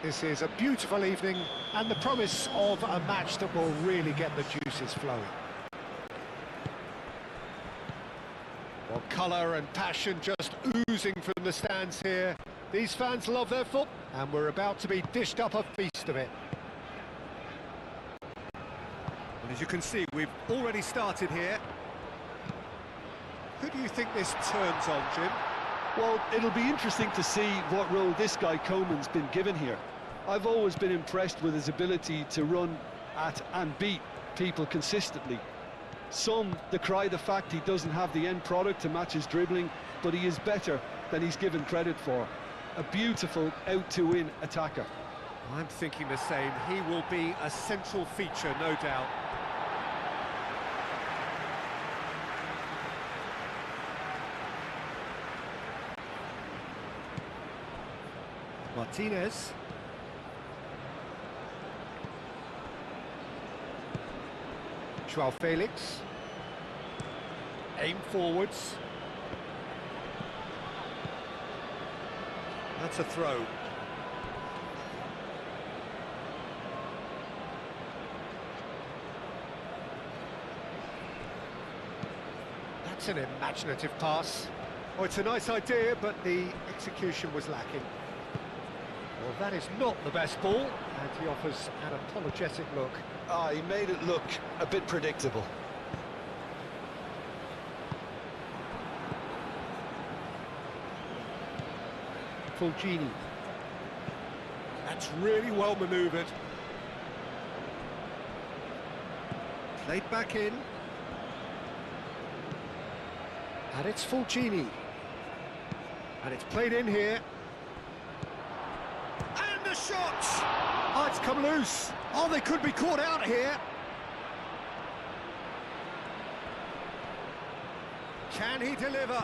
This is a beautiful evening and the promise of a match that will really get the juices flowing. Well, colour and passion just oozing from the stands here. These fans love their football, and we're about to be dished up a feast of it. And as you can see, we've already started here. Who do you think this turns on, Jim? Well, it'll be interesting to see what role this guy Coleman's been given here. I've always been impressed with his ability to run at and beat people consistently. Some decry the fact he doesn't have the end product to match his dribbling, but he is better than he's given credit for. A beautiful out-to-win attacker. I'm thinking the same. He will be a central feature, no doubt. Martinez. Joao Felix. Aim forwards. That's a throw. That's an imaginative pass. Oh, it's a nice idea, but the execution was lacking. Well, that is not the best ball, and he offers an apologetic look. He made it look a bit predictable. Fulgini. That's really well manoeuvred. Played back in. And it's Fulgini. And it's played in here. And the shot! Oh, it's come loose. Oh, they could be caught out here. Can he deliver?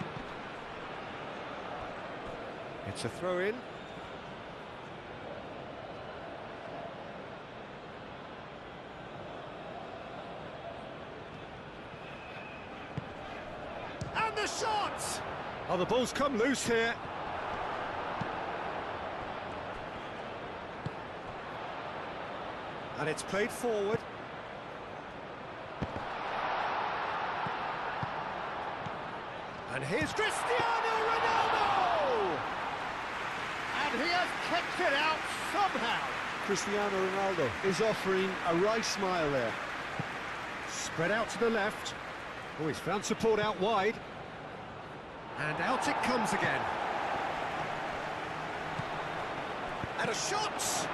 It's a throw-in. And the shot! Oh, the ball's come loose here. And it's played forward. And here's Cristiano Ronaldo! And he has kicked it out somehow. Cristiano Ronaldo is offering a right smile there. Spread out to the left. Oh, he's found support out wide. And out it comes again. And a shot!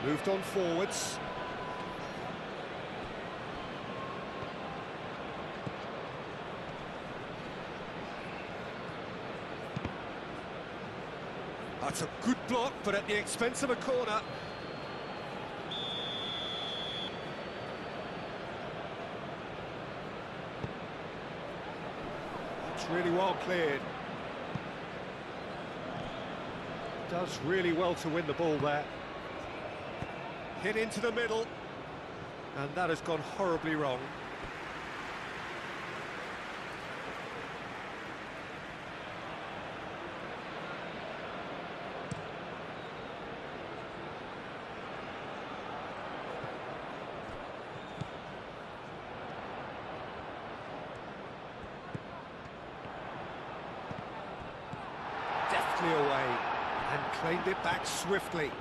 Moved on forwards. That's a good block, but at the expense of a corner. That's really well cleared. Does really well to win the ball there. Hit into the middle, and that has gone horribly wrong. Deftly away, and claimed it back swiftly.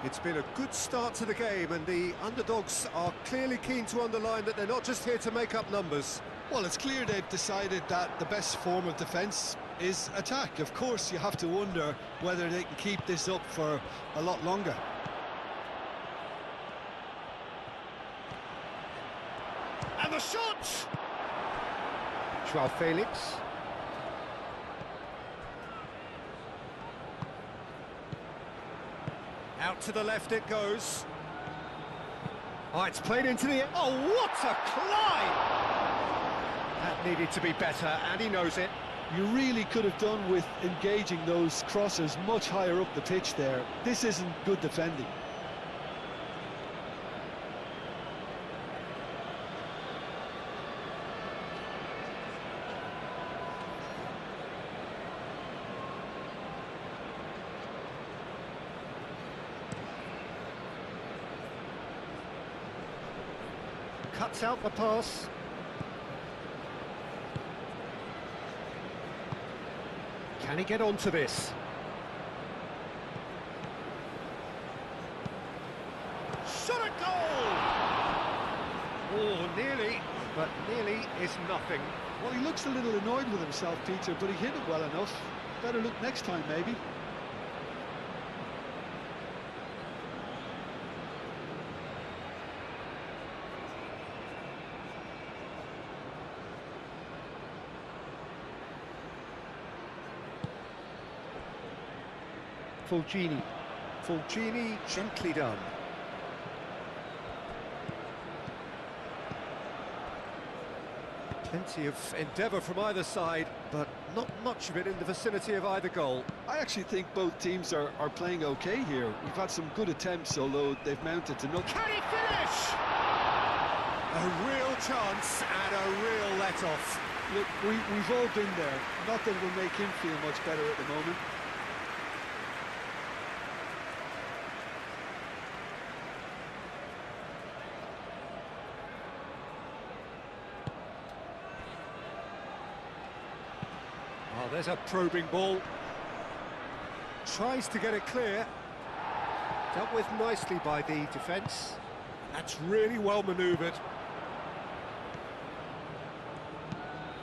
It's been a good start to the game, and the underdogs are clearly keen to underline that they're not just here to make up numbers. Well, it's clear they've decided that the best form of defence is attack. Of course, you have to wonder whether they can keep this up for a lot longer. And the shot! Joao Felix. Out to the left it goes. Oh, it's played into the... Oh, what a climb! That needed to be better, and he knows it. You really could have done with engaging those crosses much higher up the pitch there. This isn't good defending. Cuts out the pass. Can he get onto this? Shot at goal! Oh, nearly, but nearly is nothing. Well, he looks a little annoyed with himself, Peter, but he hit it well enough. Better look next time, maybe. Fulgini, gently done. Plenty of endeavour from either side, but not much of it in the vicinity of either goal. I actually think both teams are playing okay here. We've had some good attempts, although they've mounted to nothing. Can he finish? A real chance and a real let-off. Look, we've all been there. Not that it will make him feel much better at the moment. Oh, there's a probing ball. Tries to get it clear. Dealt with nicely by the defence. That's really well manoeuvred.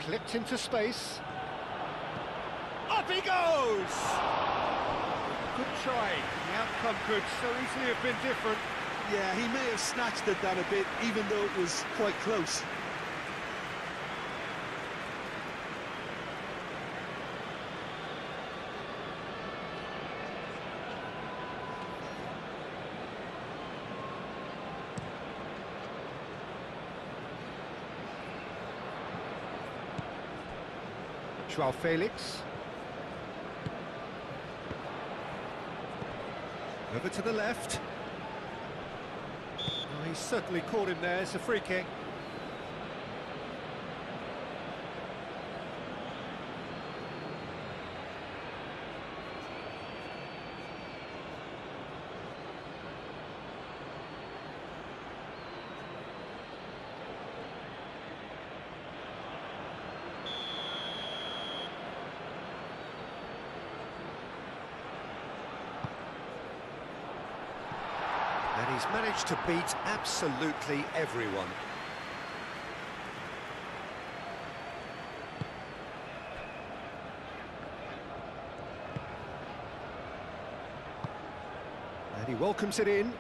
Clipped into space. Up he goes! Good try. The outcome could so easily have been different. Yeah, he may have snatched at that a bit, even though it was quite close. Felix. Over to the left. Oh, he's certainly caught him there. It's a free kick. And he's managed to beat absolutely everyone. And he welcomes it in.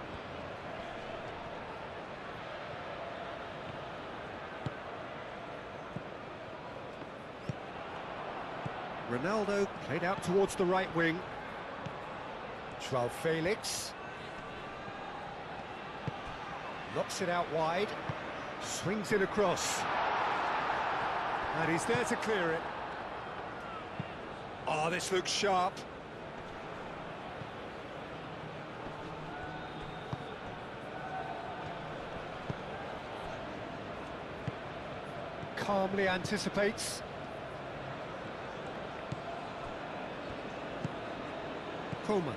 Ronaldo played out towards the right wing. Felix. Knocks it out wide, swings it across, and he's there to clear it. Oh, this looks sharp. Calmly anticipates. Coleman.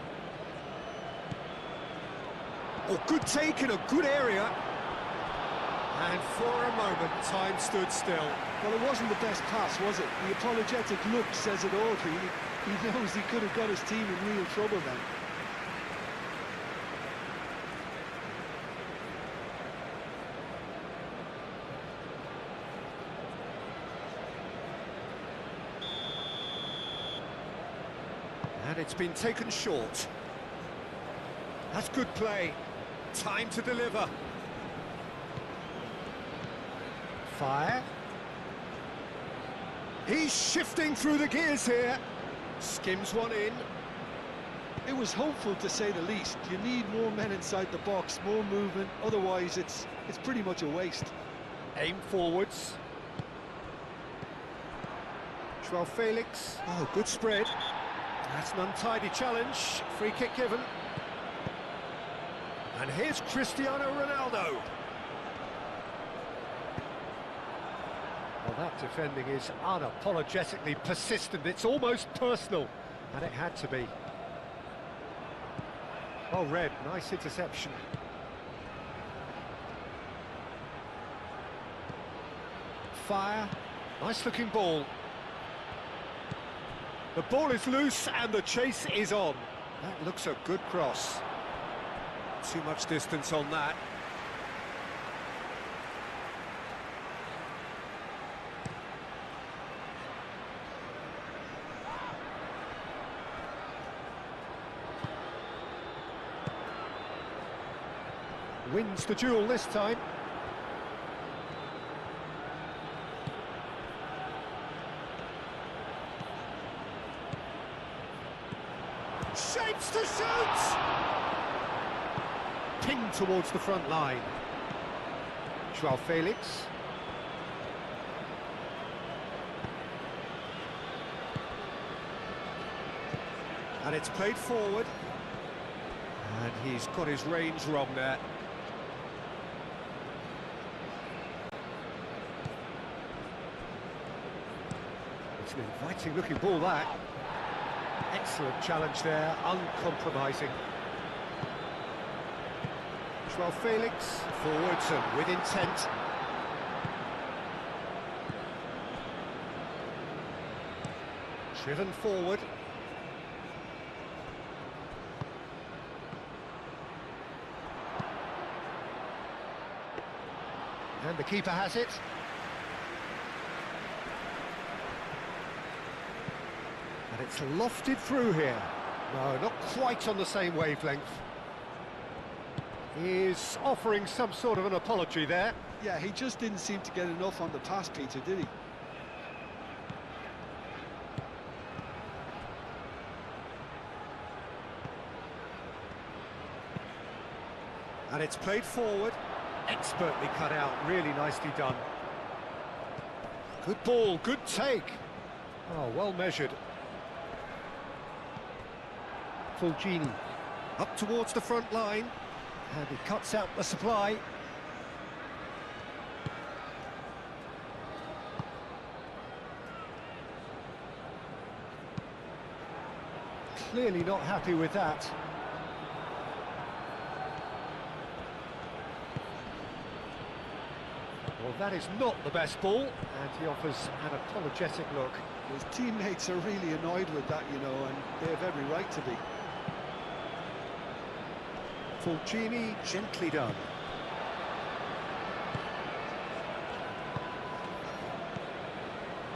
Oh, good take in a good area. And for a moment, time stood still. Well, it wasn't the best pass, was it? The apologetic look says it all, really. He knows he could have got his team in real trouble then. And it's been taken short. That's good play. Time to deliver. Fire. He's shifting through the gears here. Skims one in. It was hopeful, to say the least. You need more men inside the box, more movement. Otherwise, it's pretty much a waste. Aim forwards. Joao Felix. Oh, good spread. That's an untidy challenge. Free kick given. And here's Cristiano Ronaldo. Well, that defending is unapologetically persistent. It's almost personal, and it had to be. Well read, nice interception. Fire, nice looking ball. The ball is loose and the chase is on. That looks a good cross. Too much distance on that. Wins the duel this time. Shapes to shoot! Pinged towards the front line. Joao Felix. And it's played forward. And he's got his range wrong there. It's an inviting looking ball, that. Excellent challenge there, uncompromising. Joao Felix, forwards and with intent. Driven forward. And the keeper has it. And it's lofted through here. No, not quite on the same wavelength. He's offering some sort of an apology there. Yeah, he just didn't seem to get enough on the pass, Peter, did he? And it's played forward. Expertly cut out, really nicely done. Good ball, good take. Oh, well measured. Fulgini up towards the front line, and he cuts out the supply. Clearly not happy with that. Well, that is not the best ball, and he offers an apologetic look. His teammates are really annoyed with that, you know, and they have every right to be. Fulgini, gently done.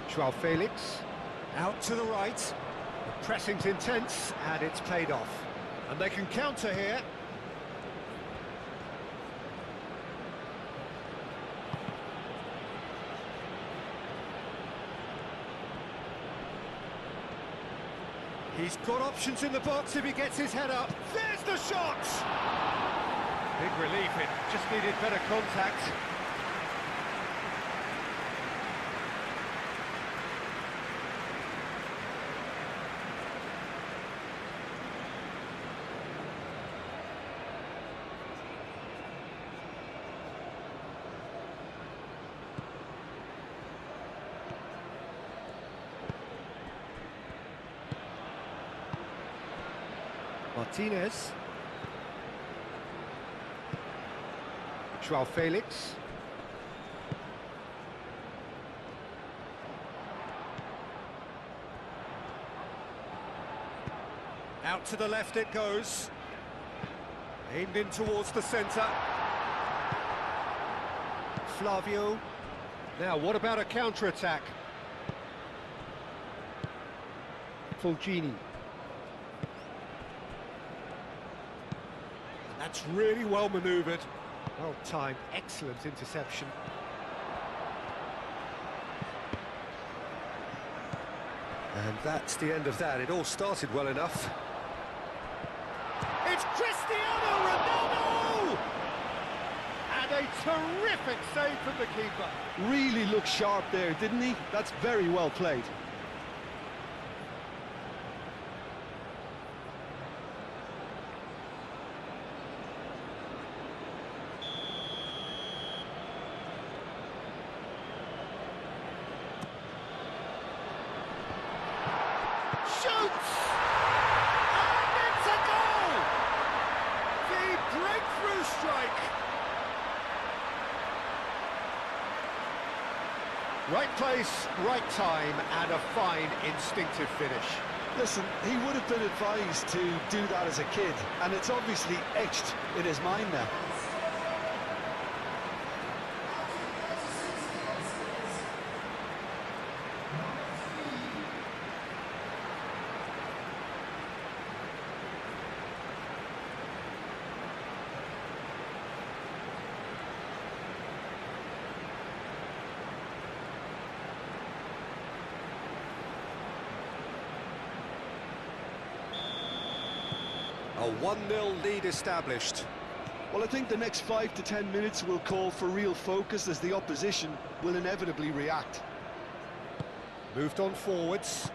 Joao Felix, out to the right. The pressing's intense, and it's played off. And they can counter here. He's got options in the box if he gets his head up. There's the shot! Big relief, it just needed better contact. Martinez. Joao Felix. Out to the left it goes. Aimed in towards the centre. Flavio. Now, what about a counter-attack? Fulgini. That's really well manoeuvred. Well timed, excellent interception. And that's the end of that. It all started well enough. It's Cristiano Ronaldo! And a terrific save from the keeper. Really looked sharp there, didn't he? That's very well played. place, right time, and a fine instinctive finish. Listen, he would have been advised to do that as a kid, and it's obviously etched in his mind now. A 1-0 lead established. Well, I think the next 5 to 10 minutes will call for real focus, as the opposition will inevitably react. Moved on forwards.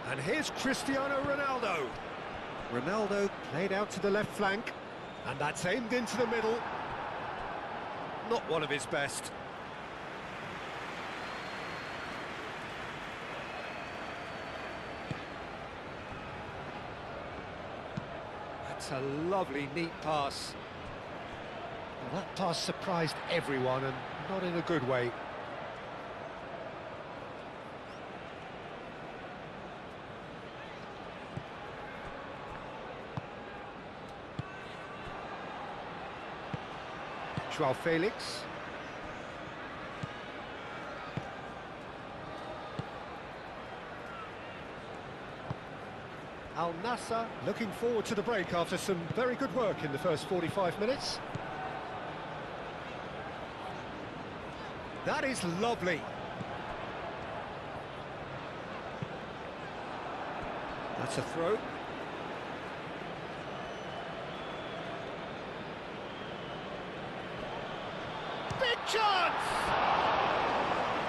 And here's Cristiano Ronaldo. Ronaldo played out to the left flank, and that's aimed into the middle. Not one of his best. That's a lovely, neat pass. Well, that pass surprised everyone, and not in a good way. Joao Felix. Al-Nassr looking forward to the break after some very good work in the first 45 minutes. That is lovely. That's a throw. Big chance!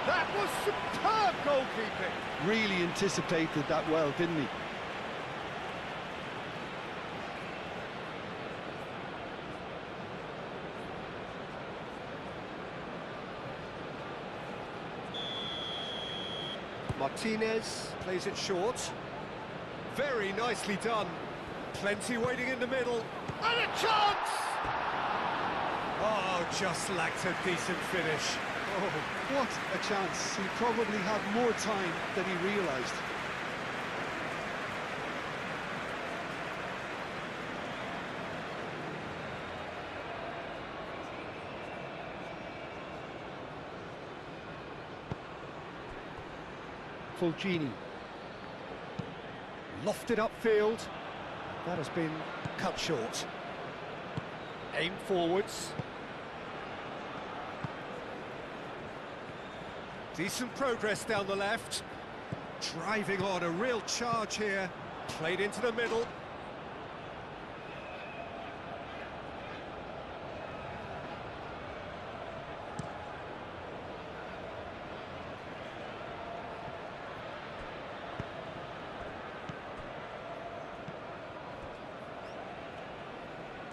That was superb goalkeeping. Really anticipated that well, didn't he? Martinez plays it short. Very nicely done. Plenty waiting in the middle. And a chance! Oh, just lacked a decent finish. Oh, what a chance. He probably had more time than he realised. Fulgini. Lofted upfield. That has been cut short. Aim forwards. Decent progress down the left. Driving on, a real charge here. Played into the middle.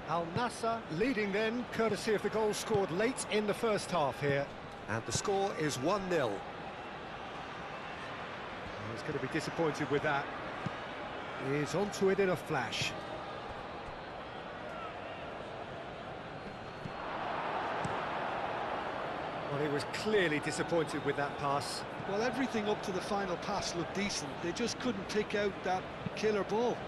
Al-Nassr leading then, courtesy of the goal scored late in the first half here. And the score is 1-0. He's going to be disappointed with that. He's onto it in a flash. Well, he was clearly disappointed with that pass. Well, everything up to the final pass looked decent. They just couldn't pick out that killer ball.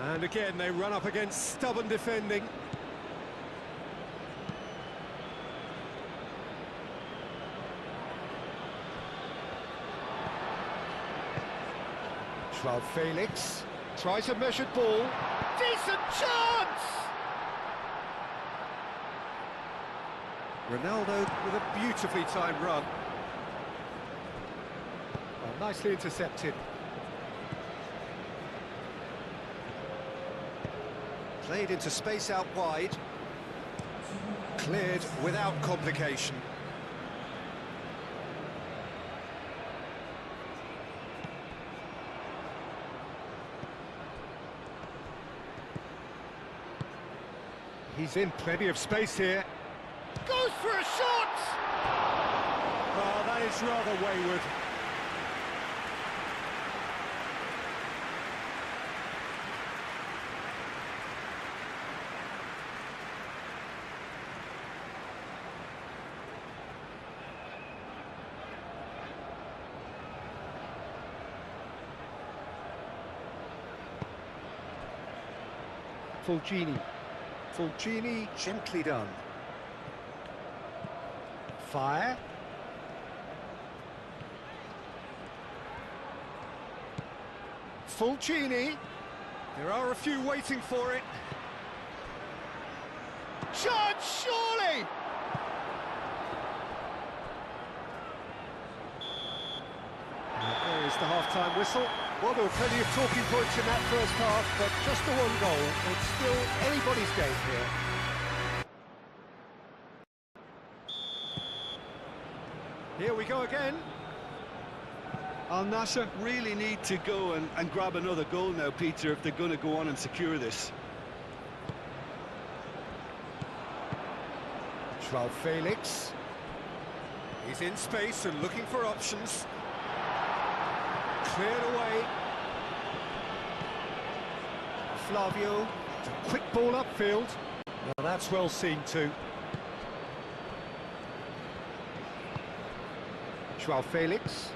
And again, they run up against stubborn defending. Joao Felix tries a measured ball. Decent chance! Ronaldo with a beautifully timed run. Well, nicely intercepted. Played into space out wide. Cleared without complication. He's in plenty of space here. Goes for a shot! Oh, that is rather wayward. Fulgini. Fulgini, gently done. Fire. Fulgini. There are a few waiting for it. Chance, surely! There is the half-time whistle. Well, there were plenty of talking points in that first half, but just the one goal. It's still anybody's game here. Here we go again. Al-Nassr really need to go and grab another goal now, Peter, if they're going to go on and secure this. João Felix. He's in space and looking for options. Cleared away. Flavio, it's a quick ball upfield. Now that's well seen too. João Felix.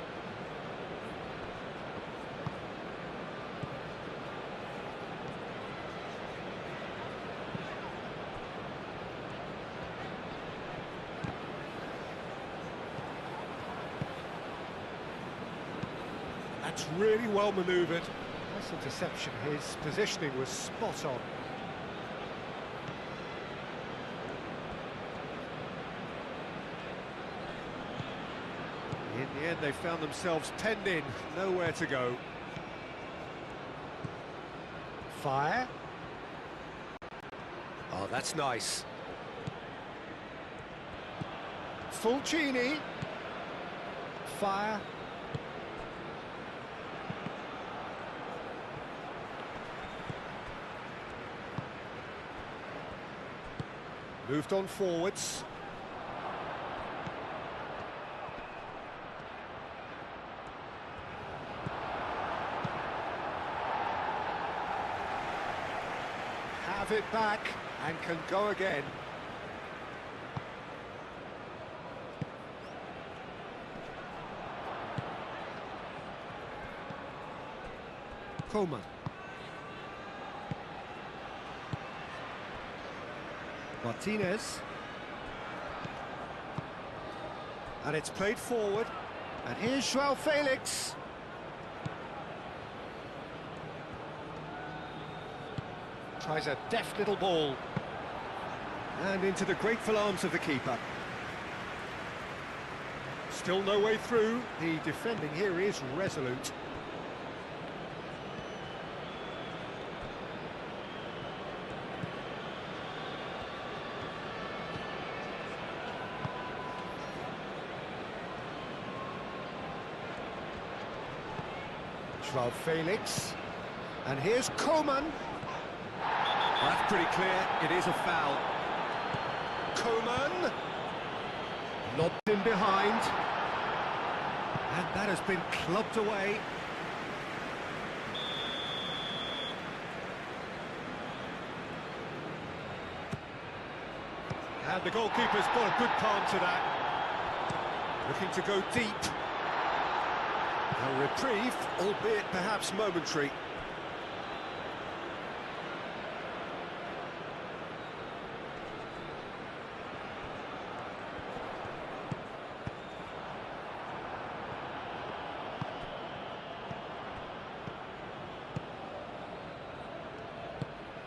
That's really well manoeuvred. Nice interception. His positioning was spot on. In the end, they found themselves penned in, nowhere to go. Fire. Oh, that's nice. Fulgini. Fire. Moved on forwards. Have it back and can go again. Coman. Martinez. And it's played forward. And here's João Felix. Tries a deft little ball. And into the grateful arms of the keeper. Still no way through. The defending here is resolute. João Felix, and here's Coman. That's pretty clear, it is a foul. Coman, lobbed in behind, and that has been clubbed away. And the goalkeeper's got a good palm to that. Looking to go deep. A reprieve, albeit perhaps momentary.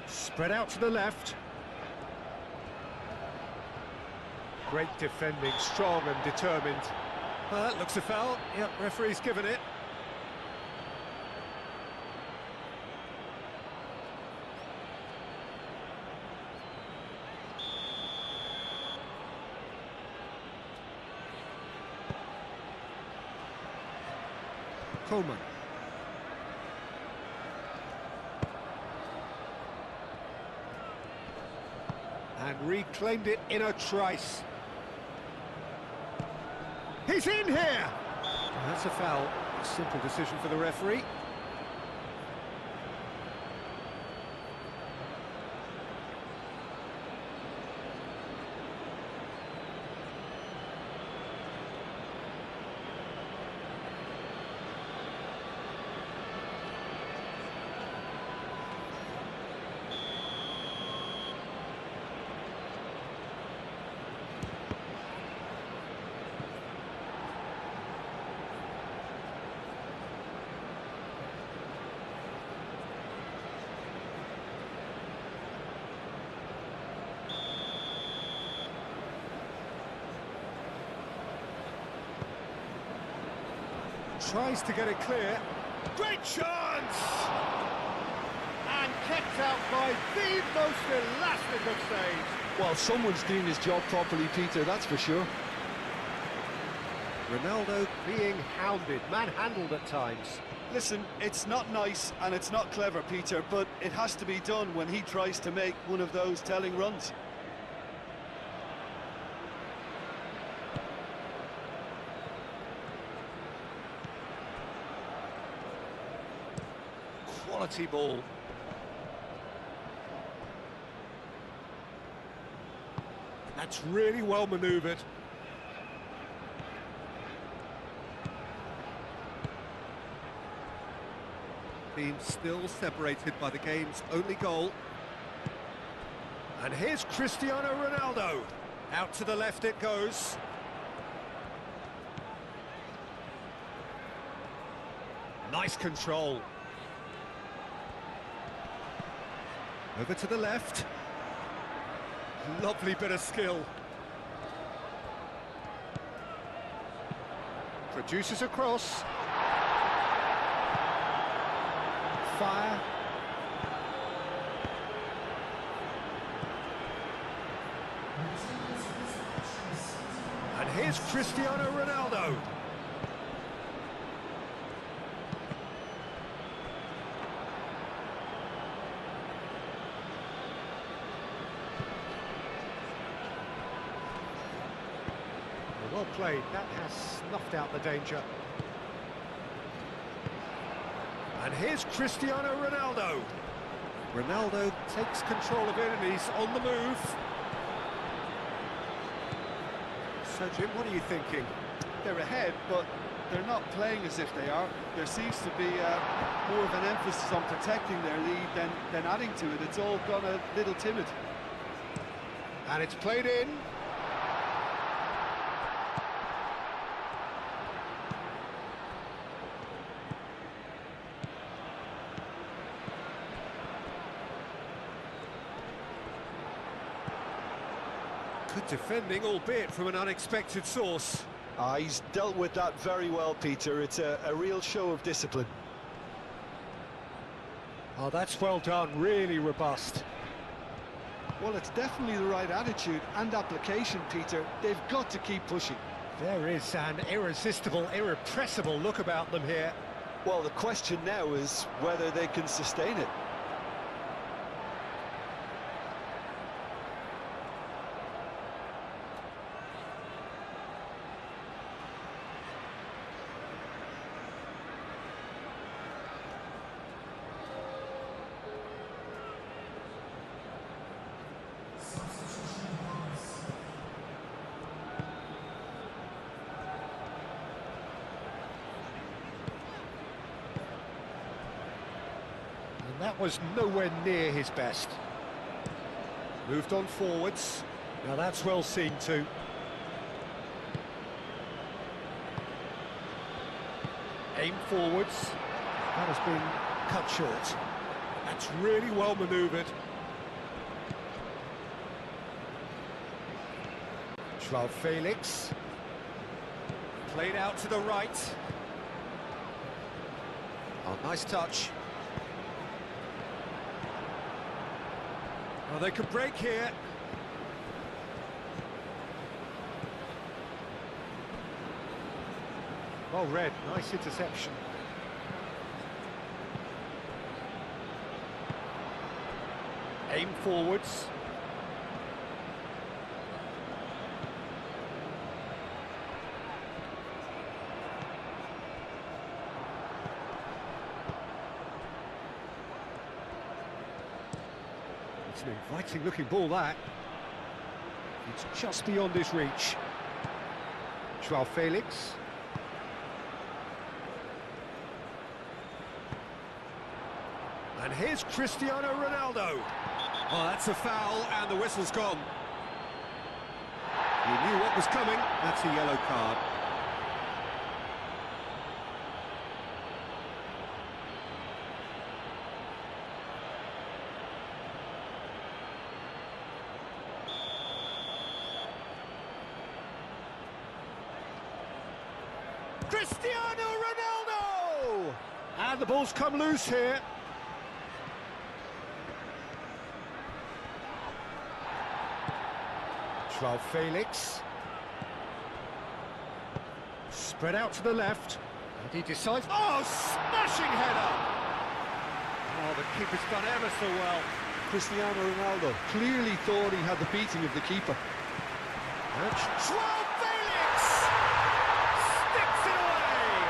Spread out to the left. Great defending, strong and determined. That looks a foul. Yep, referee's given it. Coman. And reclaimed it in a trice. He's in here! That's a foul. A simple decision for the referee. Tries to get it clear. Great chance! And kept out by the most elastic of saves. Well, someone's doing his job properly, Peter, that's for sure. Ronaldo being hounded, manhandled at times. Listen, it's not nice and it's not clever, Peter, but it has to be done when he tries to make one of those telling runs. Quality ball. That's really well manoeuvred. Team still separated by the game's only goal. And here's Cristiano Ronaldo. Out to the left it goes. Nice control. Over to the left. Lovely bit of skill. Produces a cross. Fire. And here's Cristiano Ronaldo. Well played, that has snuffed out the danger. And here's Cristiano Ronaldo. Ronaldo takes control of it and he's on the move. So Jim, what are you thinking? They're ahead, but they're not playing as if they are. There seems to be more of an emphasis on protecting their lead than adding to it. It's all gone a little timid. And it's played in. Good defending, albeit from an unexpected source. He's dealt with that very well, Peter. It's a real show of discipline. Oh, that's well done, really robust. Well, it's definitely the right attitude and application, Peter. They've got to keep pushing. There is an irresistible, irrepressible look about them here. Well, the question now is whether they can sustain it. That was nowhere near his best. Moved on forwards. Now that's well seen too. Aim forwards. That has been cut short. That's really well manoeuvred. Joao Felix. Played out to the right. Oh, nice touch. Well, they could break here. Well read, nice interception. Aim forwards. It's an inviting looking ball, that. It's just beyond his reach. Joao Felix. And here's Cristiano Ronaldo. Oh, that's a foul, and the whistle's gone. He knew what was coming. That's a yellow card. Cristiano Ronaldo! And the ball's come loose here. João Felix. Spread out to the left. And he decides... Oh, smashing header! Oh, the keeper's done ever so well. Cristiano Ronaldo clearly thought he had the beating of the keeper. And João Felix sticks it away!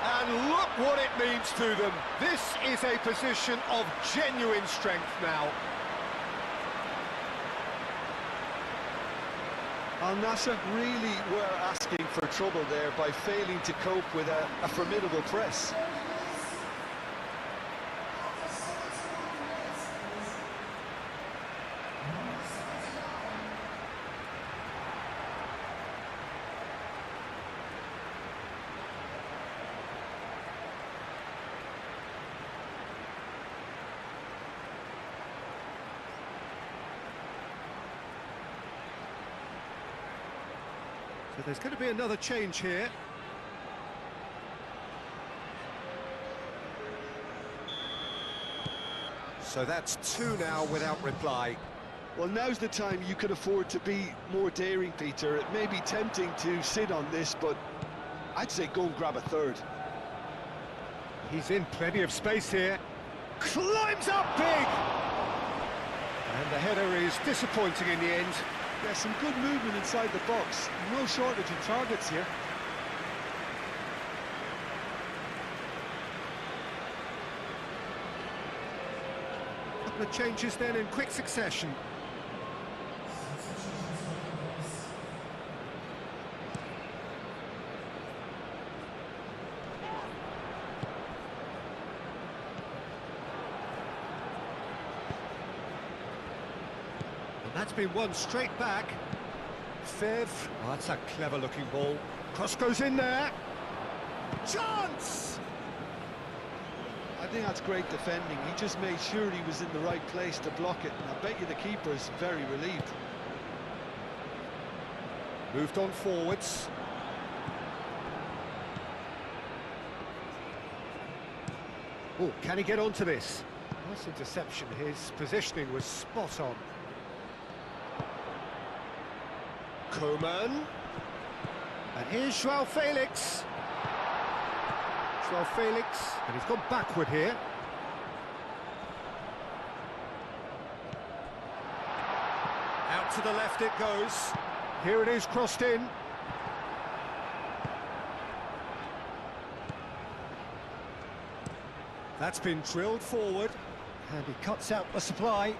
And look what it means to them. This is a position of genuine strength now. Al-Nassr really were asking for trouble there by failing to cope with a formidable press. So there's going to be another change here. So that's two now without reply. Well, now's the time you could afford to be more daring, Peter. It may be tempting to sit on this, but I'd say go and grab a third. He's in plenty of space here. Climbs up big! And the header is disappointing in the end. Yeah, some good movement inside the box. No shortage of targets here. A couple of changes then in quick succession. That's been won straight back. Fev. Oh, that's a clever-looking ball. Cross goes in there. Chance! I think that's great defending. He just made sure he was in the right place to block it. And I bet you the keeper's very relieved. Moved on forwards. Oh, can he get onto this? Nice interception. His positioning was spot on. Koeman. And here's João Felix. João Felix, and he's gone backward here. Out to the left it goes. Here it is, crossed in. That's been drilled forward, and he cuts out the supply.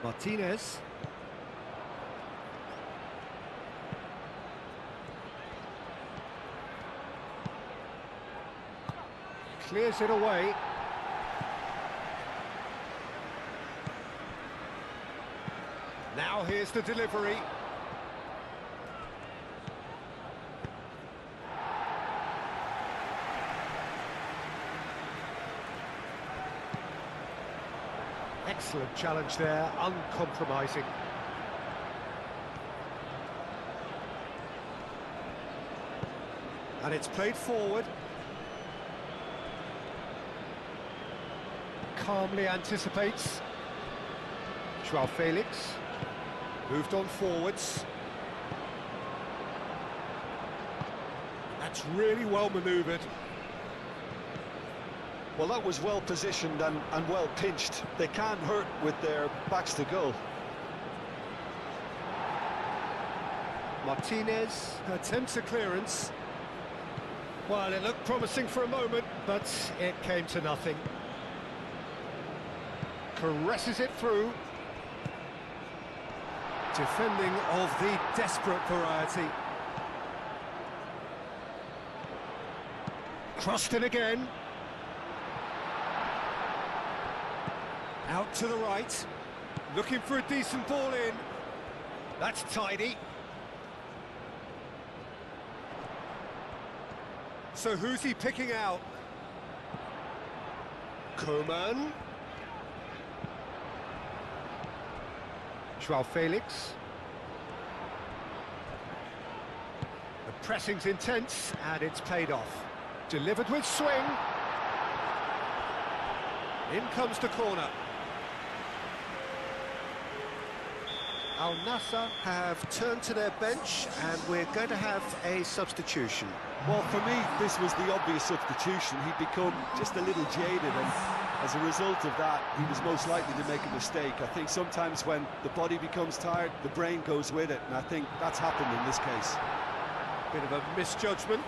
Martinez. Clears it away. Now here's the delivery. Excellent challenge there, uncompromising. And it's played forward. Calmly anticipates. João Felix moved on forwards. That's really well manoeuvred. Well, that was well positioned and well pinched. They can't hurt with their backs to goal. Martinez attempts a clearance. Well, it looked promising for a moment, but it came to nothing. Caresses it through. Defending of the desperate variety. Crossed in again. Out to the right. Looking for a decent ball in. That's tidy. So who's he picking out? Koeman. João Felix. Pressing's intense, and it's paid off. Delivered with swing. In comes the corner. Al-Nassr have turned to their bench, and we're going to have a substitution. Well, for me, this was the obvious substitution. He'd become just a little jaded, and as a result of that, he was most likely to make a mistake. I think sometimes when the body becomes tired, the brain goes with it, and I think that's happened in this case. Bit of a misjudgment.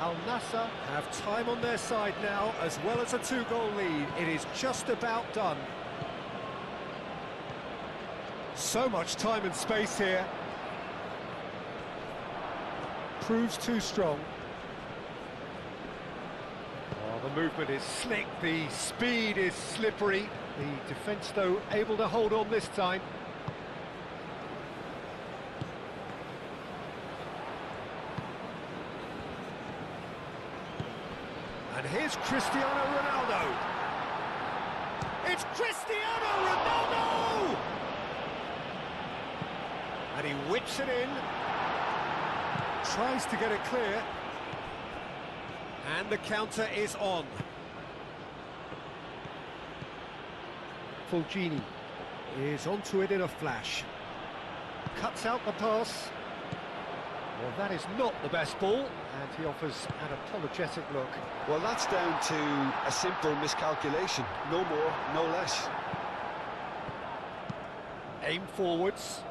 Al-Nassr have time on their side now, as well as a 2-goal lead. It is just about done. So much time and space here. Proves too strong. Oh, the movement is slick, the speed is slippery. The defence, though, able to hold on this time. And here's Cristiano Ronaldo. It's Cristiano Ronaldo! And he whips it in. Tries to get it clear. And the counter is on. Fulgini is onto it in a flash. Cuts out the pass. Well, that is not the best ball, and he offers an apologetic look. Well, that's down to a simple miscalculation. No more, no less. Aim forwards.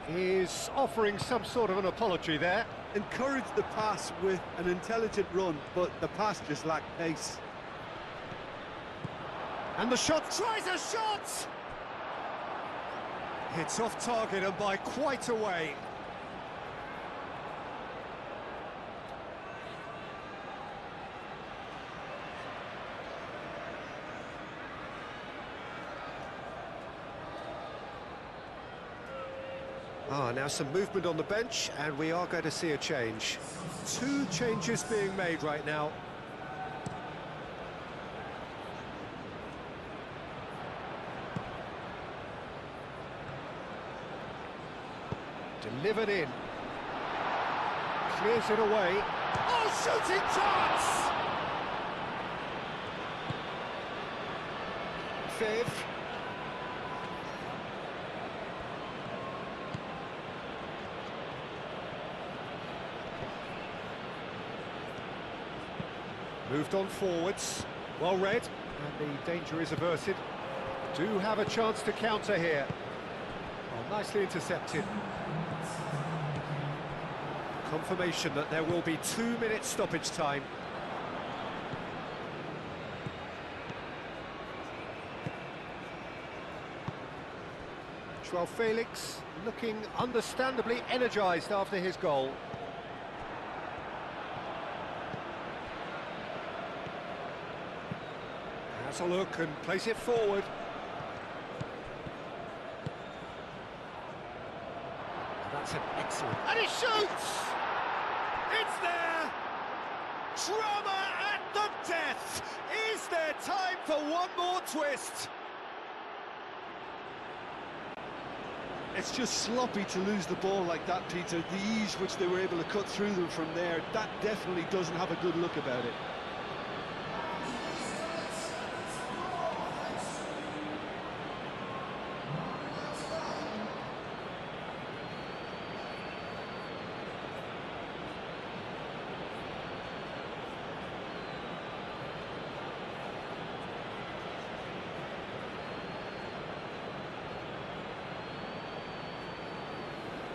Is offering some sort of an apology there. Encouraged the pass with an intelligent run, but the pass just lacked pace. And the shot, tries a shot! It's off target and by quite a way. Now some movement on the bench, and we are going to see a change. 2 changes being made right now. Delivered in. Clears it away. Oh, shooting chance! Fifth. Moved on forwards. Well read. And the danger is averted. Do have a chance to counter here. Oh, nicely intercepted. Confirmation that there will be 2 minutes stoppage time. Joao Felix looking understandably energised after his goal. Has a look and plays it forward. That's an excellent... And he shoots! It's there! Drama at the death! Is there time for one more twist? It's just sloppy to lose the ball like that, Peter. The ease which they were able to cut through them from there, that definitely doesn't have a good look about it.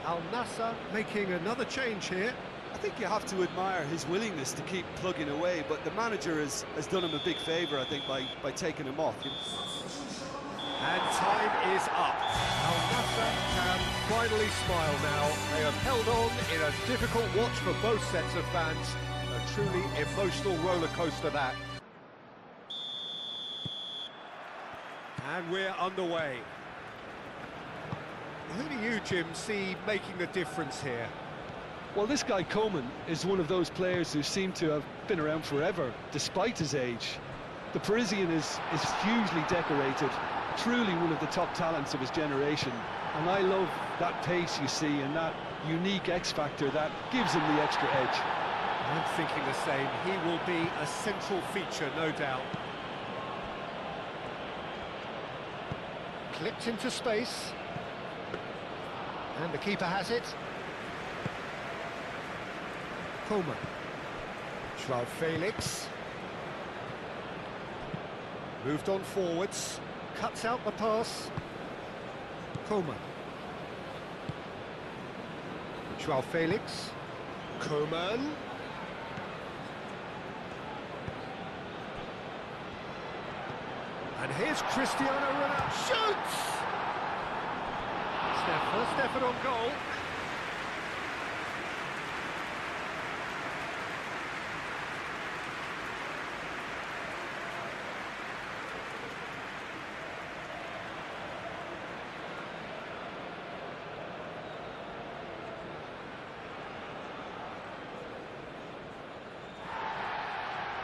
Al-Nassr making another change here. I think you have to admire his willingness to keep plugging away, but the manager has done him a big favour, I think, by taking him off. And time is up. Al-Nassr can finally smile now. They have held on in a difficult watch for both sets of fans. A truly emotional roller coaster, that. And we're underway. Who do you, Jim, see making the difference here? Well, this guy Coman is one of those players who seem to have been around forever, despite his age. The Parisian is hugely decorated, truly one of the top talents of his generation. And I love that pace you see and that unique X-factor that gives him the extra edge. I'm thinking the same. He will be a central feature, no doubt. Clipped into space. And the keeper has it. Coman. Joao Felix. Moved on forwards. Cuts out the pass. Coman. Joao Felix. Coman. And here's Cristiano Ronaldo. Shoots! It's their first effort on goal.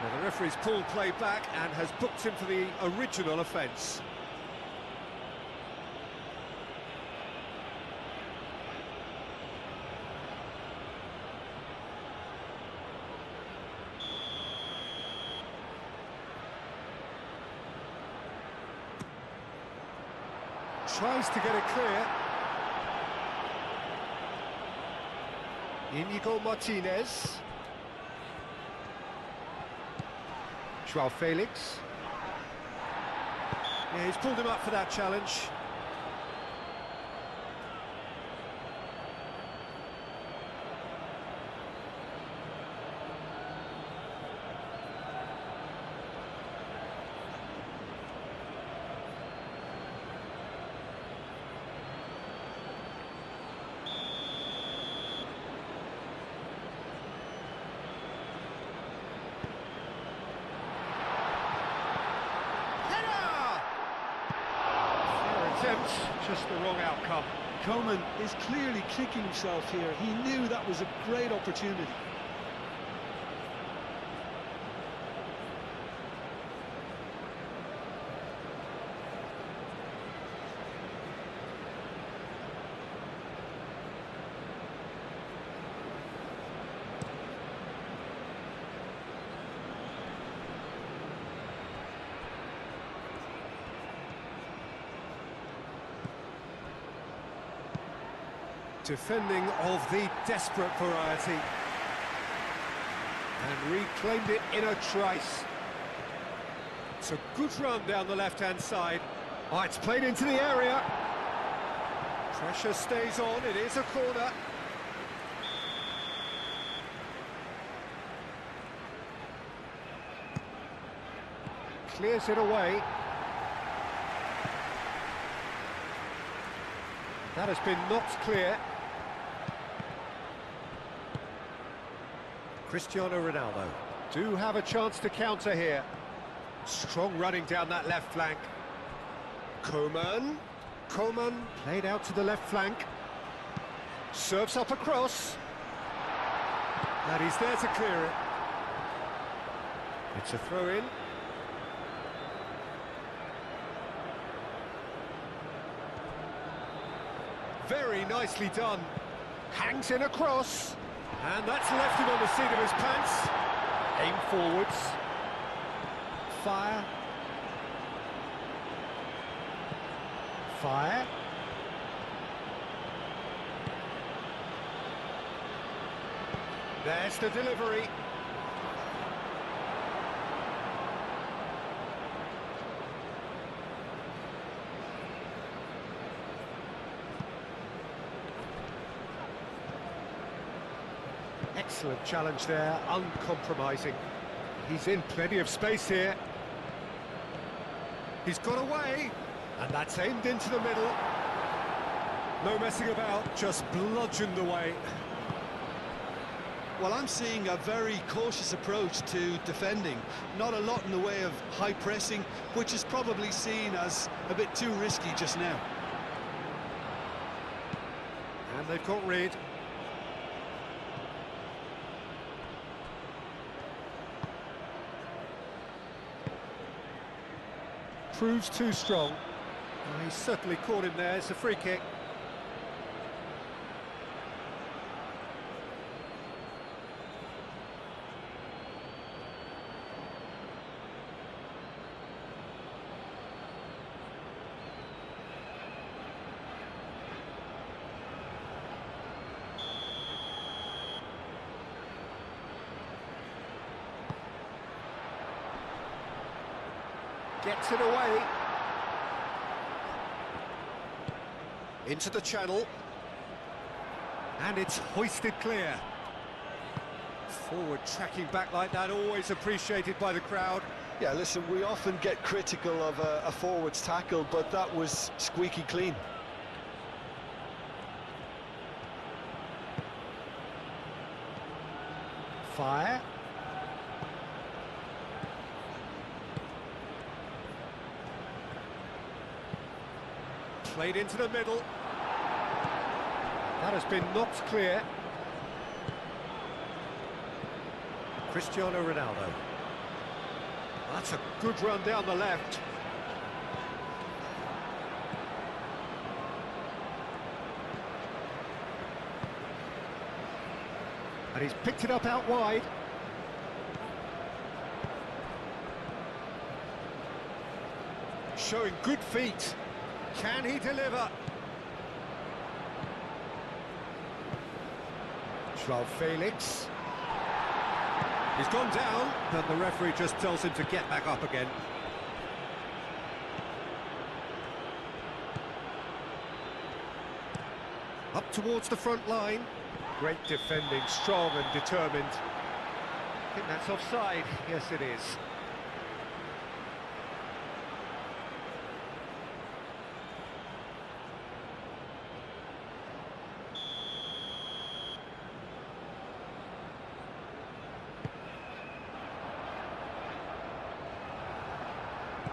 Well, the referee's pulled play back and has booked him for the original offence. Tries to get it clear. Inigo Martinez. Joao Felix. Yeah, he's pulled him up for that challenge. Just the wrong outcome. Coman is clearly kicking himself here. He knew that was a great opportunity. Defending of the desperate variety. And reclaimed it in a trice. It's a good run down the left-hand side. Oh, it's played into the area. Pressure stays on, it is a corner. Clears it away. That has been knocked clear. Cristiano Ronaldo do have a chance to counter here. Strong running down that left flank. Coman played out to the left flank. Serves up across. And he's there to clear it. It's a throw-in. Very nicely done. Hangs in across. And that's left him on the seat of his pants. Aim forwards. Fire. Fire. There's the delivery. Excellent challenge there, uncompromising. He's in plenty of space here. He's got away, and that's aimed into the middle. No messing about, just bludgeoned away. Well, I'm seeing a very cautious approach to defending. Not a lot in the way of high pressing, which is probably seen as a bit too risky just now. And they've got rid. proves too strong. He's certainly caught him there. It's a free kick. Gets it away. Into the channel. And it's hoisted clear. Forward tracking back like that, always appreciated by the crowd. Yeah, listen, we often get critical of a forward's tackle, but that was squeaky clean. Fire. Played into the middle. That has been knocked clear. Cristiano Ronaldo. That's a good run down the left. And he's picked it up out wide. Showing good feet. Can he deliver? João Felix. He's gone down, but the referee just tells him to get back up again. Up towards the front line. Great defending, strong and determined. I think that's offside. Yes, it is.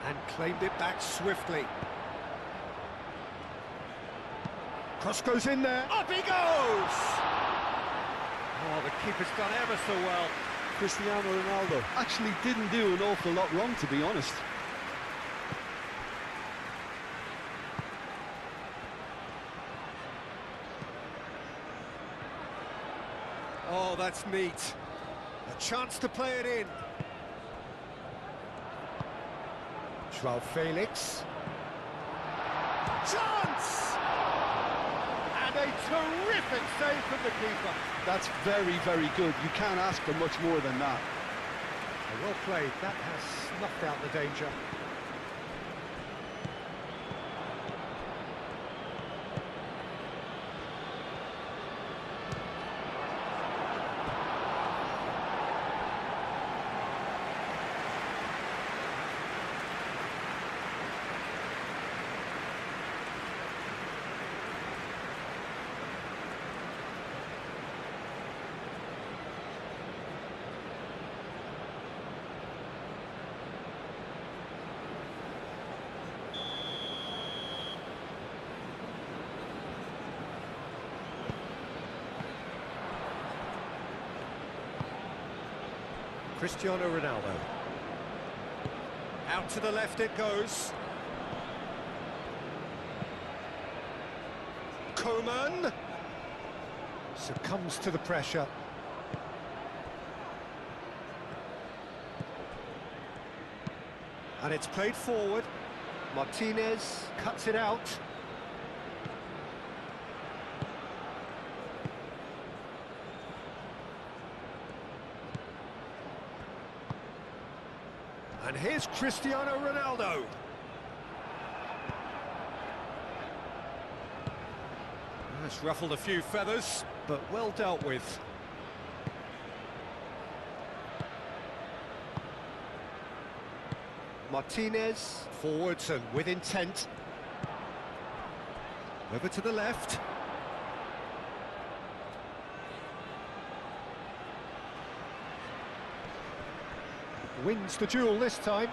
And claimed it back swiftly. Cross goes in there. Up he goes! Oh, the keeper's done ever so well. Cristiano Ronaldo actually didn't do an awful lot wrong, to be honest. Oh, that's neat. A chance to play it in. João Felix. Chance! And a terrific save from the keeper. That's very, very good. You can't ask for much more than that. Well played. That has snuffed out the danger. Cristiano Ronaldo. Out to the left it goes. Coman succumbs to the pressure. And it's played forward. Martinez cuts it out. And here's Cristiano Ronaldo. That's ruffled a few feathers, but well dealt with. Martinez, forwards and with intent. Over to the left. Wins the duel this time.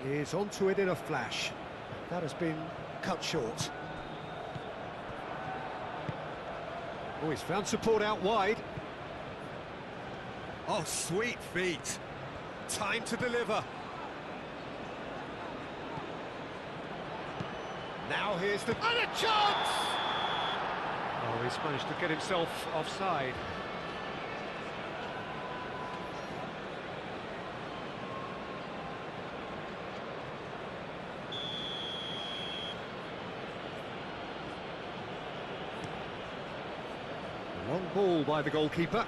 Is onto it in a flash. That has been cut short. Oh, he's found support out wide. Oh, sweet feet. Time to deliver. Now here's the... And a chance! Oh, he's managed to get himself offside. Long ball by the goalkeeper.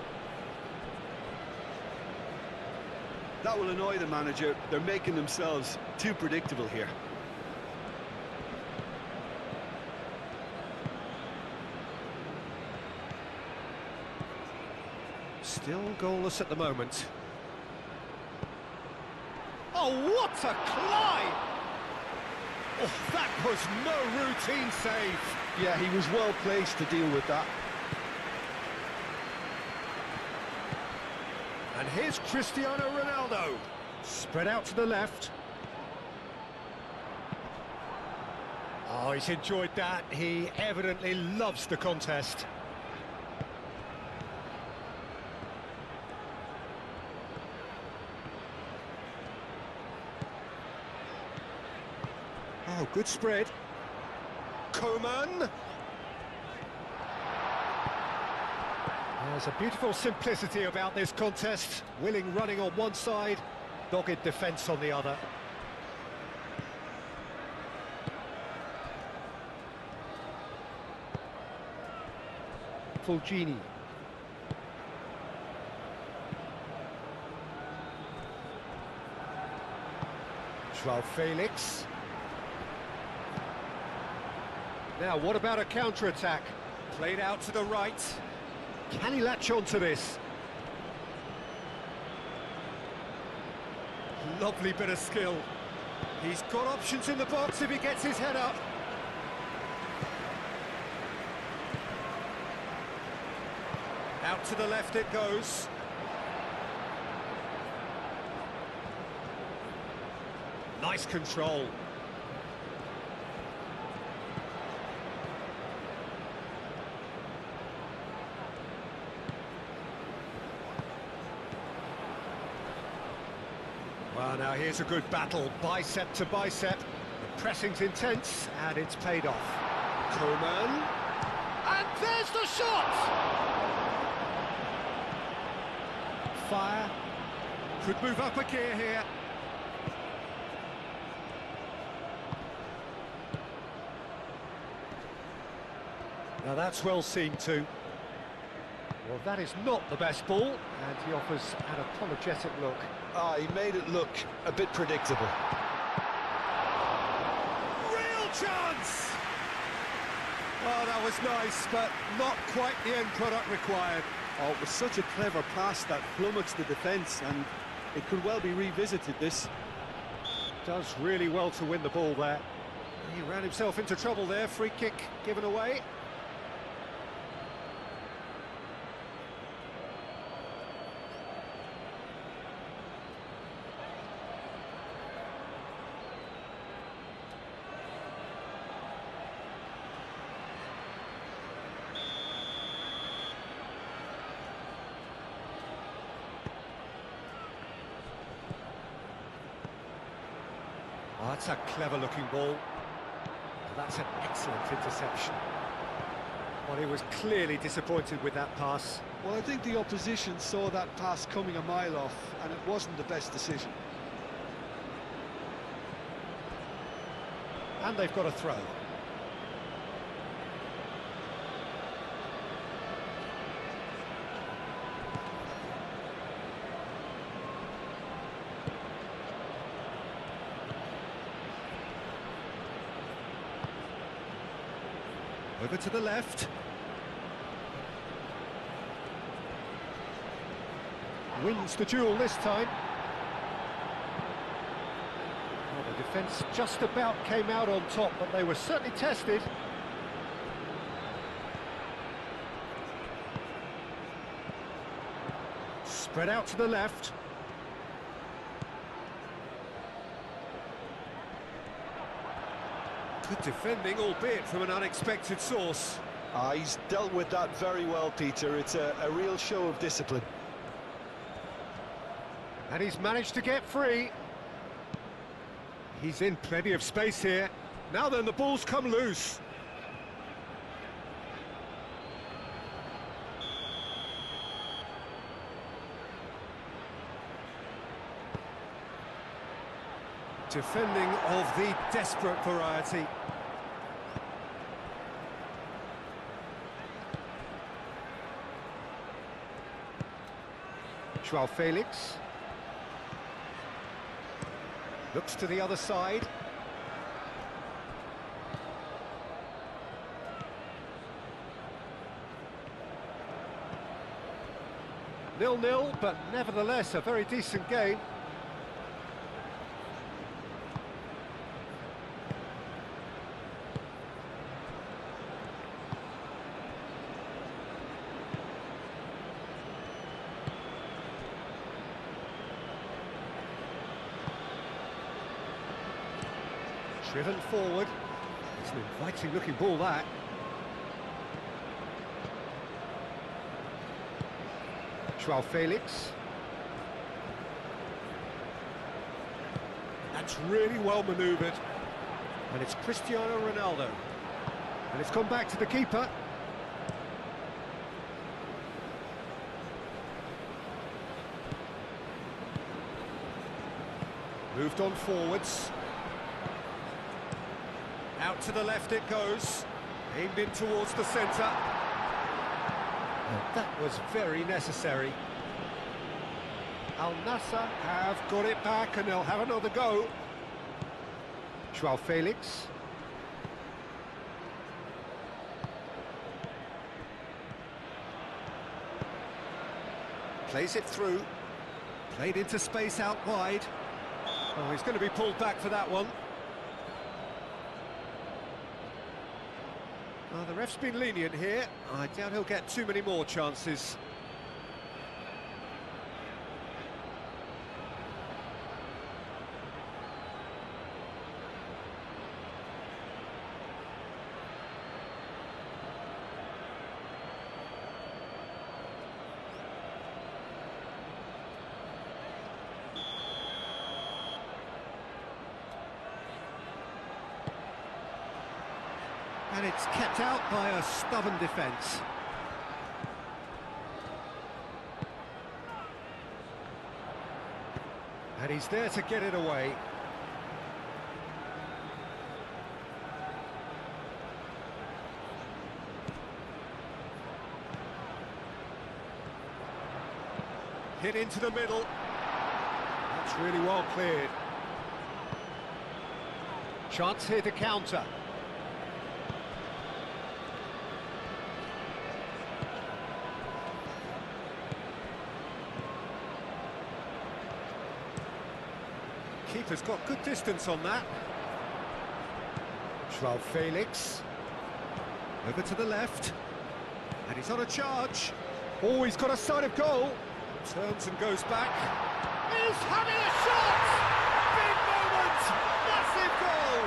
That will annoy the manager. They're making themselves too predictable here. Still goalless at the moment. Oh, what a climb! Oh, that was no routine save. Yeah, he was well placed to deal with that. And here's Cristiano Ronaldo. Spread out to the left. Oh, he's enjoyed that. He evidently loves the contest. Oh, good spread. Coman. There's a beautiful simplicity about this contest. Willing running on one side, dogged defence on the other. Fulgini. João Felix. Now, what about a counter-attack? Played out to the right. Can he latch on to this? Lovely bit of skill. He's got options in the box if he gets his head up. Out to the left it goes. Nice control. Well, now here's a good battle, bicep to bicep. The pressing's intense, and it's paid off. Coman. And there's the shot! Fire. Could move up a gear here. Now that's well seen too. Well, that is not the best ball, and he offers an apologetic look. Ah, he made it look a bit predictable. Real chance! Oh, that was nice, but not quite the end product required. Oh, it was such a clever pass that flummoxed the defence, and it could well be revisited, this. Does really well to win the ball there. He ran himself into trouble there, free kick given away. Oh, that's a clever-looking ball. That's an excellent interception. Well, he was clearly disappointed with that pass. Well, I think the opposition saw that pass coming a mile off, and it wasn't the best decision. And they've got a throw. Over to the left. Wins the duel this time. Well, the defence just about came out on top, but they were certainly tested. Spread out to the left. Good defending, albeit from an unexpected source. He's dealt with that very well, Peter. It's a real show of discipline. And he's managed to get free. He's in plenty of space here. Now then, the ball's come loose. Defending of the desperate variety. Joao Felix. Looks to the other side. Nil-nil, but nevertheless a very decent game. Driven forward. It's an inviting looking ball, that. Joao Felix. That's really well manoeuvred. And it's Cristiano Ronaldo. And it's gone back to the keeper. Moved on forwards. Out to the left it goes, aimed in towards the centre. That was very necessary. Al Nassr have got it back and they'll have another go. Joao Felix. Plays it through. Played into space out wide. Oh, he's going to be pulled back for that one. The ref's been lenient here. I doubt he'll get too many more chances. And it's kept out by a stubborn defence. And he's there to get it away. Hit into the middle. That's really well cleared. Chance here to counter. Keeper's got good distance on that. Joao Felix. Over to the left. And he's on a charge. Oh, he's got a sight of goal. Turns and goes back. He's having a shot! Big moment! Massive goal!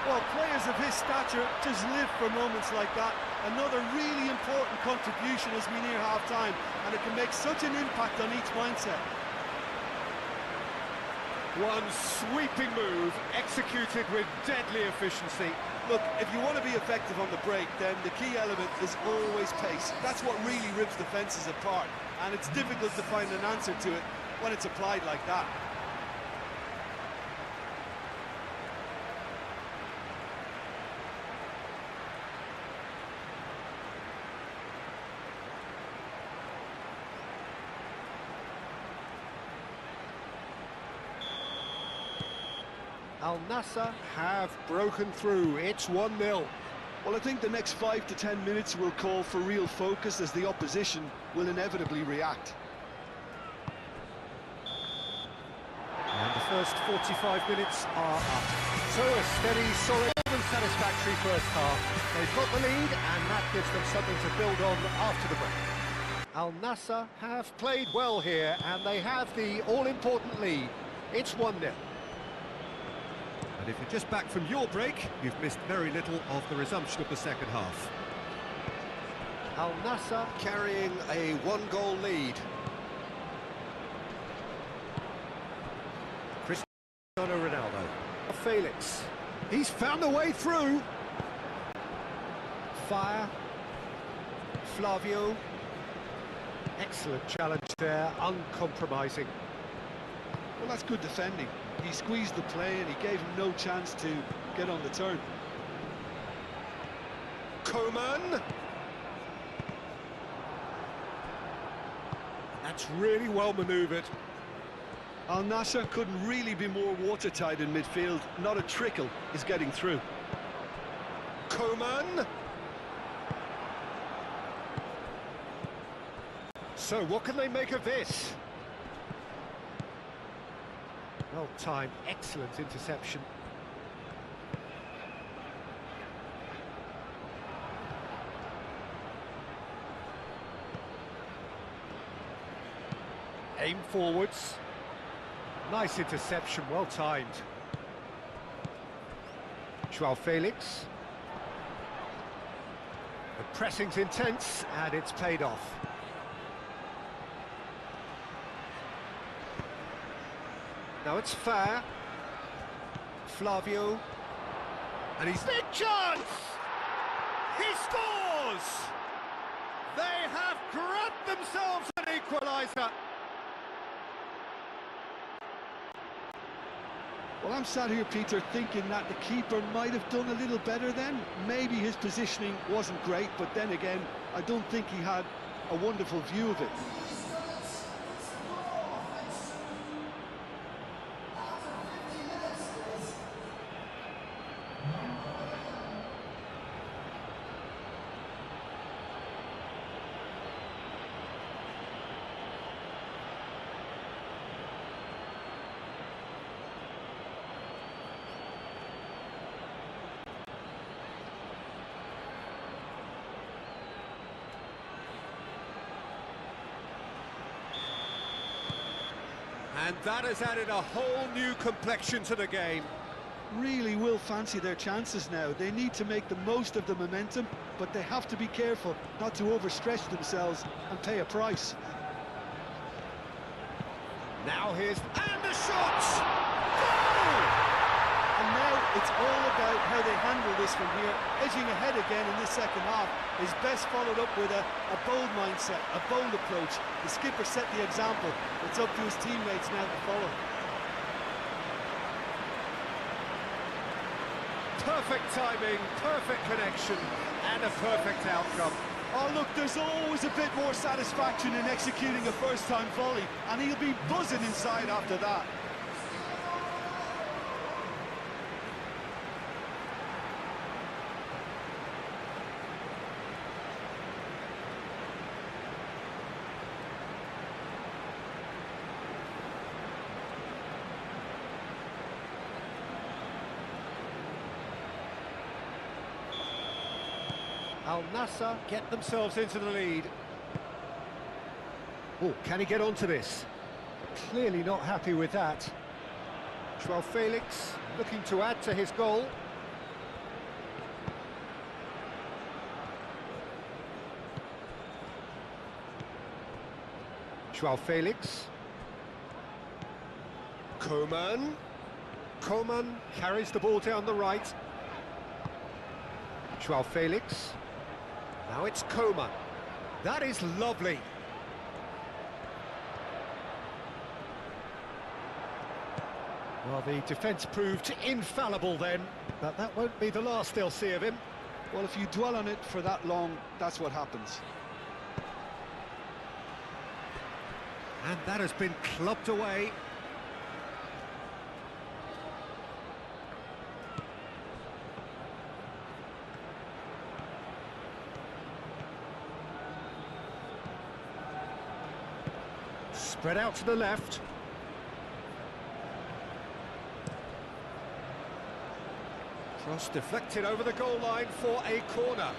Well, players of his stature just live for moments like that. Another really important contribution as we near half-time, and it can make such an impact on each mindset. One sweeping move, executed with deadly efficiency. Look, if you want to be effective on the break, then the key element is always pace. That's what really rips defences apart, and it's difficult to find an answer to it when it's applied like that. Al Nassr have broken through. It's 1-0. Well, I think the next 5 to 10 minutes will call for real focus as the opposition will inevitably react. And the first 45 minutes are up. So a steady, solid and satisfactory first half. They've got the lead and that gives them something to build on after the break. Al Nassr have played well here and they have the all-important lead. It's 1-0. And if you're just back from your break, you've missed very little of the resumption of the second half. Al Nassr carrying a one-goal lead. Felix. He's found a way through. Fire. Flavio. Excellent challenge there, uncompromising. Well, that's good defending. He squeezed the play and he gave him no chance to get on the turn. Coman. That's really well manoeuvred. Al Nassr couldn't really be more watertight in midfield. Not a trickle is getting through. Coman. So what can they make of this? Well timed, excellent interception. Aim forwards. Nice interception, well timed. Joao Felix. The pressing's intense and it's paid off. Now it's fair. Flavio. And he's big chance! He scores! They have grabbed themselves an equaliser. Well, I'm sat here, Peter, thinking that the keeper might have done a little better then. Maybe his positioning wasn't great, but then again, I don't think he had a wonderful view of it. And that has added a whole new complexion to the game. Really will fancy their chances now. They need to make the most of the momentum, but they have to be careful not to overstretch themselves and pay a price. Now here's... and the shot! Goal! And now it's all about how they handle this from here. Edging ahead again in this second half is best followed up with a bold mindset, a bold approach. The skipper set the example. It's up to his teammates now to follow. Perfect timing, perfect connection, and a perfect outcome. Oh, look, there's always a bit more satisfaction in executing a first-time volley, and he'll be buzzing inside after that. Al Nassr get themselves into the lead. Oh, can he get onto this? Clearly not happy with that. Joao Felix looking to add to his goal. Joao Felix. Coman. Coman carries the ball down the right. Joao Felix. Now it's Coman. That is lovely. Well, the defence proved infallible then, but that won't be the last they'll see of him. Well, if you dwell on it for that long, that's what happens. And that has been clubbed away. Spread out to the left. Cross deflected over the goal line for a corner.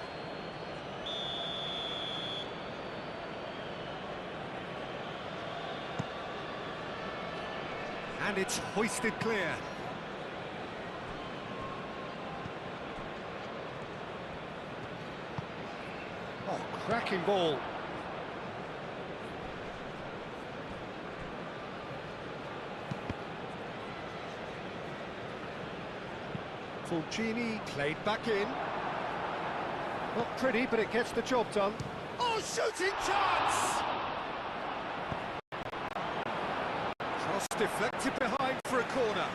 And it's hoisted clear. Oh, cracking ball. Fulcini played back in. Not pretty, but it gets the job done. Oh, shooting chance! Cross deflected behind for a corner.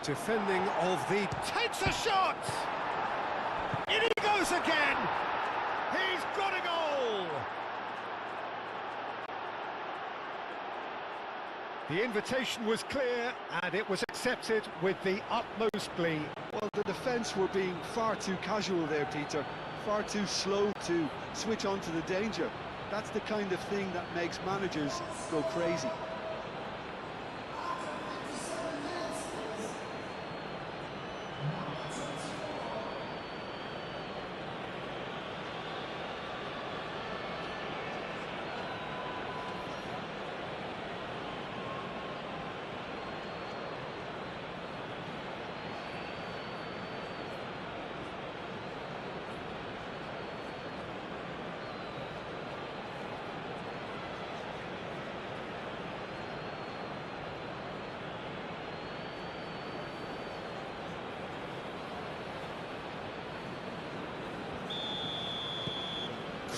Defending of the... takes a shot! In he goes again! He's got a goal! The invitation was clear, and it was accepted with the utmost glee. Well, the defence were being far too casual there, Peter. Far too slow to switch on to the danger. That's the kind of thing that makes managers go crazy.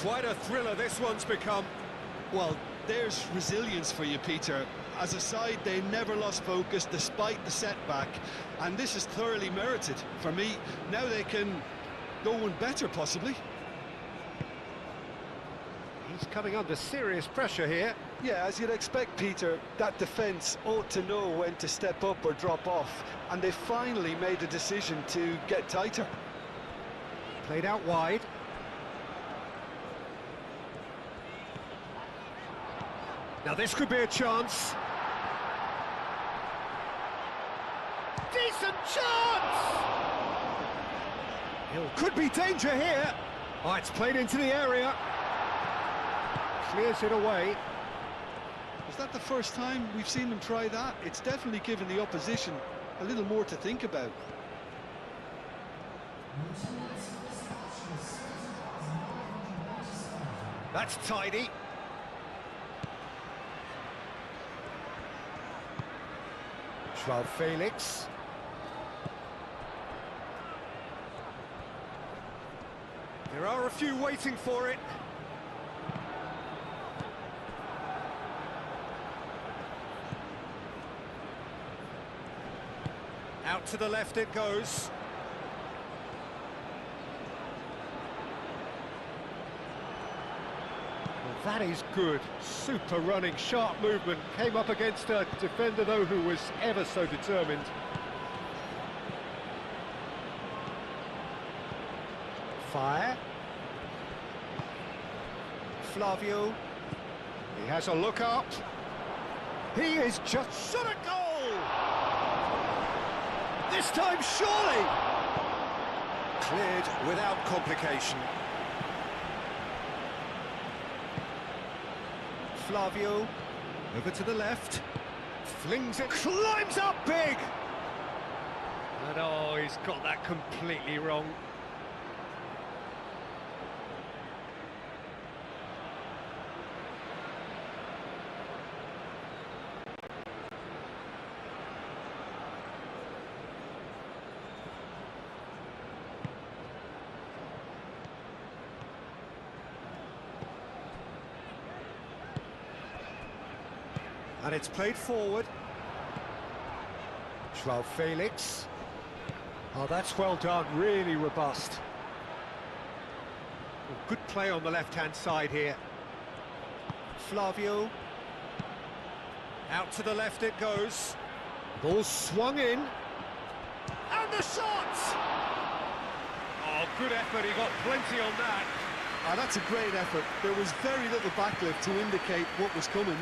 Quite a thriller this one's become. Well, there's resilience for you, Peter. As a side, they never lost focus despite the setback, and this is thoroughly merited. For me, now they can go one better, possibly. He's coming under serious pressure here. Yeah, as you'd expect, Peter, that defence ought to know when to step up or drop off, and they finally made the decision to get tighter. Played out wide. Now this could be a chance. Decent chance! Could be danger here. Oh, it's played into the area. Clears it away. Is that the first time we've seen them try that? It's definitely given the opposition a little more to think about. That's tidy. João Felix. There are a few waiting for it. Out to the left it goes. That is good. Super running, sharp movement. Came up against a defender, though, who was ever so determined. Fire. Flavio. He has a look up. He is just shot a goal! This time, surely! Cleared without complication. Flavio, over to the left, flings it, climbs up big! And oh, he's got that completely wrong. And it's played forward. João Felix. Oh, that's well done, really robust. Well, good play on the left-hand side here. Flavio. Out to the left it goes. Ball swung in. And the shot! Oh, good effort, he got plenty on that. Ah, that's a great effort. There was very little backlift to indicate what was coming.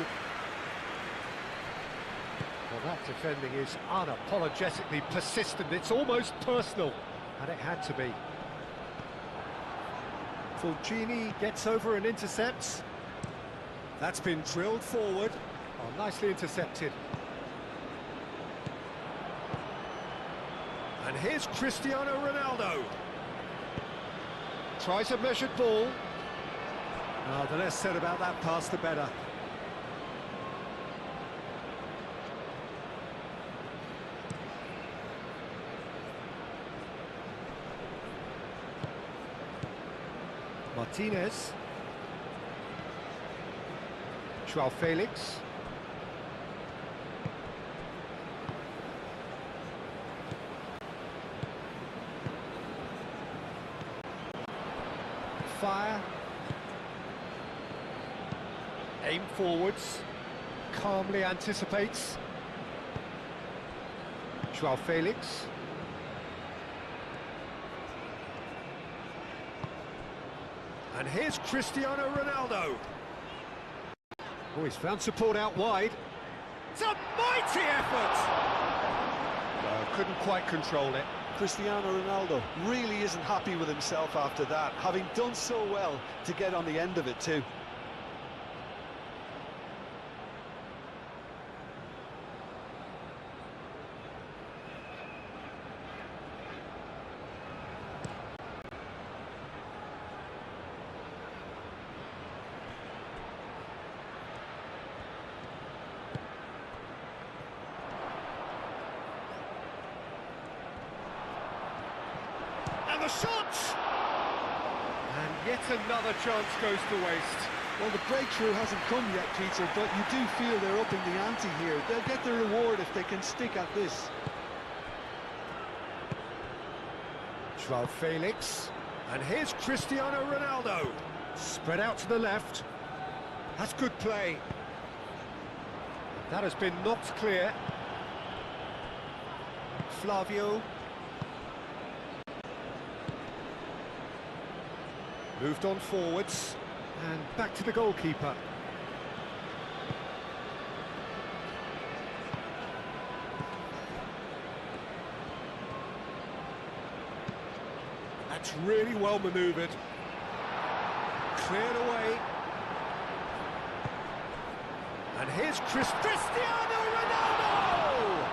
Well, that defending is unapologetically persistent. It's almost personal, and it had to be. Fulcini gets over and intercepts. That's been drilled forward. Oh, nicely intercepted. And here's Cristiano Ronaldo. Tries a measured ball. Oh, the less said about that pass, the better. Martinez. Joao Felix. Fire. Aim forwards. Calmly anticipates. Joao Felix. And here's Cristiano Ronaldo. Oh, he's found support out wide. It's a mighty effort! Couldn't quite control it. Cristiano Ronaldo really isn't happy with himself after that, having done so well to get on the end of it too. And the shot! And yet another chance goes to waste. Well, the breakthrough hasn't come yet, Peter, but you do feel they're upping the ante here. They'll get the reward if they can stick at this. Joao Felix. And here's Cristiano Ronaldo. Spread out to the left. That's good play. That has been knocked clear. Flavio. Moved on forwards, and back to the goalkeeper. That's really well manoeuvred. Cleared away. And here's Cristiano Ronaldo!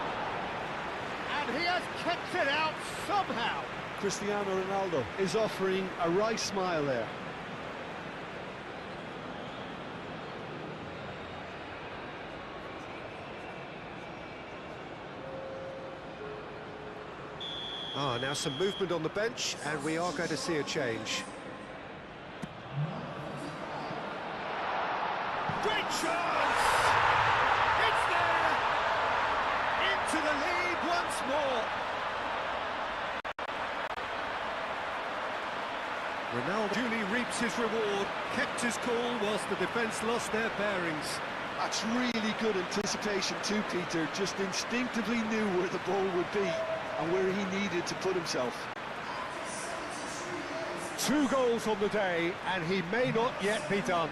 And he has kept it out somehow. Cristiano Ronaldo is offering a wry smile there. Now some movement on the bench, and we are going to see a change. Great chance! It's there! Into the lead once more! Ronaldo duly reaps his reward, kept his cool whilst the defence lost their bearings. That's really good anticipation too, Peter. Just instinctively knew where the ball would be and where he needed to put himself. 2 goals on the day, and he may not yet be done.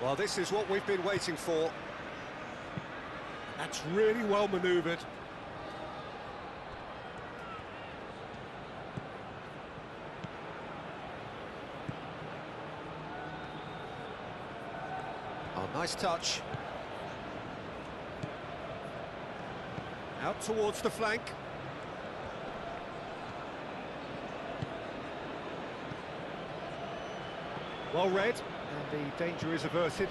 Well, this is what we've been waiting for. That's really well manoeuvred. Oh, nice touch. Out towards the flank. Well read. And the danger is averted.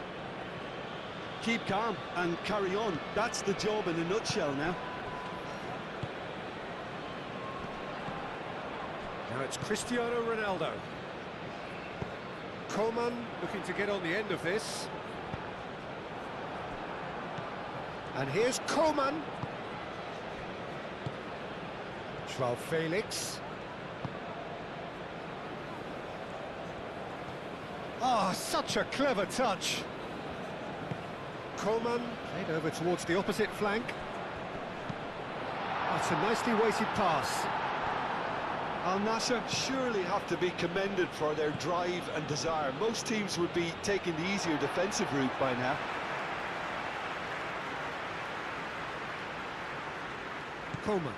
Keep calm and carry on. That's the job in a nutshell now. Now it's Cristiano Ronaldo. Coman looking to get on the end of this. And here's Coman. Joao Felix. Ah, such a clever touch. Coman played over towards the opposite flank. That's a nicely weighted pass. Al Nassr surely have to be commended for their drive and desire. Most teams would be taking the easier defensive route by now. Coleman.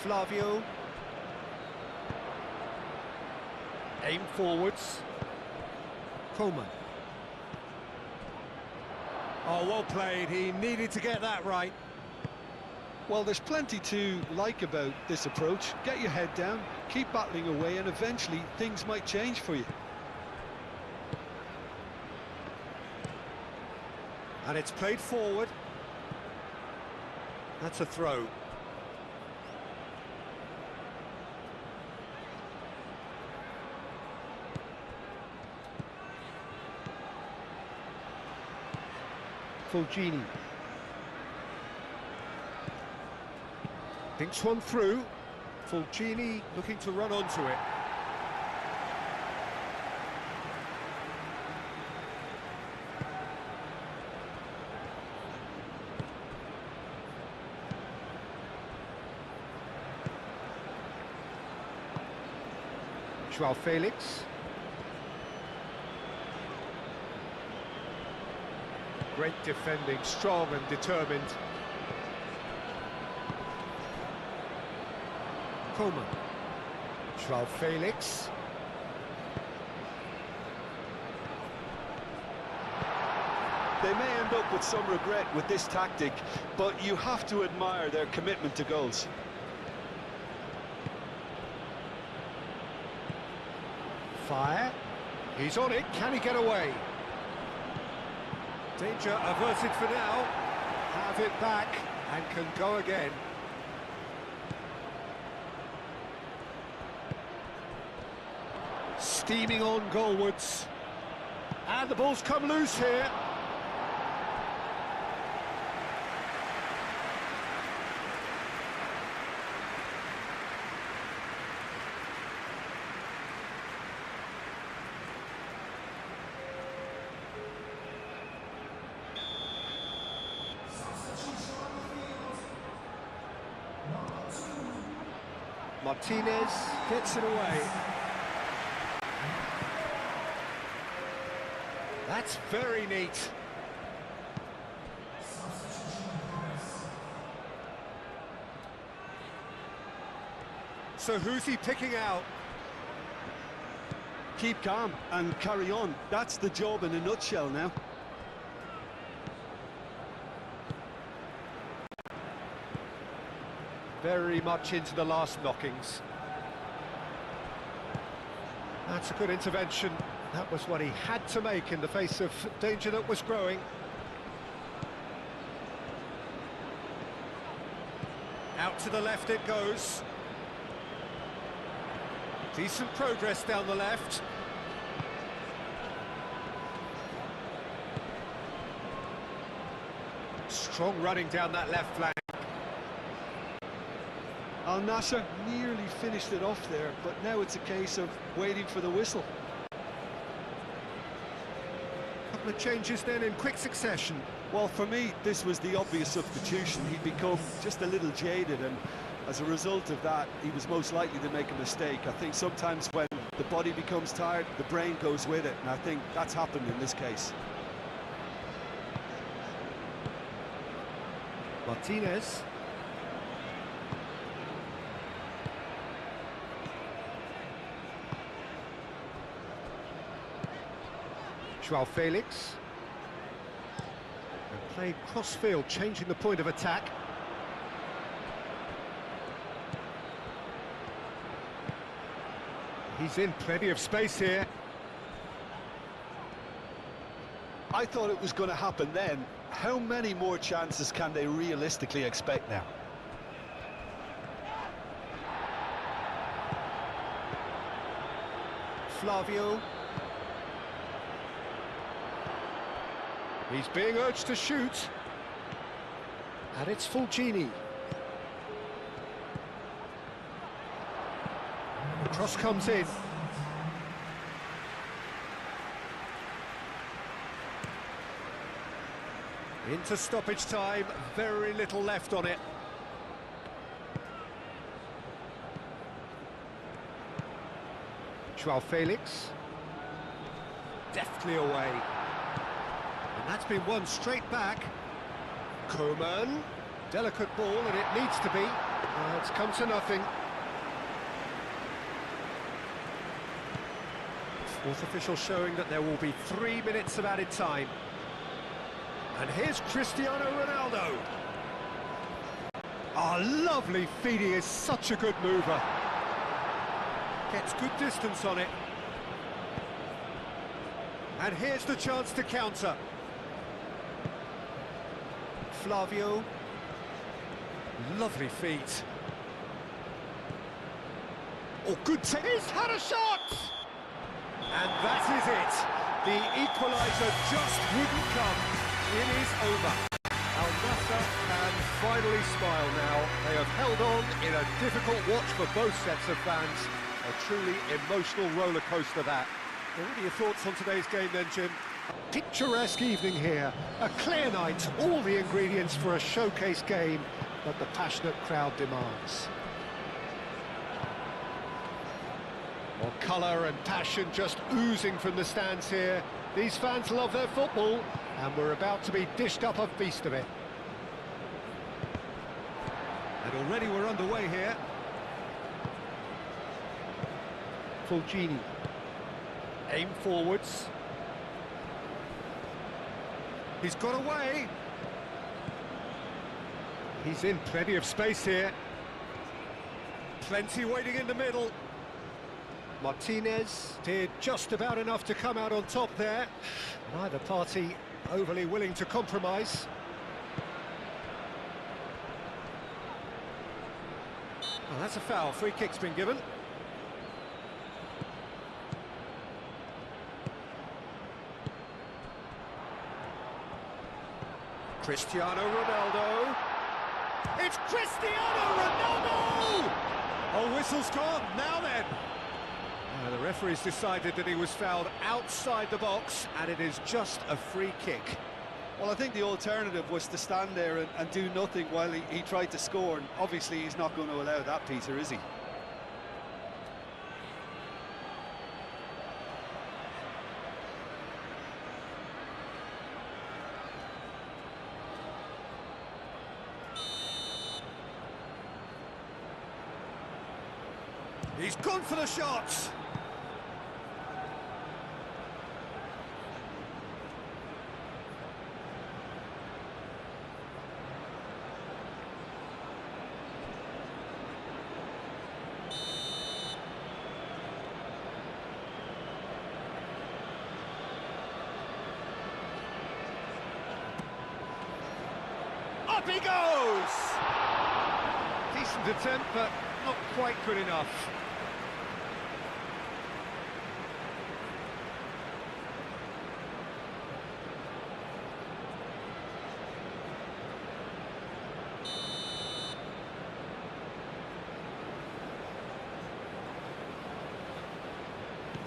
Flavio. Aim forwards. Coleman. Oh, well played. He needed to get that right. Well, there's plenty to like about this approach. Get your head down, keep battling away, and eventually things might change for you. And it's played forward. That's a throw. Fulgini. Thinks one through. Fulgini looking to run onto it. Joao Felix. Great defending, strong and determined. Coleman. Joao Felix. They may end up with some regret with this tactic, but you have to admire their commitment to goals. Fire. He's on it. Can he get away? Danger averted for now. Have it back and can go again. Steaming on goalwards. And the ball's come loose here. Martinez gets it away. That's very neat. So who's he picking out? Keep calm and carry on. That's the job in a nutshell now. Very much into the last knockings. That's a good intervention. That was what he had to make in the face of danger that was growing. Out to the left it goes. Decent progress down the left. Strong running down that left flank. Al Nassr nearly finished it off there, but now it's a case of waiting for the whistle. Couple of changes then in quick succession. Well, for me, this was the obvious substitution. He'd become just a little jaded, and as a result of that, he was most likely to make a mistake. I think sometimes when the body becomes tired, the brain goes with it, and I think that's happened in this case. Martinez. Joao Felix. And played cross-field, changing the point of attack. He's in plenty of space here. I thought it was going to happen then. How many more chances can they realistically expect now? Flavio. He's being urged to shoot. And it's Fulgini. The cross comes in. Into stoppage time, very little left on it. Joao Felix. Deftly away. And that's been won straight back. Koeman. Delicate ball, and it needs to be. It's come to nothing. Fourth official showing that there will be 3 minutes of added time. And here's Cristiano Ronaldo. Lovely feed, he is such a good mover. Gets good distance on it. And here's the chance to counter. Flavio. Lovely feet. Oh, good take. He's had a shot! And that is it. The equaliser just wouldn't come. It is over. Al-Nassr can finally smile now. They have held on in a difficult watch for both sets of fans. A truly emotional roller coaster that. What are your thoughts on today's game then, Jim? A picturesque evening here. A clear night. All the ingredients for a showcase game that the passionate crowd demands. Well, colour and passion just oozing from the stands here. These fans love their football, and we're about to be dished up a feast of it. And already we're underway here. Fulgini. Aim forwards. He's got away. He's in plenty of space here. Plenty waiting in the middle. Martinez did just about enough to come out on top there. Neither party overly willing to compromise. Well, that's a foul. Free kick's been given. Cristiano Ronaldo. It's Cristiano Ronaldo! Oh, whistle's gone. Now then. The referee's decided that he was fouled outside the box, and it is just a free kick. Well, I think the alternative was to stand there and do nothing while he tried to score, and obviously he's not going to allow that, Peter, is he? He's gone for the shots. Up he goes! Decent attempt, but not quite good enough.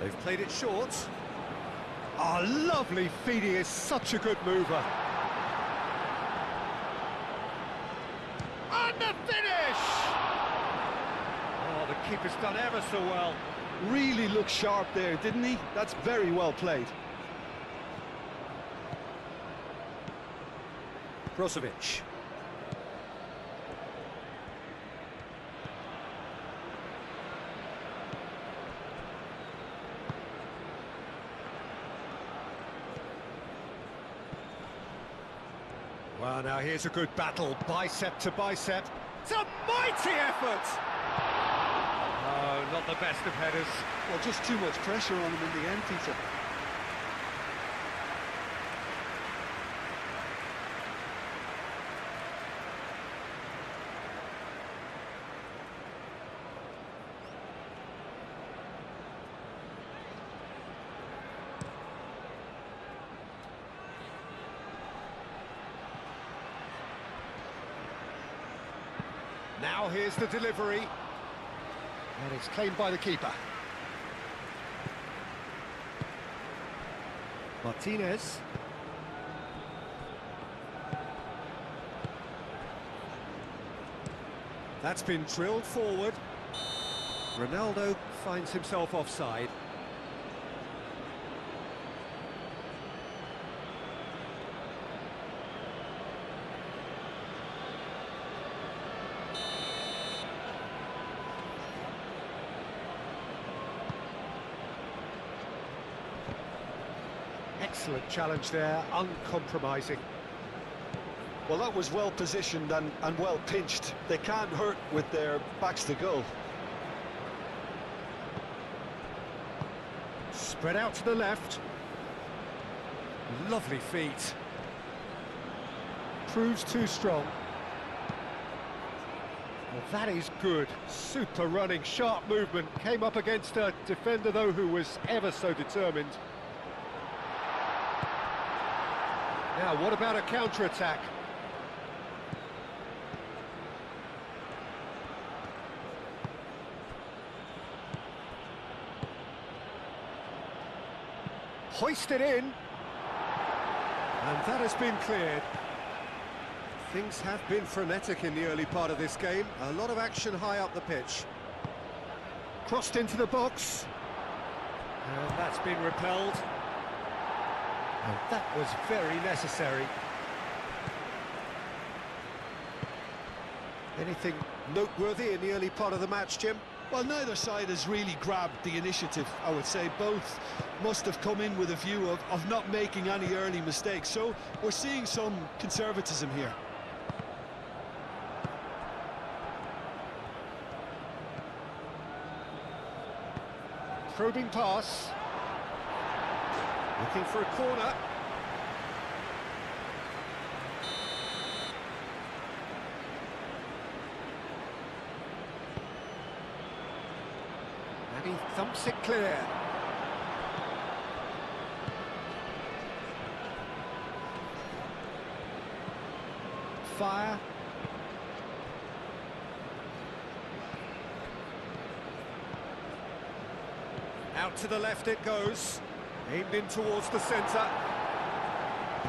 They've played it short. Lovely feed, he is such a good mover. And the finish! Oh, the keeper's done ever so well. Really looked sharp there, didn't he? That's very well played. Brozovic. Well, now here's a good battle, bicep to bicep. It's a mighty effort! Oh, not the best of headers. Well, just too much pressure on him in the end, Peter. Now here's the delivery. And it's claimed by the keeper. Martinez. That's been drilled forward. Ronaldo finds himself offside. Excellent challenge there, uncompromising. Well, that was well positioned and well pinched. They can't hurt with their backs to goal. Spread out to the left. Lovely feet. Proves too strong. Well, that is good. Super running, sharp movement. Came up against a defender, though, who was ever so determined. Now, what about a counter-attack? Hoisted in. And that has been cleared. Things have been frenetic in the early part of this game. A lot of action high up the pitch. Crossed into the box. And that's been repelled. And that was very necessary. Anything noteworthy in the early part of the match, Jim? Well, neither side has really grabbed the initiative, I would say. Both must have come in with a view of not making any early mistakes. So we're seeing some conservatism here. Probing pass. Looking for a corner. And he thumps it clear. Fire. Out to the left it goes. Aimed in towards the centre.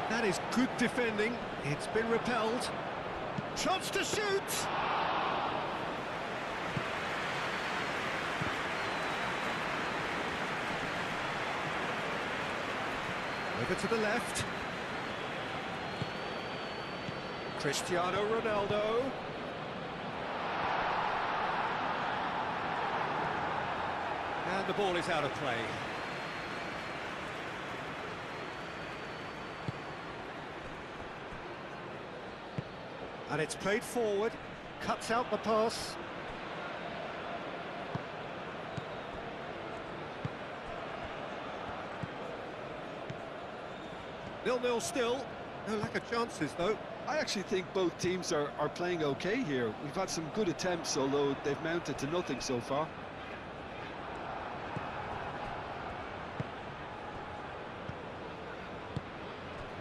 That is good defending. It's been repelled. Chance to shoot! Over to the left. Cristiano Ronaldo. And the ball is out of play. And it's played forward, cuts out the pass. Nil-nil still. No lack of chances, though. I actually think both teams are playing okay here. We've had some good attempts, although they've mounted to nothing so far.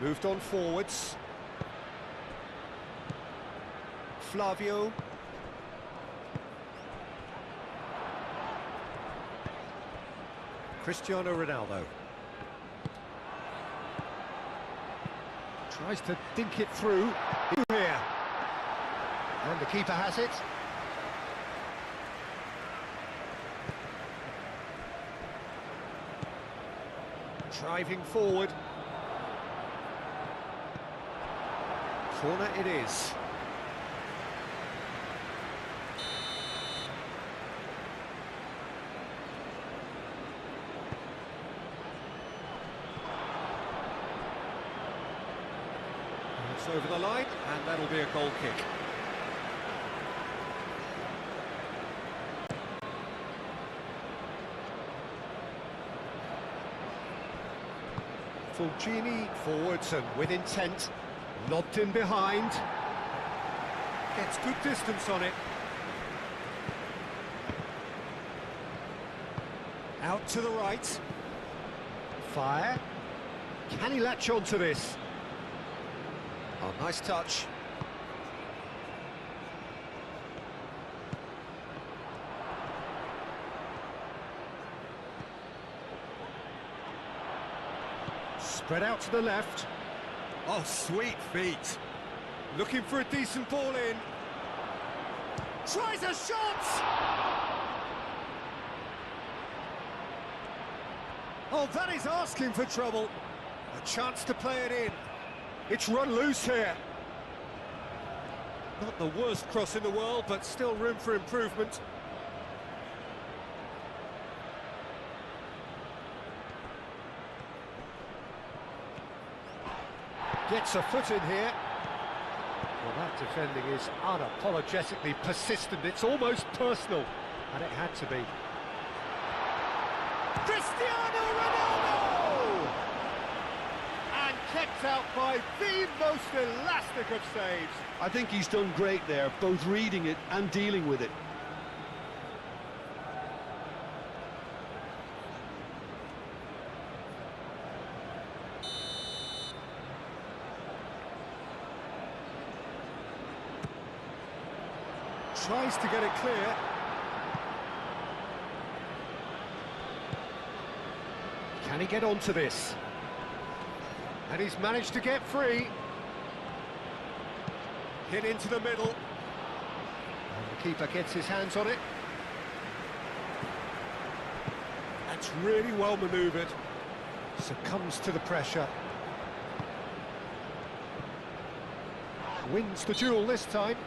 Moved on forwards. Flavio. Cristiano Ronaldo. Tries to dink it through. Here. And the keeper has it. Driving forward. Corner it is. It's over the line, and that'll be a goal kick. Fulgini forwards and with intent. Lobbed in behind. Gets good distance on it. Out to the right. Fire. Can he latch on to this? Oh, nice touch. Spread out to the left. Oh, sweet feet. Looking for a decent ball in. Tries a shot! Oh, that is asking for trouble. A chance to play it in. It's run loose here. Not the worst cross in the world, but still room for improvement. Gets a foot in here. Well, that defending is unapologetically persistent. It's almost personal, and it had to be. Cristiano Ronaldo! And kept out by the most elastic of saves. I think he's done great there, both reading it and dealing with it. Tries to get it clear. Can he get onto this? And he's managed to get free. Hit into the middle. And the keeper gets his hands on it. That's really well manoeuvred. Succumbs to the pressure. Wins the duel this time.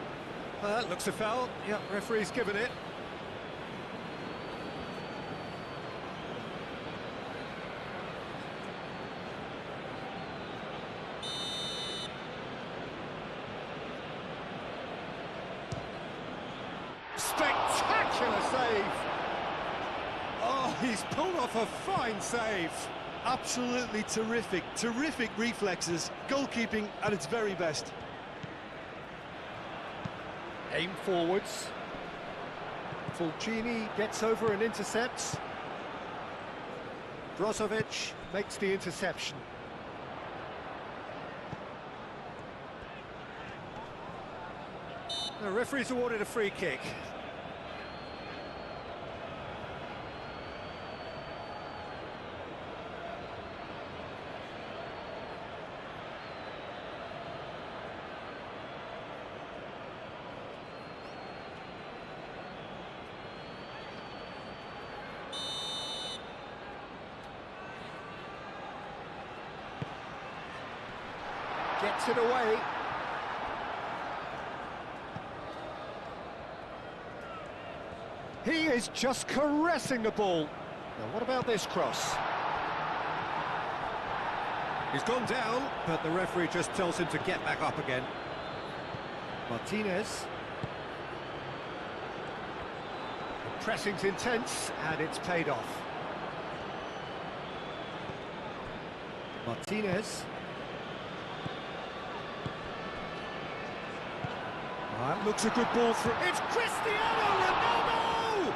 Looks a foul. Yep, referee's given it. Spectacular save! Oh, he's pulled off a fine save. Absolutely terrific, terrific reflexes, goalkeeping at its very best. Aim forwards. Fulgini gets over and intercepts. Brozovic makes the interception. The referee's awarded a free kick. Gets it away. He is just caressing the ball. Now, what about this cross? He's gone down, but the referee just tells him to get back up again. Martinez. The pressing's intense, and it's paid off. Martinez. That looks a good ball through. It's Cristiano Ronaldo!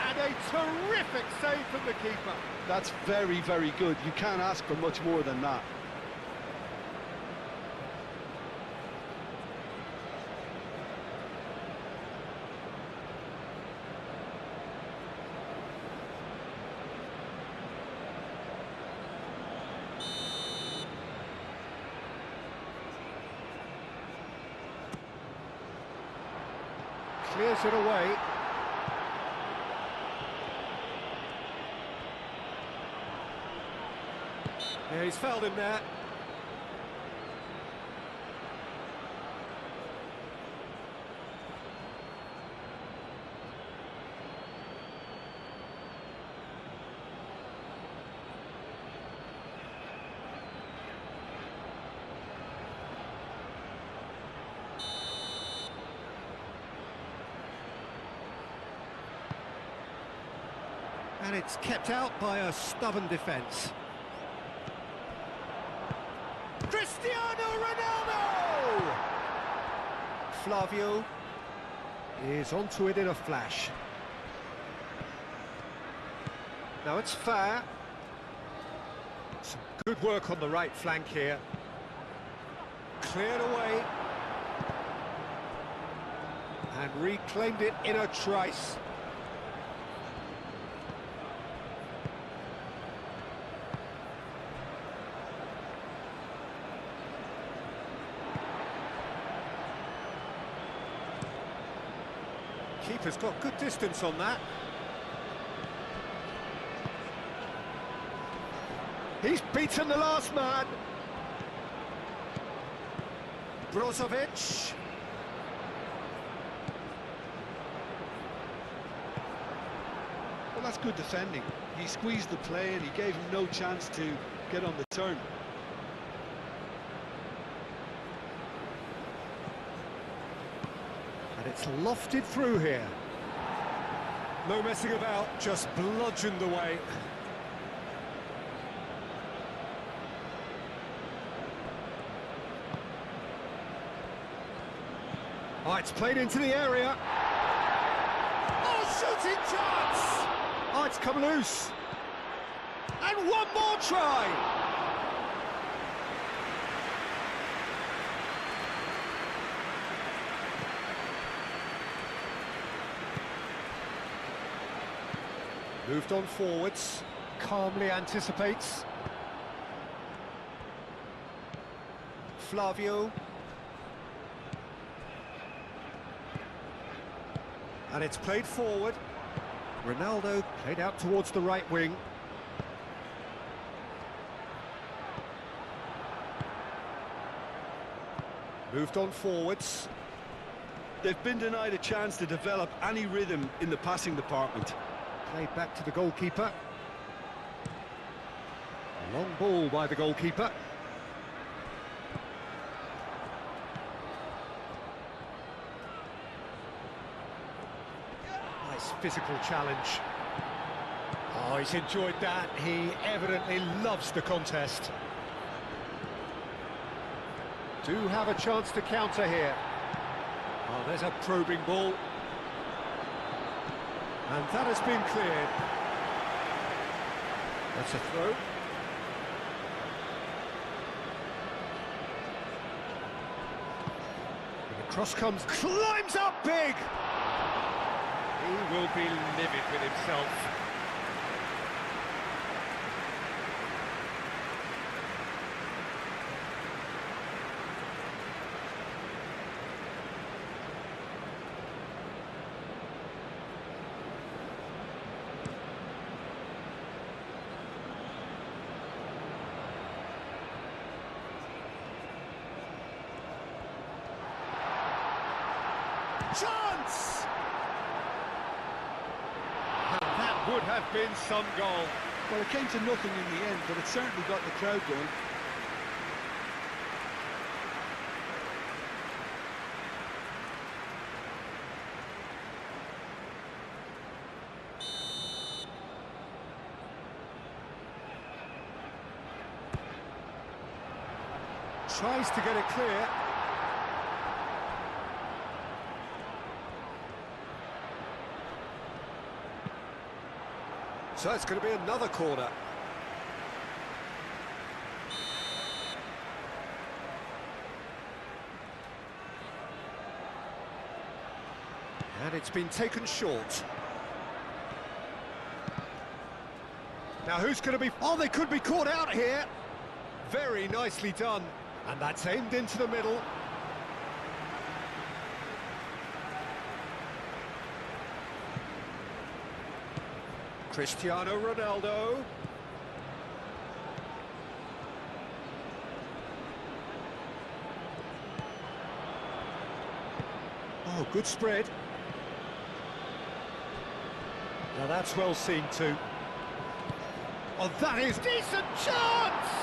And a terrific save from the keeper. That's very, very good. You can't ask for much more than that. Clears it away. Yeah, he's fouled him there. And it's kept out by a stubborn defence. Cristiano Ronaldo! Flavio is onto it in a flash. Now it's fair. Some good work on the right flank here. Cleared away. And reclaimed it in a trice. Keeper's got good distance on that. He's beaten the last man. Brozovic. Well, that's good defending. He squeezed the play and he gave him no chance to get on the turn. And it's lofted through here. No messing about, just bludgeoned away. Oh, it's played into the area. Oh, shooting chance! Oh, it's come loose. And one more try! Moved on forwards, calmly anticipates. Flavio. And it's played forward. Ronaldo played out towards the right wing. Moved on forwards. They've been denied a chance to develop any rhythm in the passing department. Played back to the goalkeeper. A long ball by the goalkeeper. Nice physical challenge. Oh, he's enjoyed that. He evidently loves the contest. Do have a chance to counter here. Oh, there's a probing ball. And that has been cleared. That's a throw. And the cross comes, climbs up big! He will be livid with himself. Chance! And that would have been some goal. Well, it came to nothing in the end, but it certainly got the crowd going. Tries to get it clear. So it's going to be another corner. And it's been taken short. Now who's going to be... Oh, they could be caught out here. Very nicely done. And that's aimed into the middle. Cristiano Ronaldo. Oh, good spread. Now that's well seen too. Oh, that is decent chance!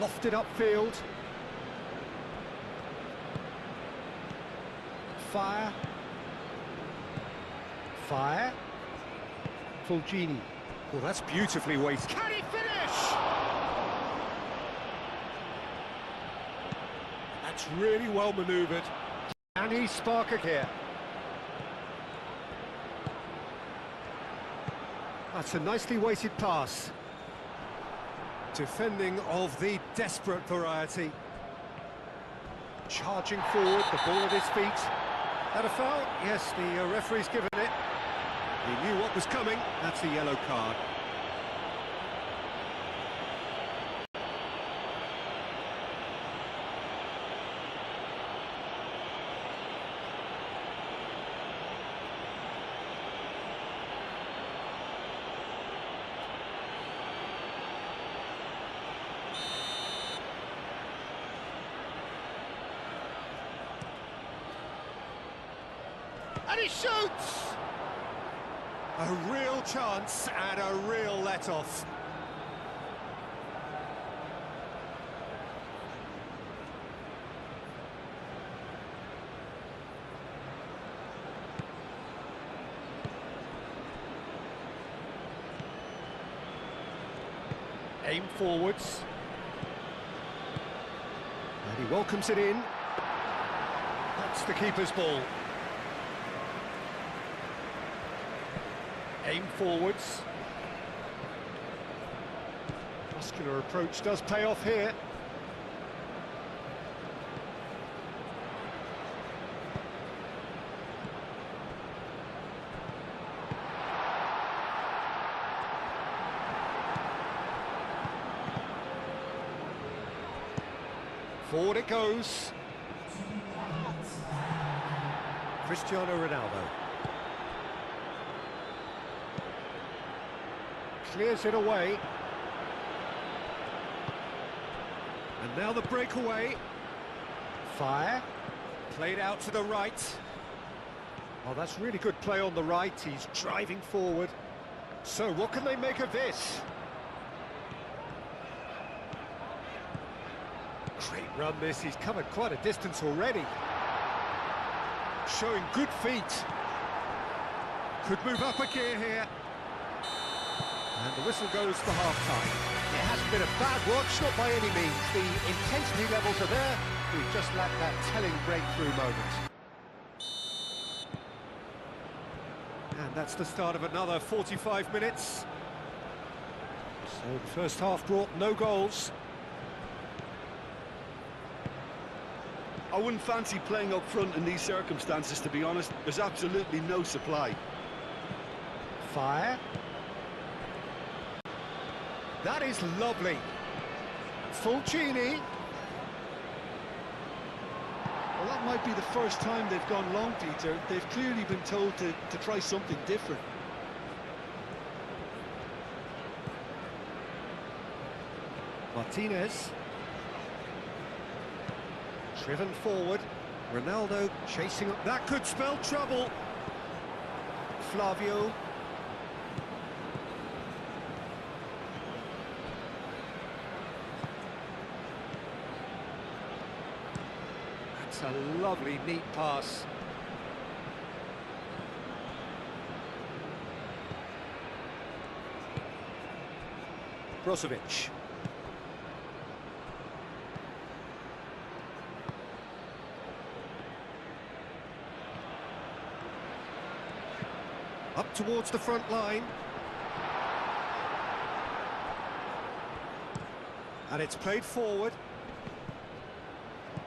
Lofted upfield. Fire. Fire. Fulgini. Well, that's beautifully weighted. Can he finish? That's really well manoeuvred. Can he spark it here? That's a nicely weighted pass. Defending of the desperate variety. Charging forward, the ball at his feet. That a foul? Yes, the referee's given it. He knew what was coming. That's a yellow card. And he shoots! A real chance and a real let-off. Aim forwards. And he welcomes it in. That's the keeper's ball. Aim forwards. Muscular approach does pay off here. Forward it goes. Cristiano Ronaldo. Clears it away. And now the breakaway. Fire. Played out to the right. Oh, that's really good play on the right. He's driving forward. So what can they make of this? Great run this. He's covered quite a distance already. Showing good feet. Could move up a gear here. And the whistle goes for half-time. It hasn't been a bad watch, not by any means. The intensity levels are there. We've just lacked that telling breakthrough moment. And that's the start of another 45 minutes. So the first half brought no goals. I wouldn't fancy playing up front in these circumstances, to be honest. There's absolutely no supply. Fire. That is lovely. Fulcini. Well, that might be the first time they've gone long, Peter. They've clearly been told to try something different. Martinez. Driven forward. Ronaldo chasing up. That could spell trouble. Flavio. That's a lovely, neat pass. Brozovic. Up towards the front line. And it's played forward.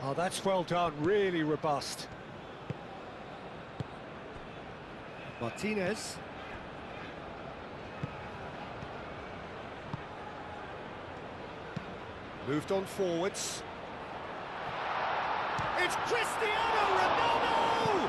Oh, that's well done, really robust. Martinez. Moved on forwards. It's Cristiano Ronaldo!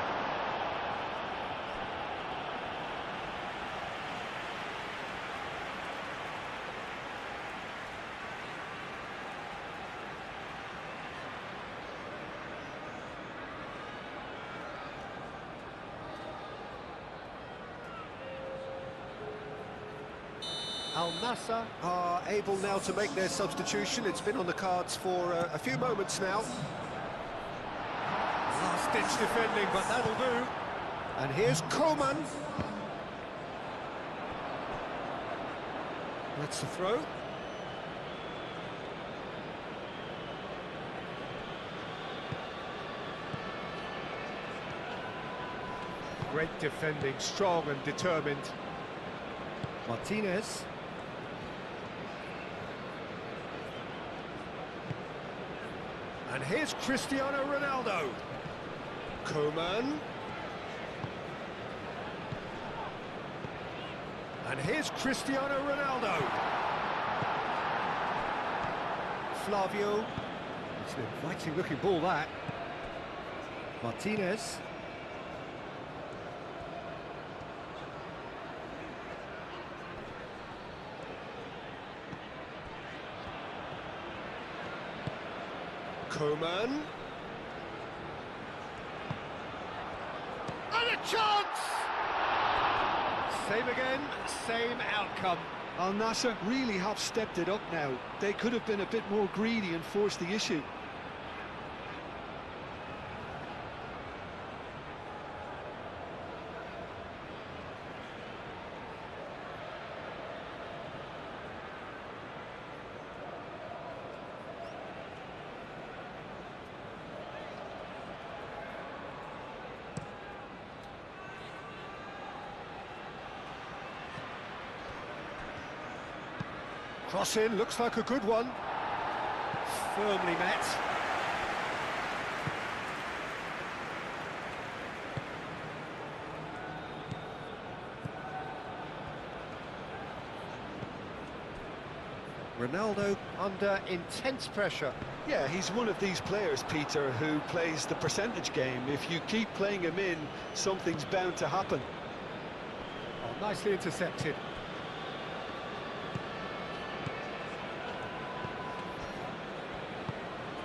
NASSR are able now to make their substitution. It's been on the cards for a few moments now. Last-ditch defending, but that'll do. And here's Koeman. That's the throw. Great defending, strong and determined. Martinez. And here's Cristiano Ronaldo. Koeman. And here's Cristiano Ronaldo. Flavio. It's an inviting looking ball, that. Martinez. Koeman. And a chance! Same again, same outcome. Al Nassr really have stepped it up now. They could have been a bit more greedy and forced the issue. Cross in, looks like a good one. Firmly met. Ronaldo under intense pressure. Yeah, he's one of these players, Peter, who plays the percentage game. If you keep playing him in, something's bound to happen. Oh, nicely intercepted.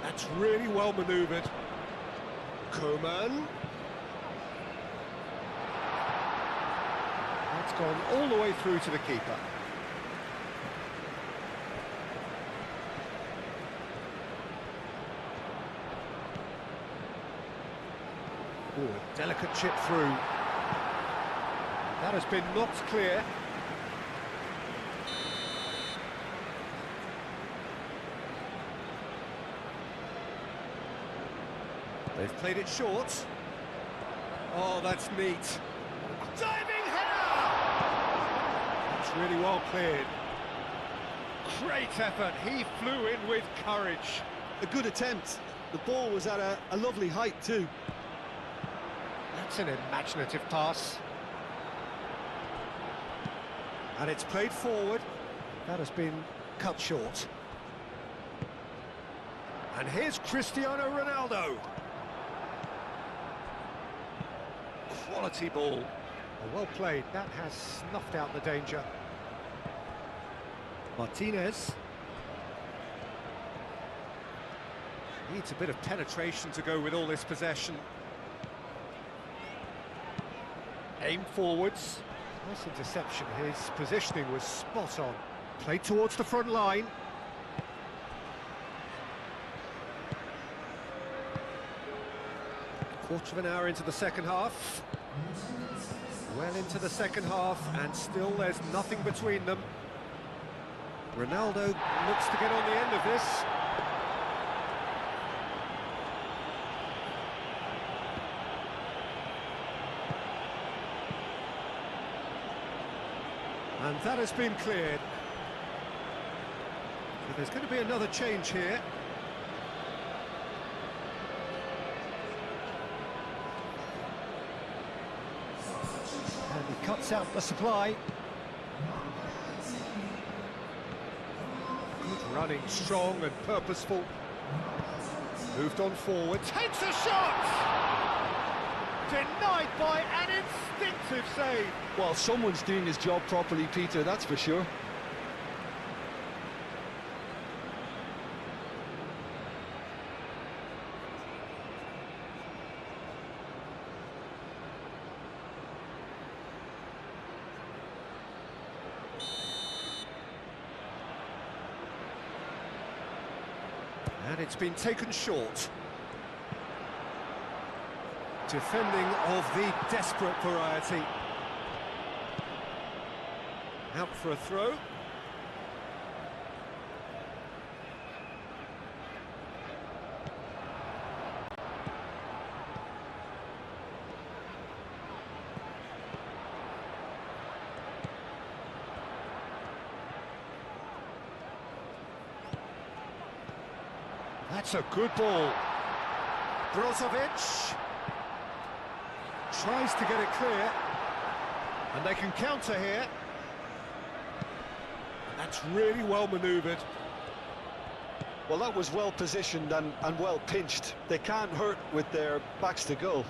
That's really well manoeuvred. Koeman. That's gone all the way through to the keeper. Ooh, a delicate chip through. That has been knocked clear. They've played it short. Oh, that's neat. Diving header! That's really well cleared. Great effort. He flew in with courage. A good attempt. The ball was at a lovely height too. That's an imaginative pass. And it's played forward. That has been cut short. And here's Cristiano Ronaldo. Quality ball. Oh, well played. That has snuffed out the danger. Martinez. Needs a bit of penetration to go with all this possession. Aim forwards. Nice interception. His positioning was spot on. Played towards the front line. Quarter of an hour into the second half. Well into the second half, and still there's nothing between them. Ronaldo looks to get on the end of this. And that has been cleared. So there's going to be another change here. And he cuts out the supply. Good running, strong and purposeful. Moved on forward, takes a shot! Denied by an instinctive save. Well, someone's doing his job properly, Peter, that's for sure. And it's been taken short. Defending of the desperate variety. Out for a throw. That's a good ball. Brozovic tries to get it clear, and they can counter here. And that's really well manoeuvred. Well, that was well positioned and well pinched. They can't hurt with their backs to goal.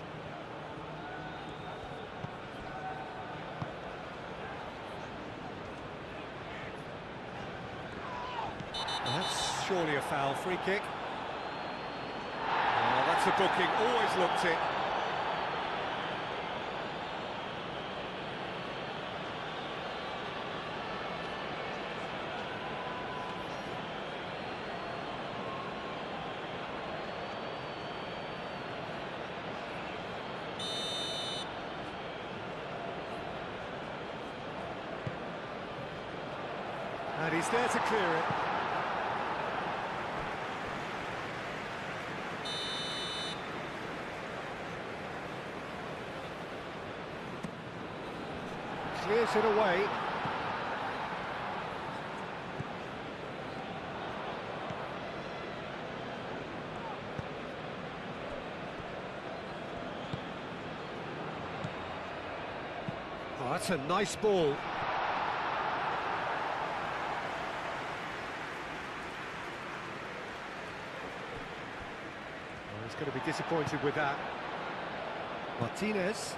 That's surely a foul. Free kick. Oh, that's a booking. Always looked it. And he's there to clear it. Clears it away. Oh, that's a nice ball. He's going to be disappointed with that. Martinez.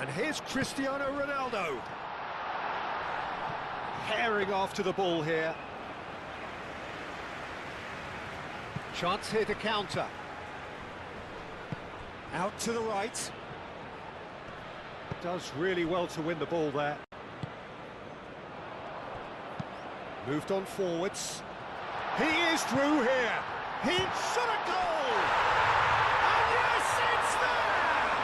And here's Cristiano Ronaldo. Herring after the ball here. Chance here to counter. Out to the right. Does really well to win the ball there. Moved on forwards. He is through here. He shot a goal! And yes, it's there!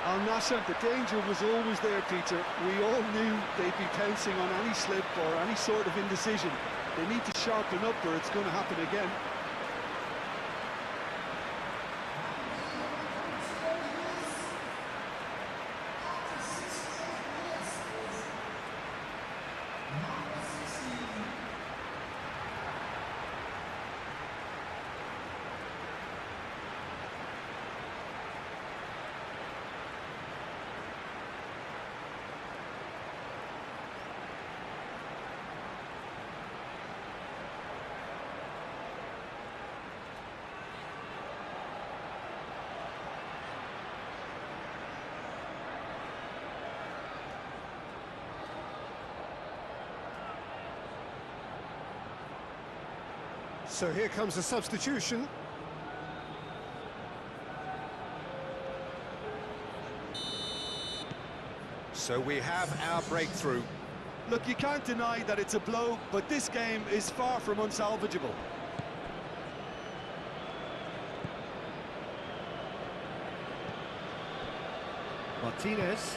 Al-Nassr, the danger was always there, Peter. We all knew they'd be pouncing on any slip or any sort of indecision. They need to sharpen up or it's going to happen again. So here comes a substitution. So we have our breakthrough. Look, you can't deny that it's a blow, but this game is far from unsalvageable. Martinez.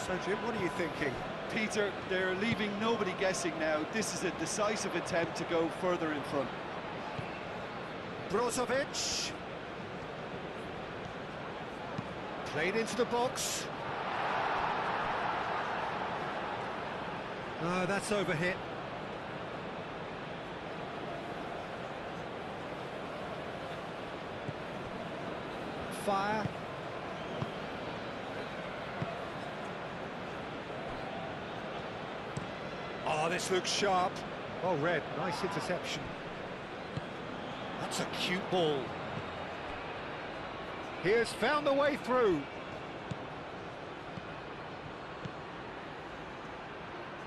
So Jim, what are you thinking? Peter, they're leaving nobody guessing now. This is a decisive attempt to go further in front. Brozovic. Played into the box. No, that's overhit. Fire. Oh, this looks sharp. Oh, Red, nice interception. That's a cute ball. He has found the way through.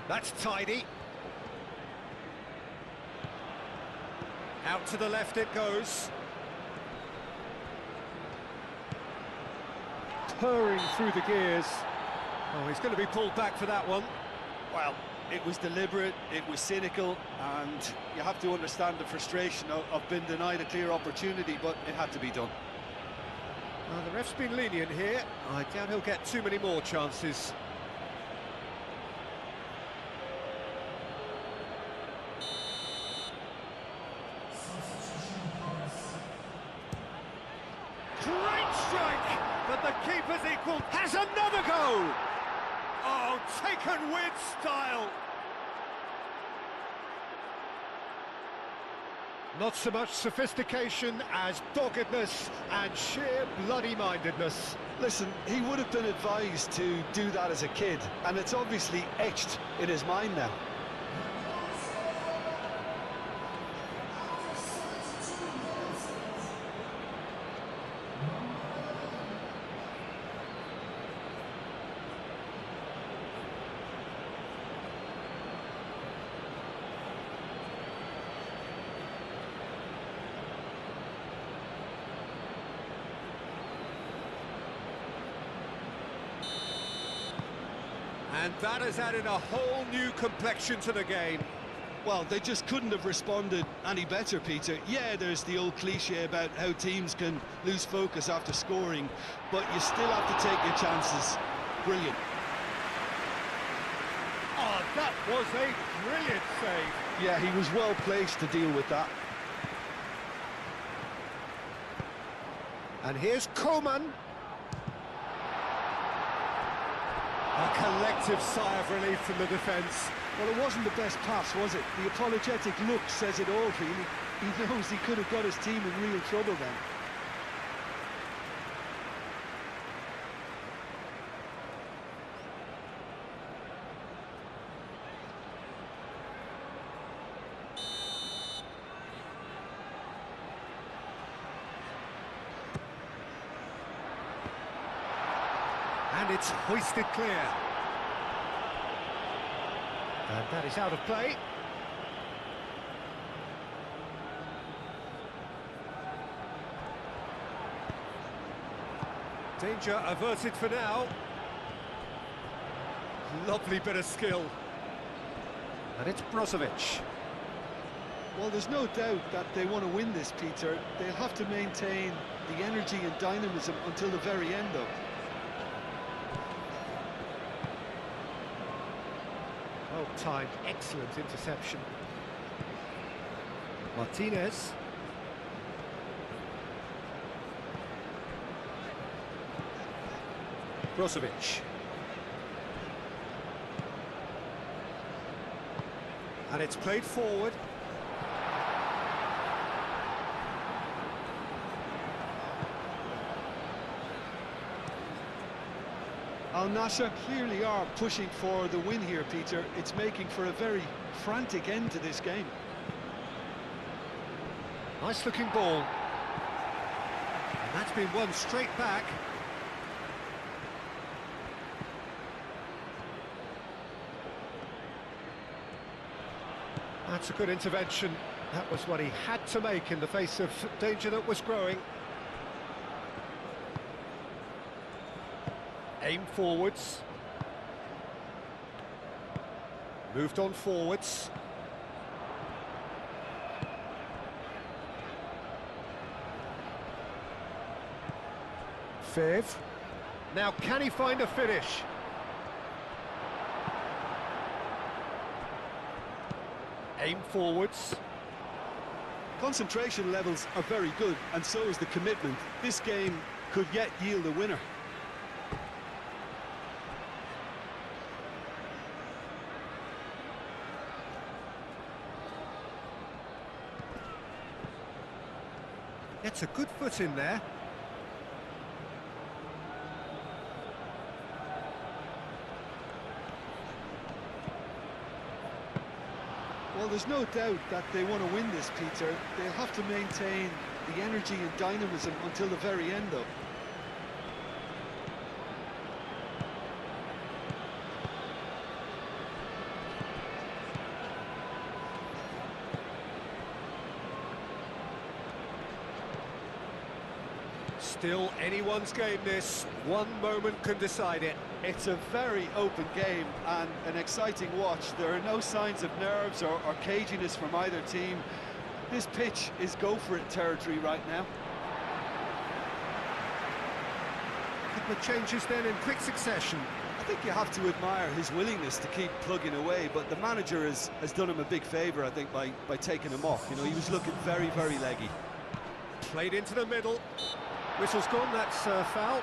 That's tidy. Out to the left it goes. Purring through the gears. Oh, he's going to be pulled back for that one. Well, it was deliberate, it was cynical, and you have to understand the frustration of being denied a clear opportunity, but it had to be done. The ref's been lenient here. I doubt he'll get too many more chances. Great strike! And the keeper's equal, has another go! Oh, taken with style! Not so much sophistication as doggedness and sheer bloody-mindedness. Listen, he would have been advised to do that as a kid, and it's obviously etched in his mind now. And that has added a whole new complexion to the game. Well, they just couldn't have responded any better, Peter. Yeah, there's the old cliche about how teams can lose focus after scoring, but you still have to take your chances. Brilliant. Oh, that was a brilliant save. Yeah, he was well placed to deal with that. And here's Koeman. A collective sigh of relief from the defence. Well, it wasn't the best pass, was it? The apologetic look says it all, really. He knows he could have got his team in real trouble then. And it's hoisted clear. And that is out of play. Danger averted for now. Lovely bit of skill. And it's Brozovic. Well, there's no doubt that they want to win this, Peter. They'll have to maintain the energy and dynamism until the very end, though. Well-timed, excellent interception. Martinez. Brozovic. And it's played forward. NASSR clearly are pushing for the win here, Peter. It's making for a very frantic end to this game. Nice looking ball. And that's been won straight back. That's a good intervention. That was what he had to make in the face of danger that was growing. Aim forwards. Moved on forwards. Fev. Now can he find a finish? Aim forwards. Concentration levels are very good, and so is the commitment. This game could yet yield a winner. Gets a good foot in there. Well, there's no doubt that they want to win this, Peter. They'll have to maintain the energy and dynamism until the very end, though. Still anyone's game this. One moment can decide it. It's a very open game and an exciting watch. There are no signs of nerves or caginess from either team. This pitch is go-for-it territory right now. A couple of changes then in quick succession. I think you have to admire his willingness to keep plugging away, but the manager has done him a big favour, I think, by taking him off. You know, he was looking very, very leggy. Played into the middle. Whistle's gone, that's foul.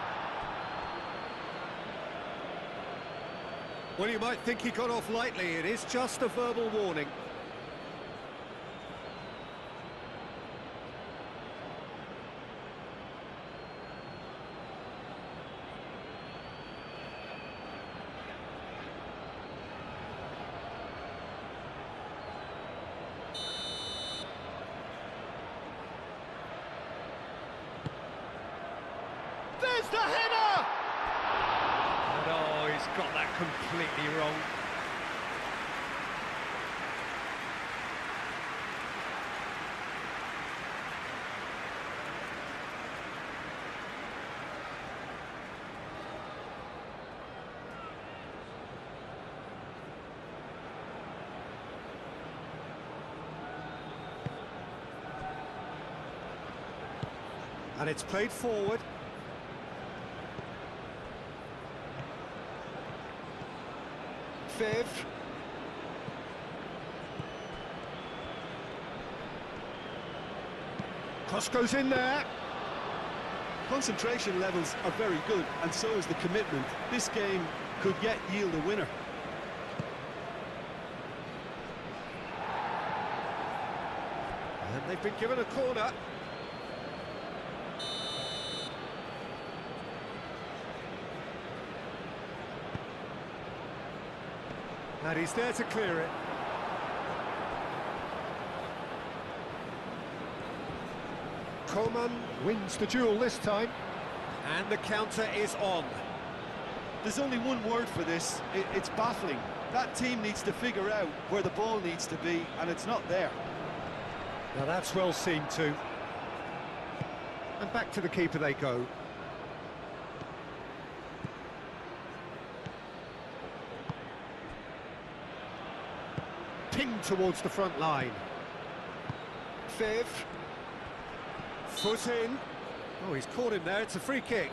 Well, you might think he got off lightly. It is just a verbal warning. There's the header! And oh, he's got that completely wrong. And it's played forward. Viv. Cross goes in there. Concentration levels are very good, and so is the commitment. This game could yet yield a winner. And they've been given a corner. And he's there to clear it. Coman wins the duel this time. And the counter is on. There's only one word for this, it's baffling. That team needs to figure out where the ball needs to be, and it's not there. Now that's well seen too. And back to the keeper they go. Pinged towards the front line. Viv. Foot in. Oh, he's caught him there. It's a free kick.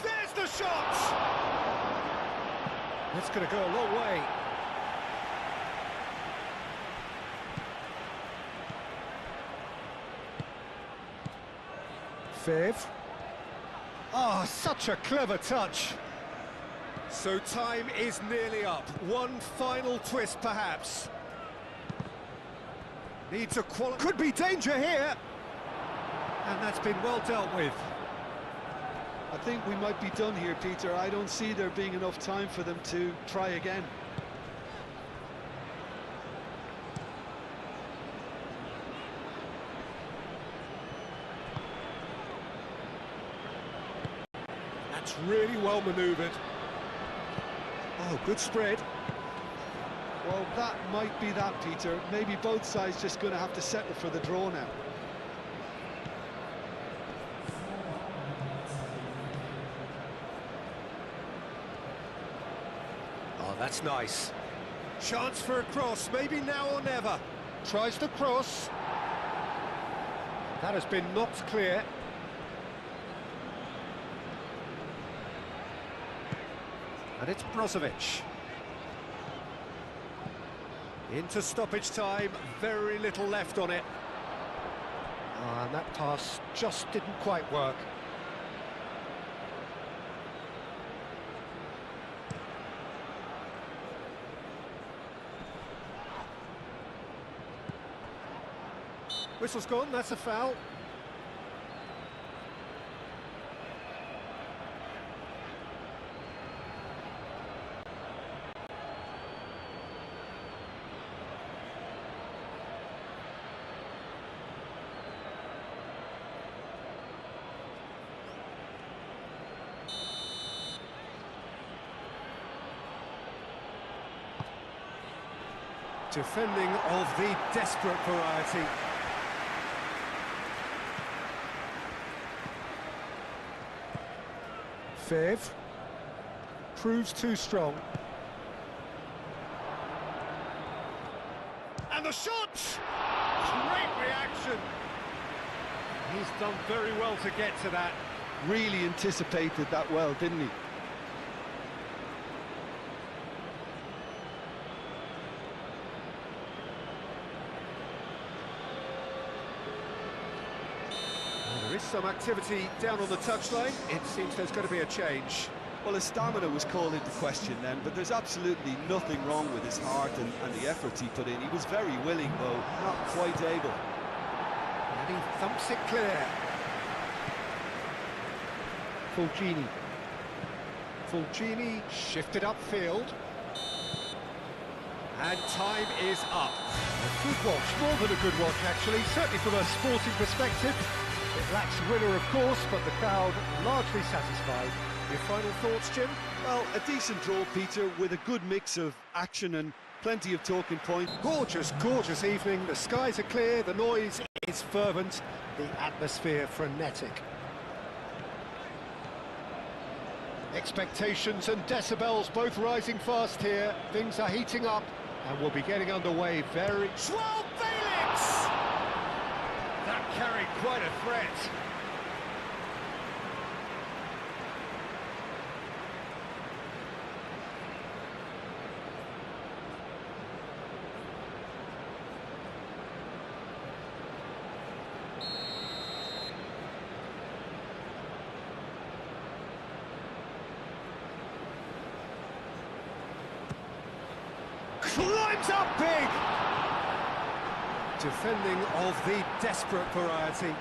There's the shot! That's going to go a long way. Viv. Oh, such a clever touch. So time is nearly up. One final twist, perhaps. Needs a quality. Could be danger here. And that's been well dealt with. I think we might be done here, Peter. I don't see there being enough time for them to try again. That's really well manoeuvred. Oh, good spread. Well, that might be that, Peter. Maybe both sides just going to have to settle for the draw now. Oh, that's nice. Chance for a cross, maybe now or never. Tries the cross. That has been knocked clear. And it's Brozovic. Into stoppage time, very little left on it. And that pass just didn't quite work. Whistle's gone, that's a foul. Defending of the desperate variety. Viv proves too strong. And the shot! Great reaction! He's done very well to get to that. Really anticipated that well, didn't he? There is some activity down on the touchline. It seems there's going to be a change. Well, his stamina was called into question then, but there's absolutely nothing wrong with his heart and the efforts he put in. He was very willing, though not quite able. And he thumps it clear. Fulgini shifted upfield. And time is up. A good watch, more than a good watch actually, certainly from a sporting perspective. It lacks a winner, of course, but the crowd largely satisfied. Your final thoughts, Jim? Well, a decent draw, Peter, with a good mix of action and plenty of talking points. Gorgeous, gorgeous evening. The skies are clear, the noise is fervent, the atmosphere frenetic. Expectations and decibels both rising fast here. Things are heating up and we'll be getting underway very... João Felix! That carried quite a threat. Climbs up big! Defending of the desperate variety.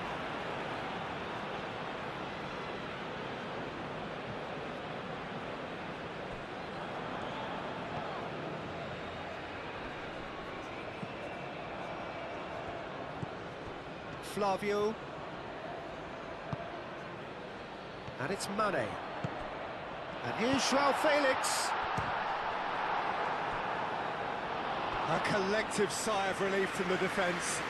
Flavio. And it's Mane. And here's João Felix. A collective sigh of relief from the defence.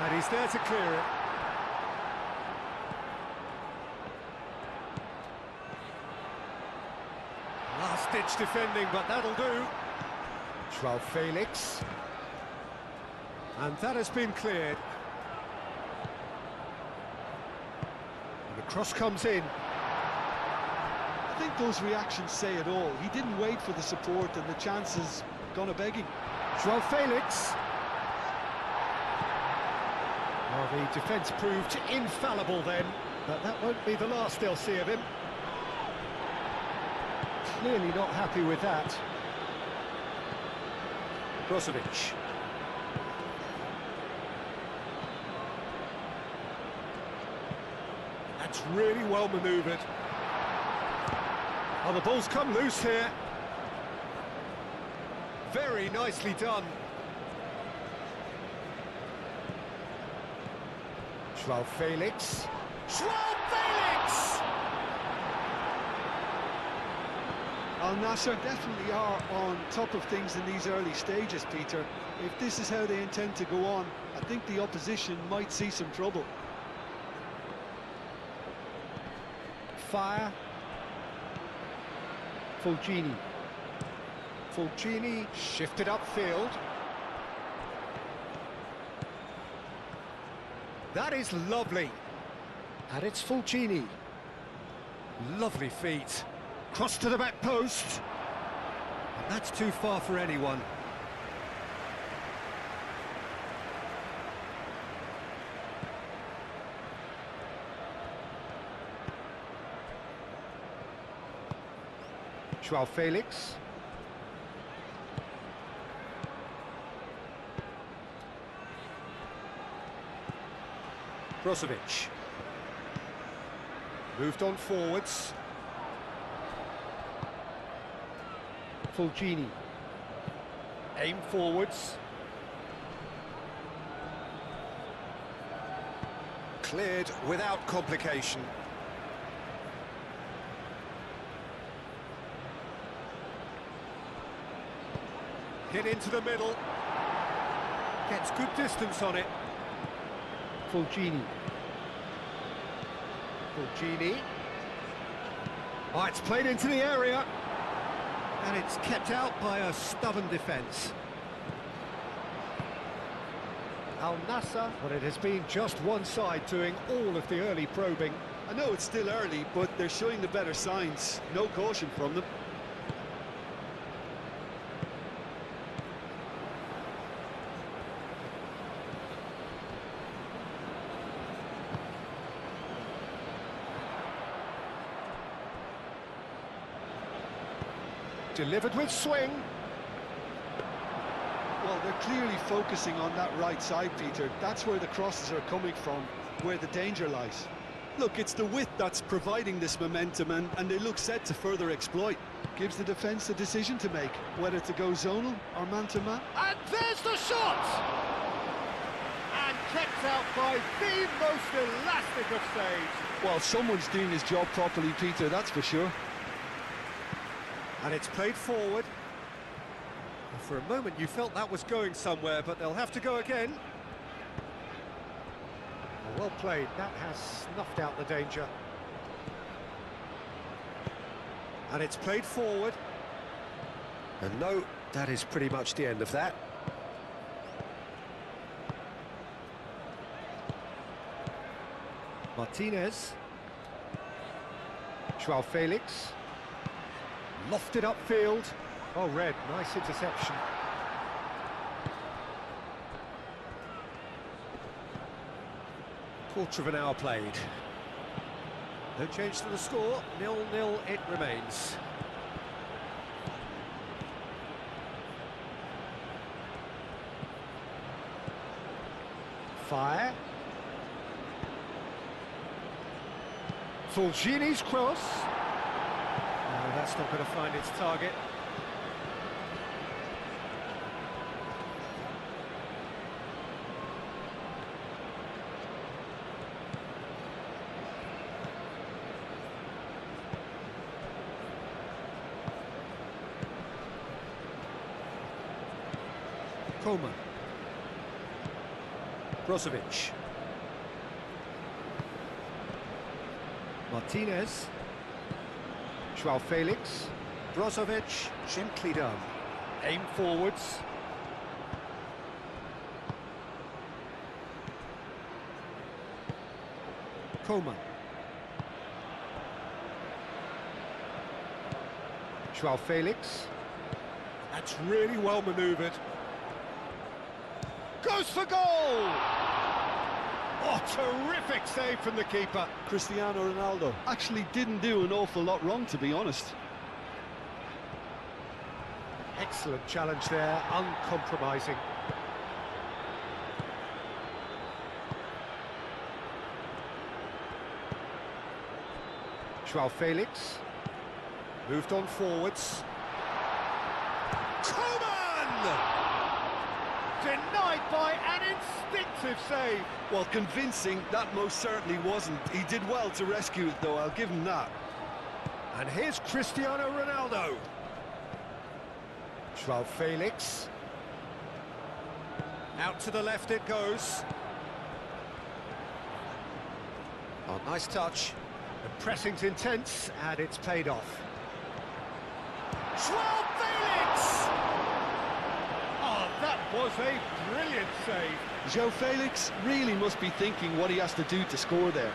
And he's there to clear it. Last-ditch defending, but that'll do. João Felix. And that has been cleared. And the cross comes in. I think those reactions say it all. He didn't wait for the support and the chances gone a-begging. João Felix. Well, the defence proved infallible then, but that won't be the last they'll see of him. Clearly not happy with that. Brozovic. That's really well manoeuvred. Oh, the ball's come loose here. Very nicely done. João Felix. João Felix! NASSR definitely are on top of things in these early stages, Peter. If this is how they intend to go on, I think the opposition might see some trouble. Fire. Fulgini. Fulgini shifted upfield. That is lovely. And it's Fulgini. Lovely feet. Cross to the back post. And that's too far for anyone. João Felix. Brozovic. Moved on forwards. Fulgini. Aim forwards. Cleared without complication. Hit into the middle. Gets good distance on it. Fulgini. Fulgini. Oh, it's played into the area. And it's kept out by a stubborn defence. Al-Nassr, but it has been just one side doing all of the early probing. I know it's still early, but they're showing the better signs. No caution from them. Delivered with swing. Well, they're clearly focusing on that right side, Peter. That's where the crosses are coming from, where the danger lies. Look, it's the width that's providing this momentum, and they look set to further exploit. Gives the defence a decision to make, whether to go zonal or man-to-man. And there's the shot! And kept out by the most elastic of saves. Well, someone's doing his job properly, Peter, that's for sure. And it's played forward. For a moment you felt that was going somewhere, but they'll have to go again. Well played, that has snuffed out the danger. And it's played forward. And no, that is pretty much the end of that. Martinez. Joao Felix. Lofted upfield. Oh, Red, nice interception. Quarter of an hour played. No change to the score, 0-0 it remains. Fire. Fulgini's cross. No, that's not going to find its target. Coleman. Brozovic. Martinez. Joao Felix. Brozovic, gently done. Aim forwards. Coleman. Joao Felix. That's really well manoeuvred. Goes for goal! Oh, terrific save from the keeper. Cristiano Ronaldo actually didn't do an awful lot wrong, to be honest. Excellent challenge there, uncompromising. Joao Felix. Moved on forwards. Coleman! Denied by an instinctive save. Well, convincing, that most certainly wasn't. He did well to rescue it, though, I'll give him that. And here's Cristiano Ronaldo. Joao Felix. Out to the left it goes. Oh, nice touch. The pressing's intense, and it's paid off. Joao Felix! Oh, that was a brilliant save. Joao Felix really must be thinking what he has to do to score there.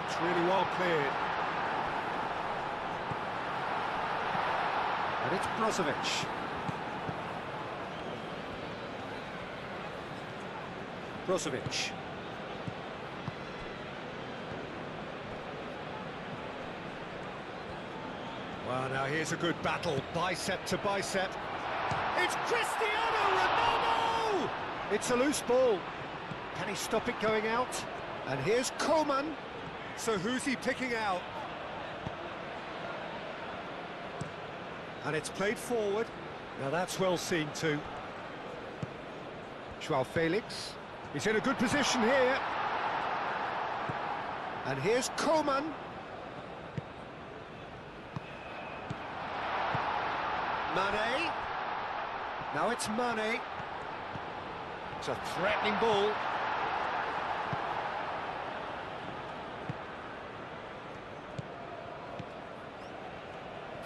It's really well cleared. And it's Brozovic. Brozovic. Well, now here's a good battle, bicep to bicep. It's Cristiano Ronaldo! It's a loose ball. Can he stop it going out? And here's Coleman. So who's he picking out? And it's played forward. Now that's well seen too. Joao Felix. He's in a good position here. And here's Koeman. Mane. Now it's Mane. It's a threatening ball.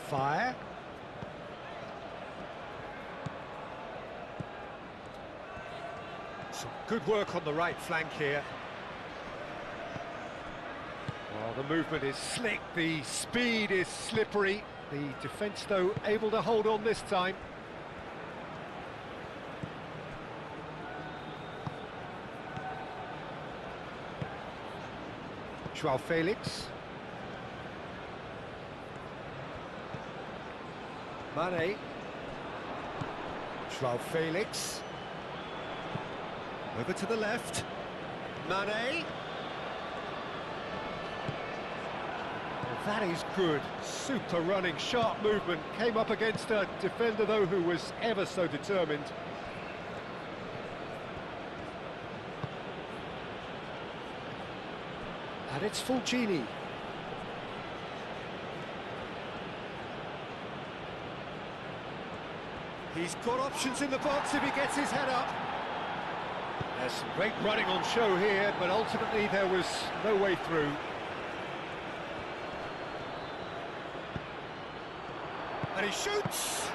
Fire. Some good work on the right flank here. Well, the movement is slick, the speed is slippery. The defence, though, able to hold on this time. Joao Felix. Mane. Joao Felix. Over to the left. Mane. That is good. Super running, sharp movement. Came up against a defender, though, who was ever so determined. And it's Fulcini. He's got options in the box if he gets his head up. There's some great running on show here, but ultimately there was no way through. And he shoots!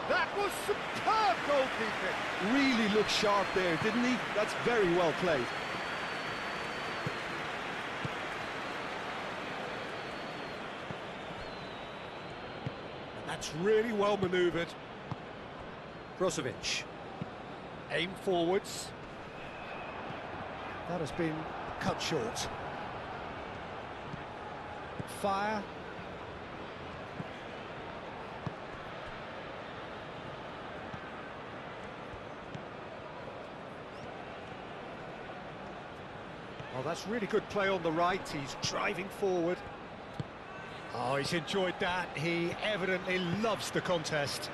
That was superb goalkeeping! Really looked sharp there, didn't he? That's very well played. That's really well manoeuvred. Brozovic. Aim forwards. That has been cut short. Fire. Oh, that's really good play on the right. He's driving forward. Oh, he's enjoyed that. He evidently loves the contest.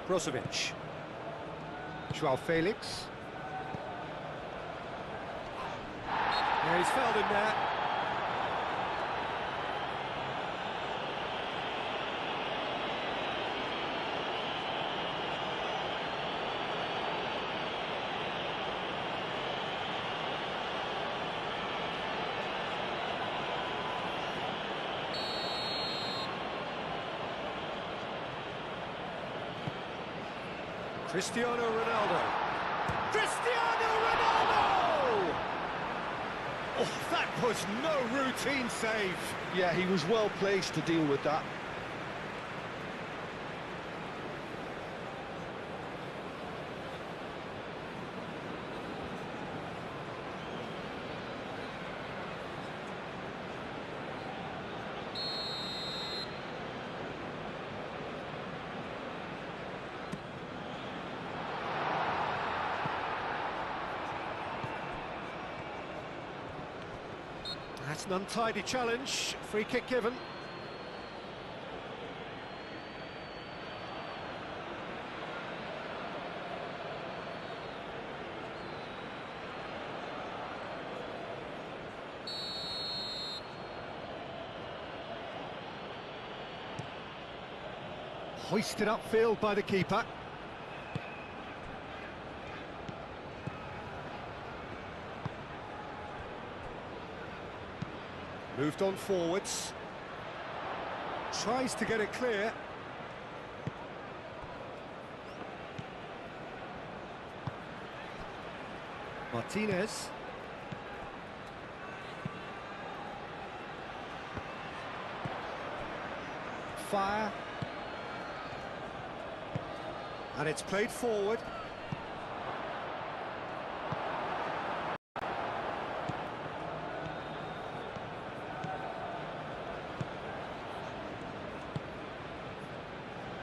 Brozovic. Joao Felix. Yeah, he's fouled him there. Cristiano Ronaldo. Cristiano Ronaldo! Oh, that was no routine save. Yeah, he was well placed to deal with that. That's an untidy challenge. Free kick given. Hoisted upfield by the keeper. Moved on forwards. Tries to get it clear. Martinez. Fire. And it's played forward.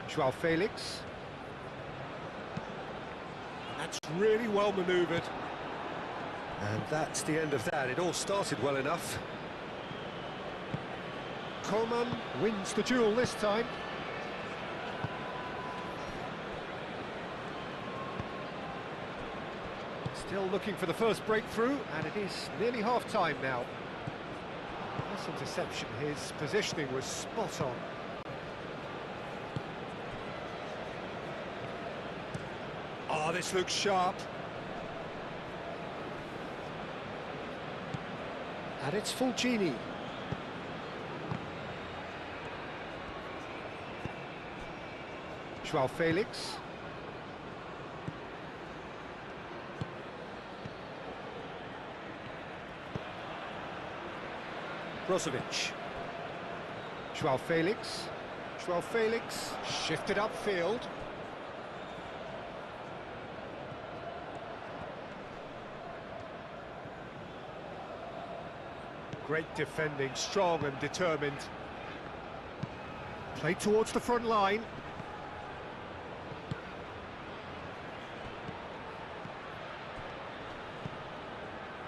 Joao Felix. That's really well manoeuvred. And that's the end of that. It all started well enough. Koeman wins the duel this time. Still looking for the first breakthrough, and it is nearly half-time now. Nice interception, his positioning was spot on. Oh, this looks sharp. And it's Fulgini. Joao Felix. Brozovic. Joao Felix. Joao Felix shifted upfield. Great defending, strong and determined. Played towards the front line.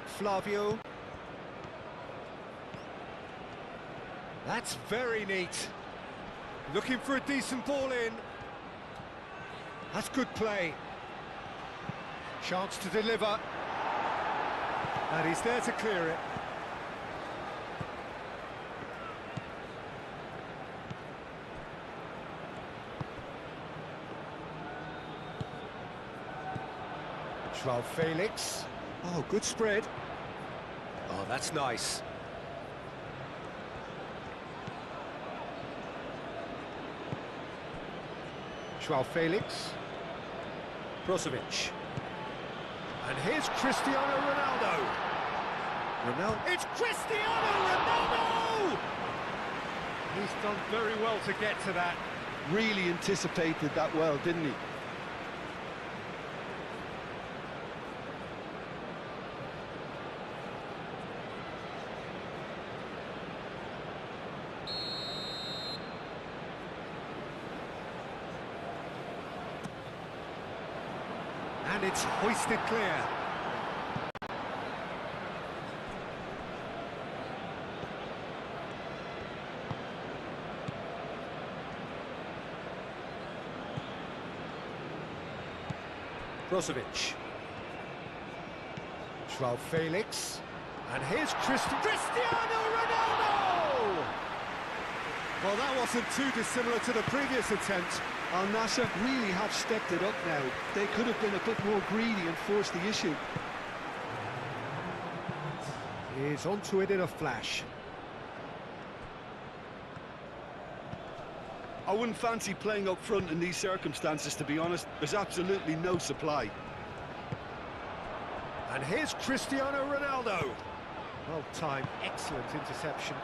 Flavio. That's very neat. Looking for a decent ball in. That's good play. Chance to deliver. And he's there to clear it. Joao Felix. Oh, good spread. Oh, that's nice. Joao Felix. Brozovic. And here's Cristiano Ronaldo. It's Cristiano Ronaldo! He's done very well to get to that. Really anticipated that well, didn't he? And it's hoisted clear. Brozovic. Joao Felix. And here's Cristiano Ronaldo! Well, that wasn't too dissimilar to the previous attempt. NASSR really have stepped it up now. They could have been a bit more greedy and forced the issue. He's onto it in a flash. I wouldn't fancy playing up front in these circumstances, to be honest. There's absolutely no supply. And here's Cristiano Ronaldo. Well timed, excellent interception.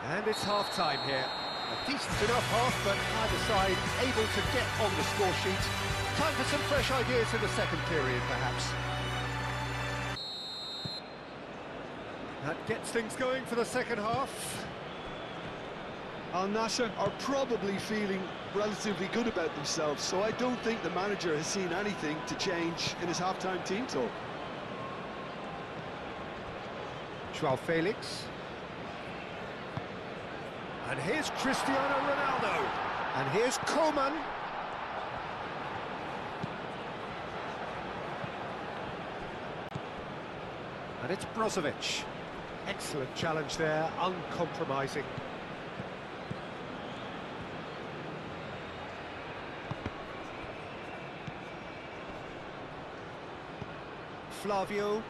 And it's half-time here. A decent enough half, but either side able to get on the score sheet. Time for some fresh ideas in the second period, perhaps. That gets things going for the second half. NASSR are probably feeling relatively good about themselves, so I don't think the manager has seen anything to change in his half-time team talk. Joao Felix. And here's Cristiano Ronaldo. And here's Koeman. And it's Brozovic. Excellent challenge there, uncompromising. Flavio.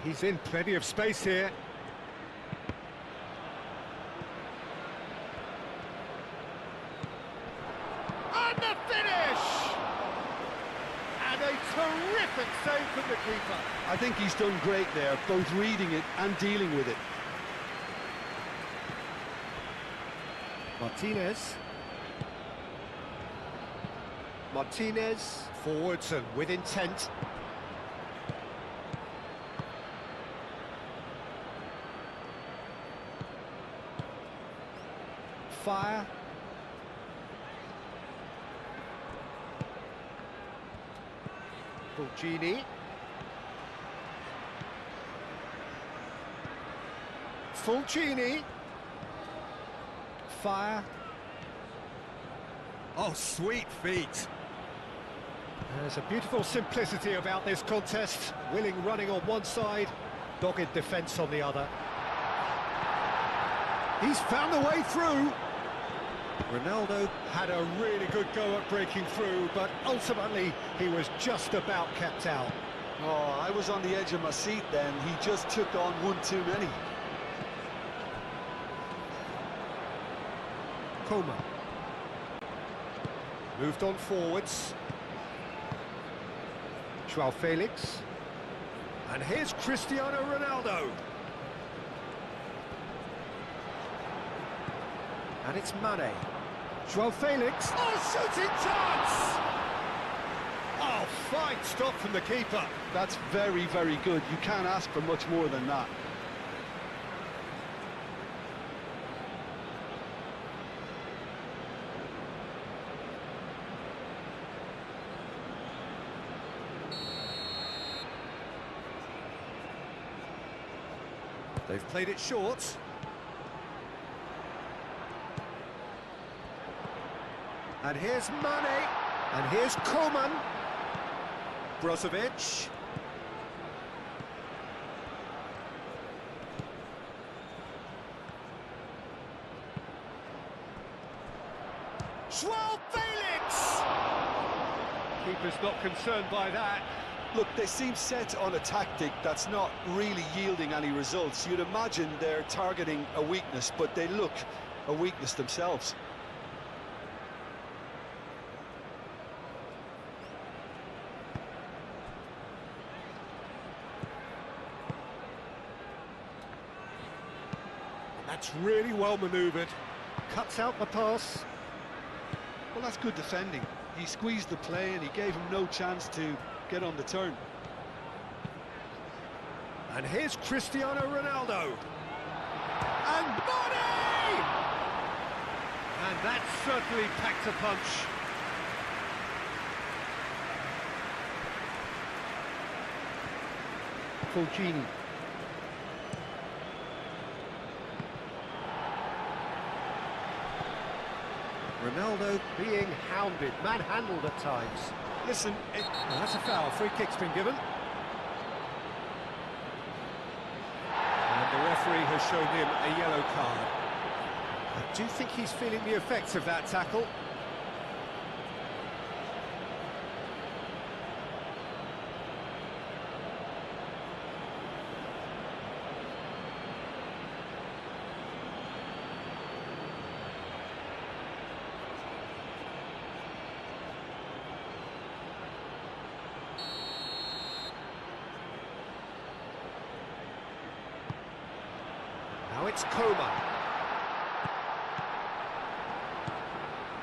He's in plenty of space here. And the finish! And a terrific save from the keeper. I think he's done great there, both reading it and dealing with it. Martinez, forwards and with intent. Fire. Fulgini. Fulgini. Fire. Oh, sweet feet. There's a beautiful simplicity about this contest. Willing running on one side, dogged defence on the other. He's found the way through. Ronaldo had a really good go at breaking through, but ultimately he was just about kept out. Oh, I was on the edge of my seat then. He just took on one too many. Coman. Moved on forwards. Joao Felix. And here's Cristiano Ronaldo. And it's Mane. Joao Felix. Oh, shooting chance! Oh, fine stop from the keeper. That's very, very good. You can't ask for much more than that. They've played it short. And here's Mane. And here's Coman. Brozovic. Joao Felix! Keeper's not concerned by that. Look, they seem set on a tactic that's not really yielding any results. You'd imagine they're targeting a weakness, but they look a weakness themselves. That's really well manoeuvred. Cuts out the pass. Well, that's good defending. He squeezed the play and he gave him no chance to get on the turn. And here's Cristiano Ronaldo. And Mane! And that certainly packed a punch. Fulgini. Ronaldo being hounded, manhandled at times. Listen, Well, that's a foul. Free kick's been given. And the referee has shown him a yellow card. I do think he's feeling the effects of that tackle. Now it's Coman.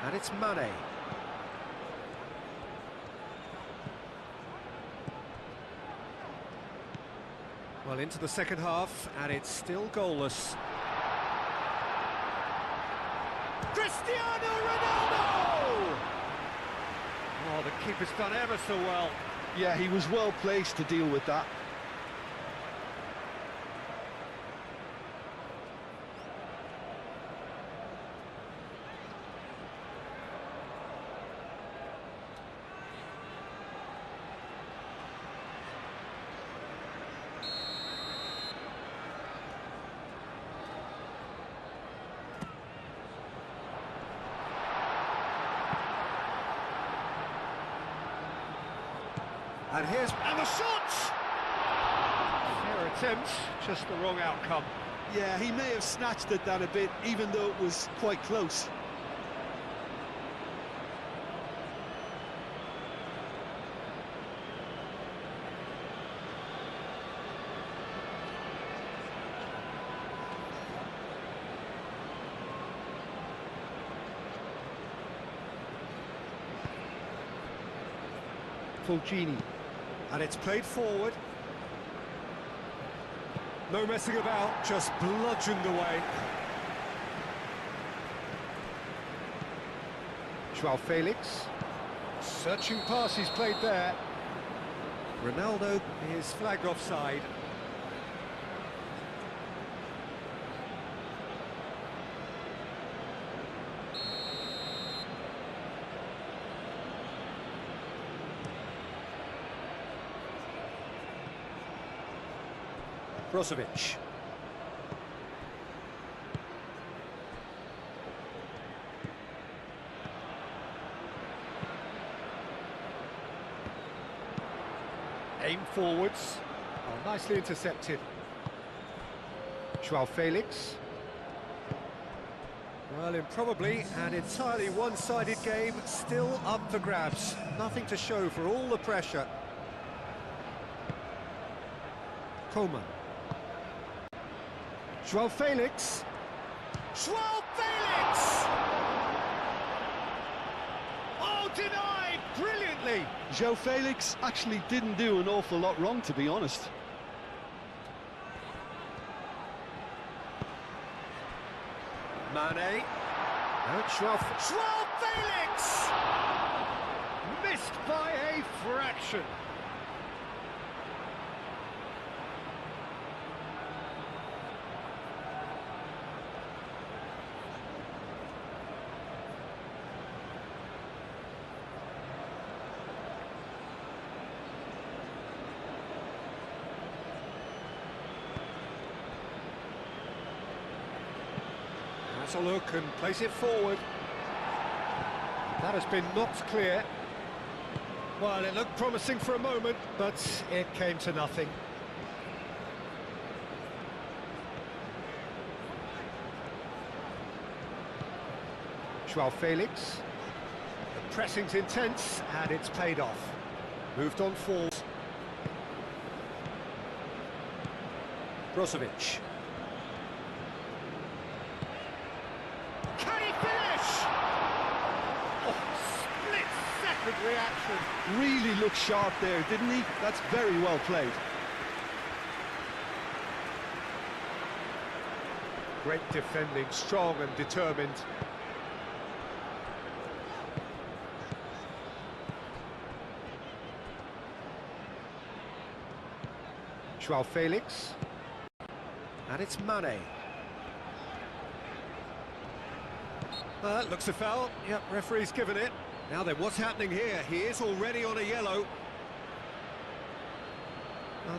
And it's Mane. Well, into the second half, and it's still goalless. Cristiano Ronaldo! Oh, the keeper's done ever so well. yeah, he was well placed to deal with that. And the shot! Fair attempt, just the wrong outcome. Yeah, he may have snatched at that a bit, even though it was quite close. Fulgini. And it's played forward. No messing about, just bludgeoned away. Joao Felix. Searching pass he's played there. Ronaldo is flagged offside. Brozovic. Aim forwards. Oh, nicely intercepted. Joao Felix. Well, in probably an entirely one-sided game, still up for grabs. Nothing to show for all the pressure. Coman. Joao Felix. Joao Felix! Oh, denied brilliantly! Joao Felix actually didn't do an awful lot wrong, to be honest. Mane. No, Joao Felix! Missed by a fraction. Has a look and plays it forward. That has been knocked clear. Well, it looked promising for a moment, but it came to nothing. Joao Felix. The pressing's intense, and it's paid off. Moved on forward. Brozovic. Can he finish? Oh, split-second reaction. Really looked sharp there, didn't he? That's very well played. Great defending, strong and determined. Joao Felix. And it's Mane. Looks a foul. Yep, referee's given it. Now then, what's happening here? He is already on a yellow.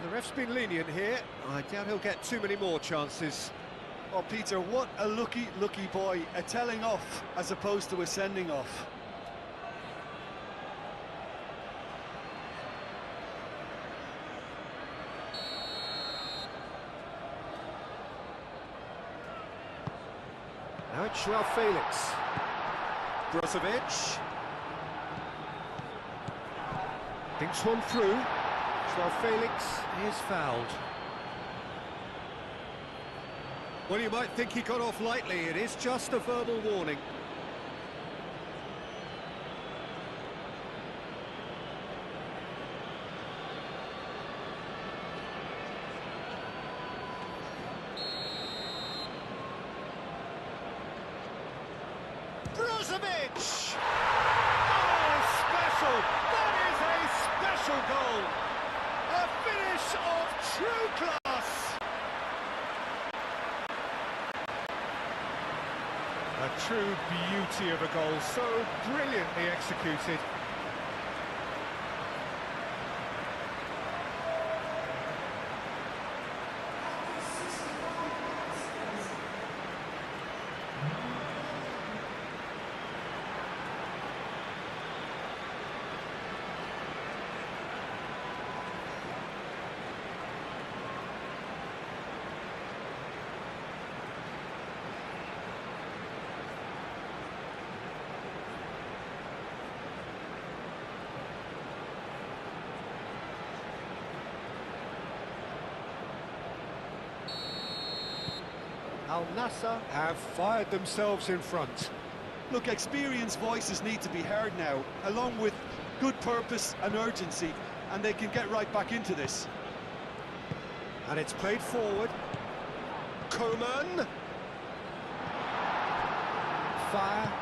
The ref's been lenient here. I doubt he'll get too many more chances. Oh, Peter, what a lucky boy. A telling off as opposed to a sending off. Now it's Joao Felix. Brozovic. Thinks one through. Joao Felix is fouled. Well, you might think he got off lightly. It is just a verbal warning. Brozovic! Oh, special! That is a special goal! A finish of true class! A true beauty of a goal, so brilliantly executed. NASSR have fired themselves in front. Look, experienced voices need to be heard now, along with good purpose and urgency, and they can get right back into this. And it's played forward. Coman. Fire.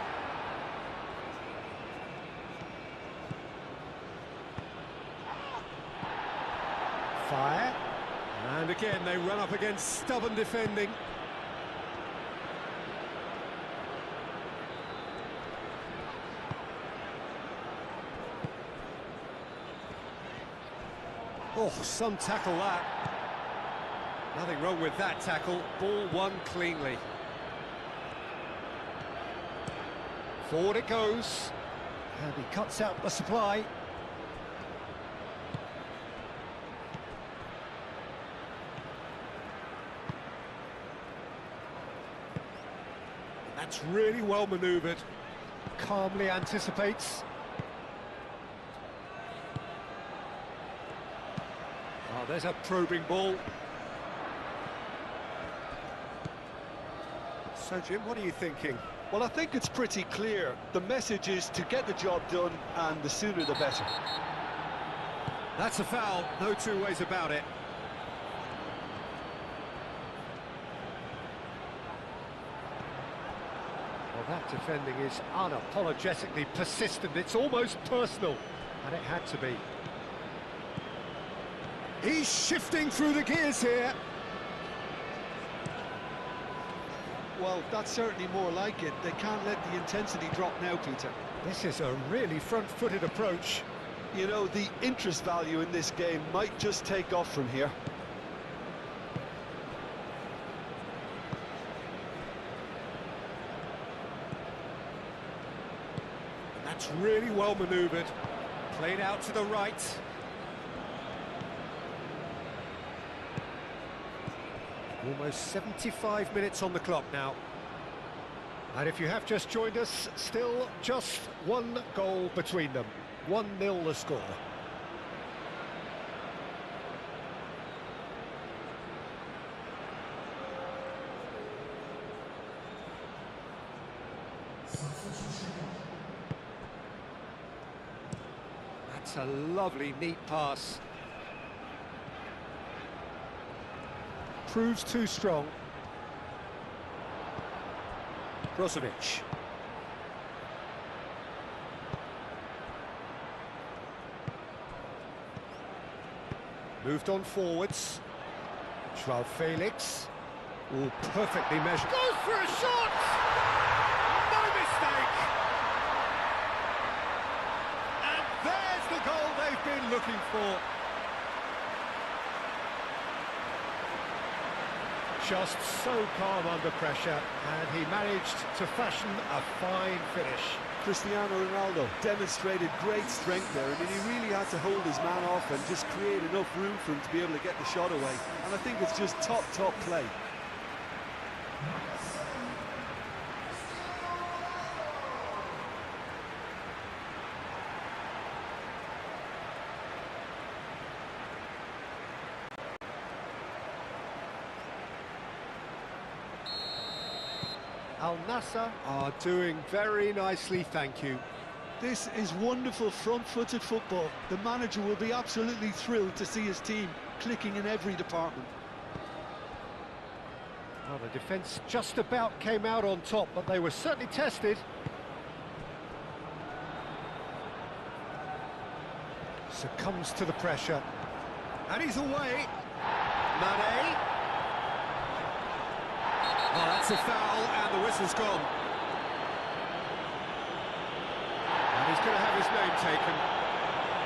Fire. And again, they run up against stubborn defending. Oh, some tackle that. Nothing wrong with that tackle. Ball won cleanly. Forward it goes. And he cuts out the supply. That's really well manoeuvred. Calmly anticipates. Oh, there's a probing ball. So, Jim, what are you thinking? Well, I think it's pretty clear. The message is to get the job done, and the sooner the better. That's a foul, no two ways about it. Well, that defending is unapologetically persistent. It's almost personal, and it had to be. He's shifting through the gears here. Well, that's certainly more like it. They can't let the intensity drop now, Peter. This is a really front-footed approach. You know, the interest value in this game might just take off from here. That's really well manoeuvred. Played out to the right. Almost 75 minutes on the clock now. And if you have just joined us, still just one goal between them. 1-0 the score. That's a lovely, neat pass. Proves too strong. Brozovic. Moved on forwards. Joao Felix. All perfectly measured. Goes for a shot! No mistake! And there's the goal they've been looking for. Just so calm under pressure, and he managed to fashion a fine finish. Cristiano Ronaldo demonstrated great strength there. I mean, he really had to hold his man off and just create enough room for him to be able to get the shot away. And I think it's just top play. NASSR are doing very nicely, thank you. This is wonderful front-footed football. The manager will be absolutely thrilled to see his team clicking in every department. Well, the defence just about came out on top, but they were certainly tested. Succumbs to the pressure. And he's away. Mane. Oh, that's a foul, and the whistle's gone. And he's going to have his name taken.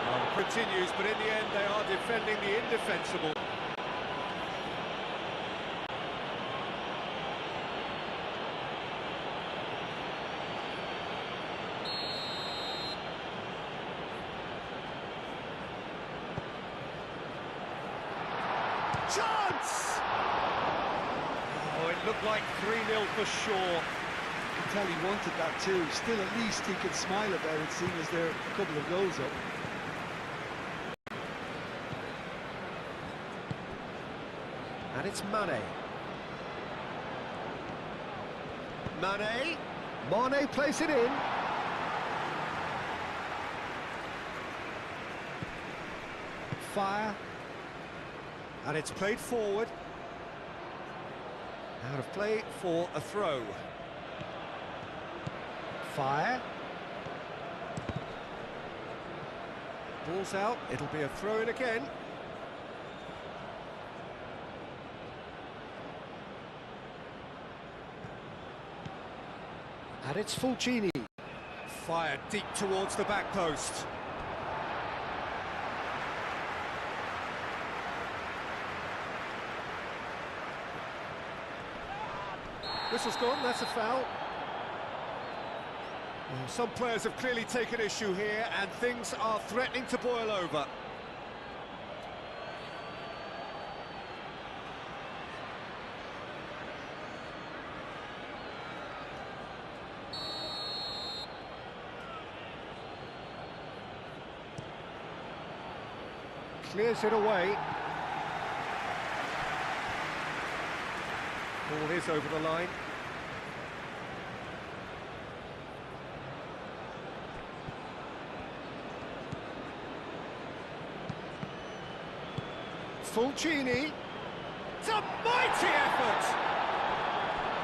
Well, it continues, but in the end, they are defending the indefensible. Chance! Oh, it looked like 3-0 for sure. You can tell he wanted that too. Still, at least he could smile about it, seeing as they're a couple of goals up. And it's Mane. Mane plays it in. Fire. And it's played forward. Out of play for a throw. Fire. Ball's out, it'll be a throw-in again. And it's Fulcini. Fired deep towards the back post. Whistle's gone, that's a foul. Well, some players have clearly taken issue here, and things are threatening to boil over. Clears it away. Ball is over the line. Fulcini. It's a mighty effort!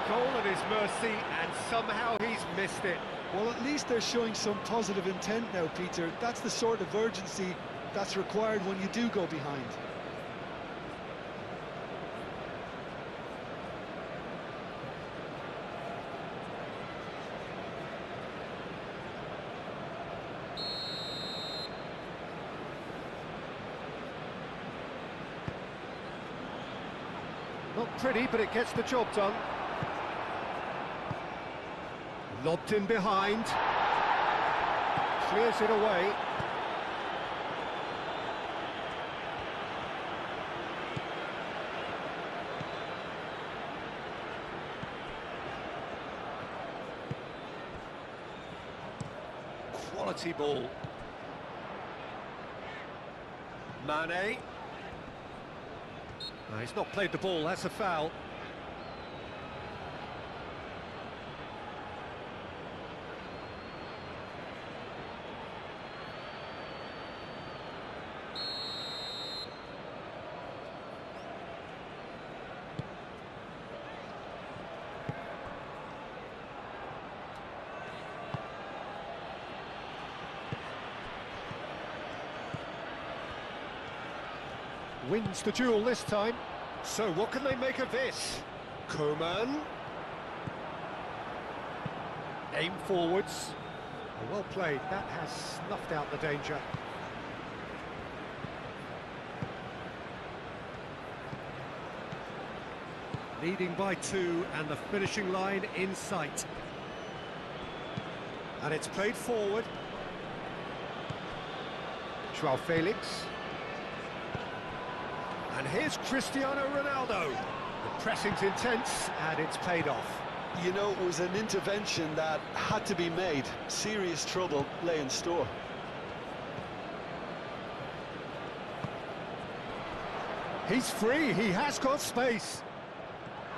Goal at his mercy, and somehow he's missed it. Well, at least they're showing some positive intent now, Peter. That's the sort of urgency that's required when you do go behind. Not pretty, but it gets the job done. Lobbed in behind. Clears it away. Quality ball. Mane. No, he's not played the ball, that's a foul. Wins the duel this time. So what can they make of this? Koeman. Aim forwards. Oh, well played, that has snuffed out the danger. Leading by 2 and the finishing line in sight. And it's played forward. Joao Felix. And here's Cristiano Ronaldo. The pressing's intense, and it's paid off. You know, it was an intervention that had to be made. Serious trouble lay in store. He's free, he has got space.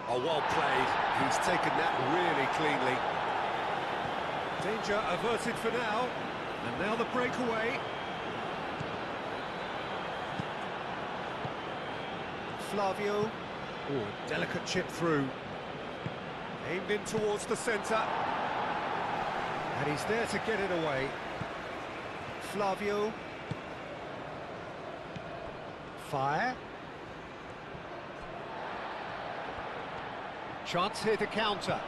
Oh, well played. He's taken that really cleanly. Danger averted for now. And now the breakaway. Flavio. Oh, delicate chip through. Aimed in towards the centre. And he's there to get it away. Flavio. Fire. Chance here to counter.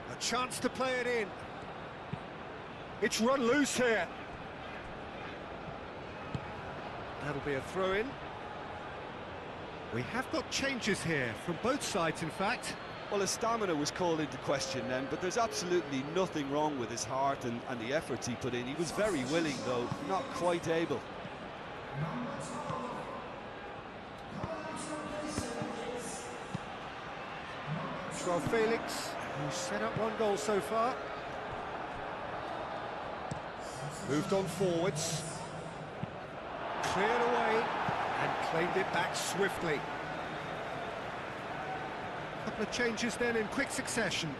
A chance to play it in. It's run loose here. That'll be a throw-in. We have got changes here, from both sides in fact. Well, his stamina was called into question then, but there's absolutely nothing wrong with his heart and the efforts he put in. He was very willing, though, not quite able. Joao Felix, who's set up one goal so far. Moved on forwards. Cleared away and claimed it back swiftly. Couple of changes then in quick succession.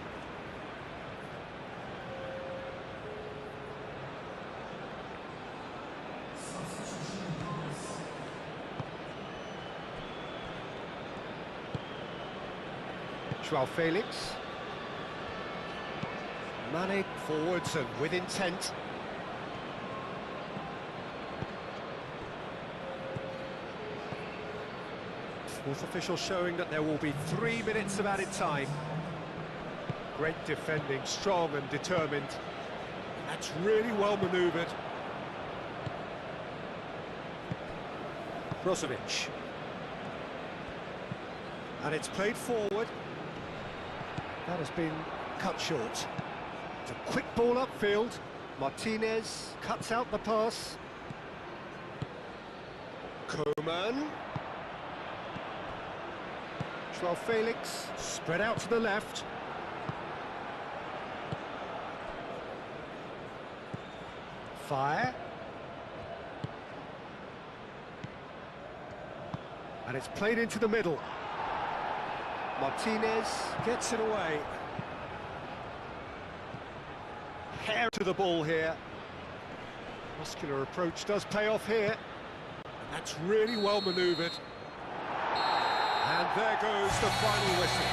Joao Felix. Mane forwards and with intent. Fourth official showing that there will be 3 minutes of added time. Great defending, strong and determined. That's really well manoeuvred. Brozovic. And it's played forward. That has been cut short. It's a quick ball upfield. Martinez cuts out the pass. Koeman. Joao Felix, spread out to the left. Fire. And it's played into the middle. Martinez gets it away. Hair to the ball here. Muscular approach does pay off here. And that's really well manoeuvred. And there goes the final whistle.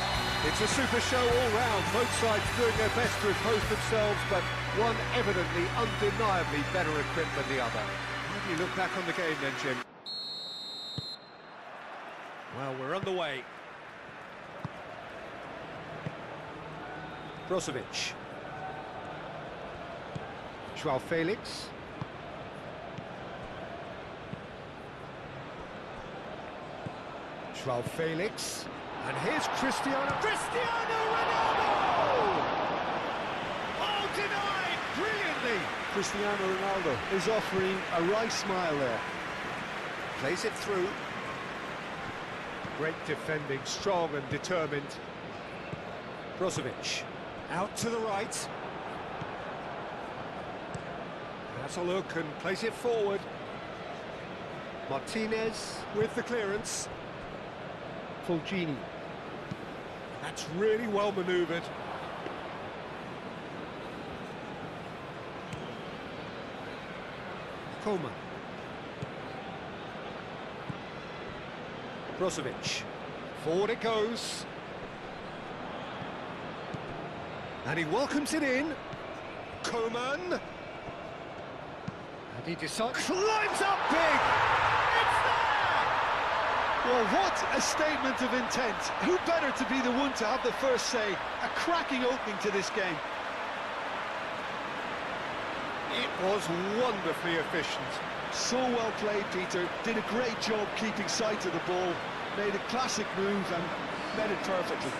It's a super show all round. Both sides doing their best to impose themselves, but one evidently, undeniably better equipped than the other. How do you look back on the game then, Jim? Well, we're underway. Brozovic. Joao Felix. Joao Felix. And here's Cristiano Ronaldo! Oh, denied! Brilliantly! Cristiano Ronaldo is offering a right smile there. Plays it through. Great defending, strong and determined. Brozovic. Out to the right. Has a look and plays it forward. Martinez with the clearance. Fulgini. That's really well manoeuvred. Koeman. Brozovic. Forward it goes. And he welcomes it in. Koeman. And he decides... climbs up big! It's there! Well, what a statement of intent. Who better to be the one to have the first say? A cracking opening to this game. It was wonderfully efficient. So well played, Peter. Did a great job keeping sight of the ball. Made a classic move and met it perfectly.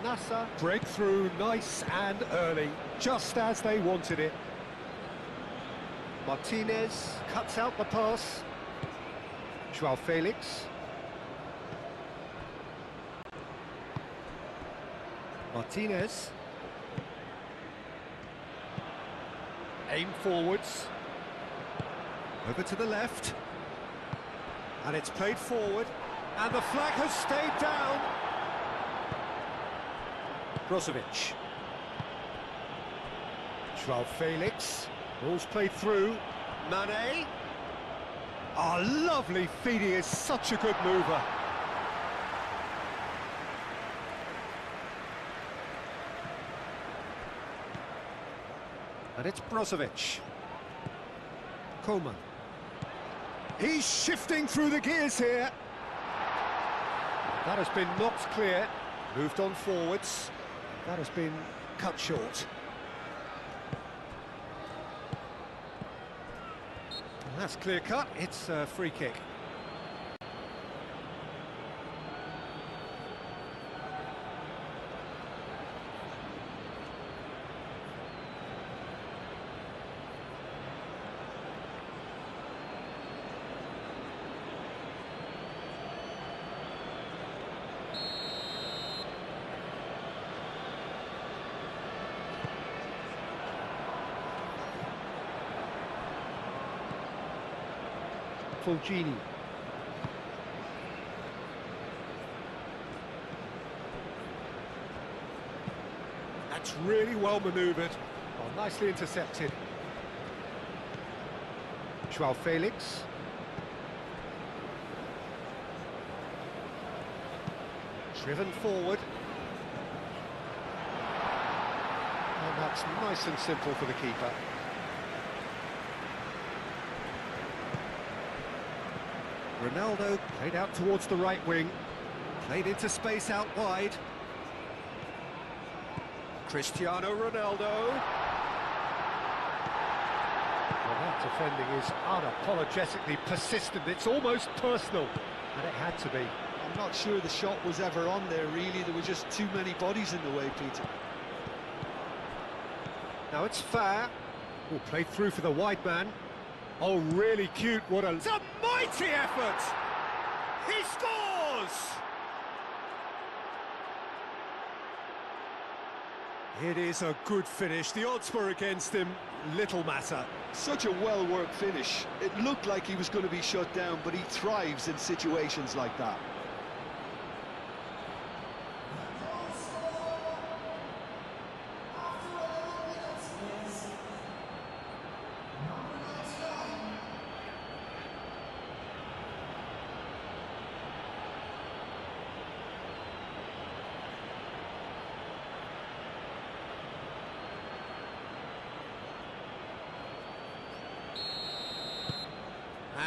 NASSR breakthrough, nice and early, just as they wanted it. Martinez cuts out the pass. Joao Felix. Martinez. Aim forwards. Over to the left. And it's played forward. And the flag has stayed down. Brozovic. Joao Felix. Ball's played through. Mane. Oh, lovely feed. He is such a good mover. And it's Brozovic. Koeman. He's shifting through the gears here. That has been knocked clear. Moved on forwards. That has been cut short. And that's clear cut. It's a free kick. Fulgini. That's really well manoeuvred. Oh, nicely intercepted. Joao Felix. Driven forward. And that's nice and simple for the keeper. Ronaldo played out towards the right wing. Played into space out wide. Cristiano Ronaldo. Well, that defending is unapologetically persistent. It's almost personal, and it had to be. I'm not sure the shot was ever on there, really. There were just too many bodies in the way, Peter. Now it's fair. Oh, played through for the wide man. Oh, really cute. What a... It's a mighty effort! He scores! It is a good finish. The odds were against him. Little matter. Such a well-worked finish. It looked like he was going to be shut down, but he thrives in situations like that.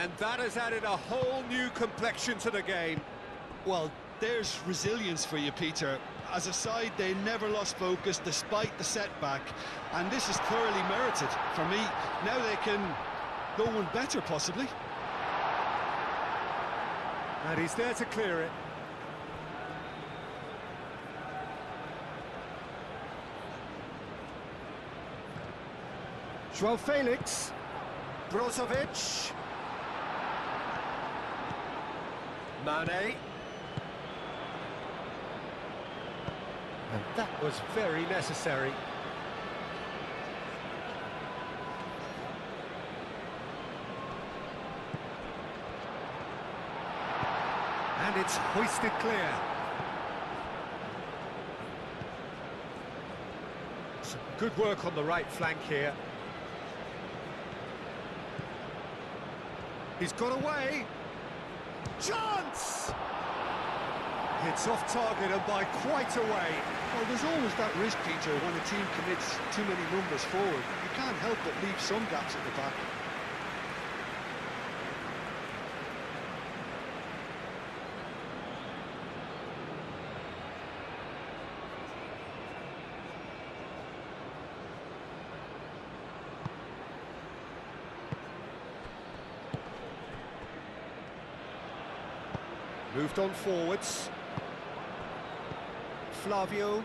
And that has added a whole new complexion to the game. Well, there's resilience for you, Peter. As a side, they never lost focus despite the setback, and this is thoroughly merited. For me, now they can go one better, possibly. And he's there to clear it. João Felix. Brozovic. Mane. And that was very necessary. And it's hoisted clear. Some good work on the right flank here. He's got away. Chance! It's off target and by quite a way. Well, there's always that risk, Peter, when a team commits too many numbers forward. You can't help but leave some gaps at the back. Moved on forwards. Flavio.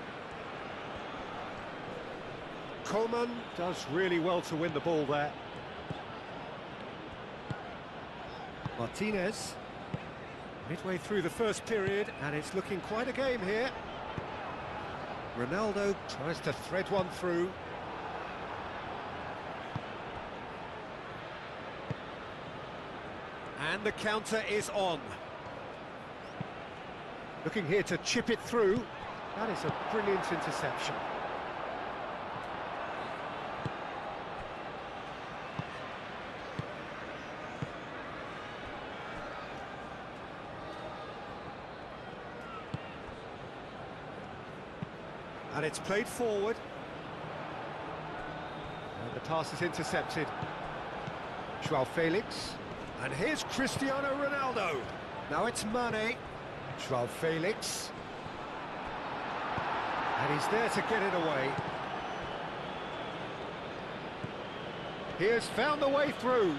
Coman does really well to win the ball there. Martinez. Midway through the first period, and it's looking quite a game here. Ronaldo tries to thread one through. And the counter is on. Looking here to chip it through. That is a brilliant interception. And it's played forward. And the pass is intercepted. João Felix. And here's Cristiano Ronaldo. Now it's Mane. João Felix. And he's there to get it away. He has found the way through.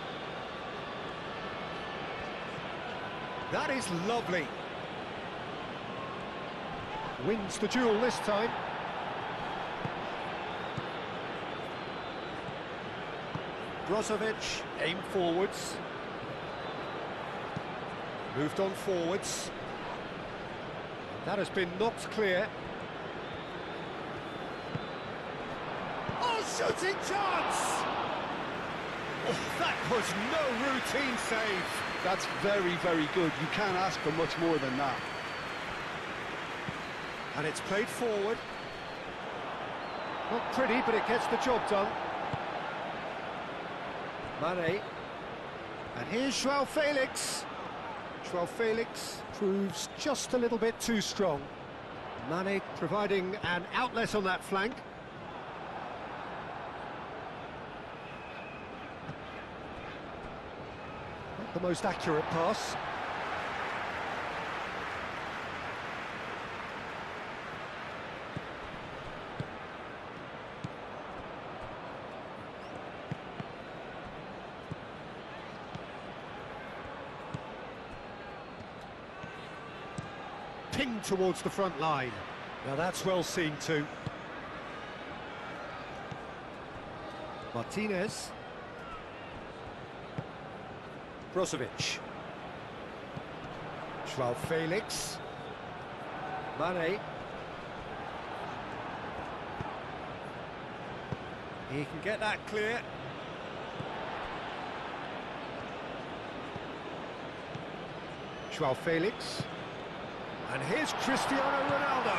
That is lovely. Wins the duel this time. Brozovic, aim forwards. Moved on forwards. That has been knocked clear. Oh, shooting chance! Oh, that was no routine save. That's very, very good. You can't ask for much more than that. And it's played forward. Not pretty, but it gets the job done. Mane. And here's João Felix. João Felix proves just a little bit too strong. Mane providing an outlet on that flank. Not the most accurate pass. Pinged towards the front line. Now that's well seen too. Martinez. Brozovic. Joao Felix. Mane. He can get that clear. Joao Felix. And here's Cristiano Ronaldo.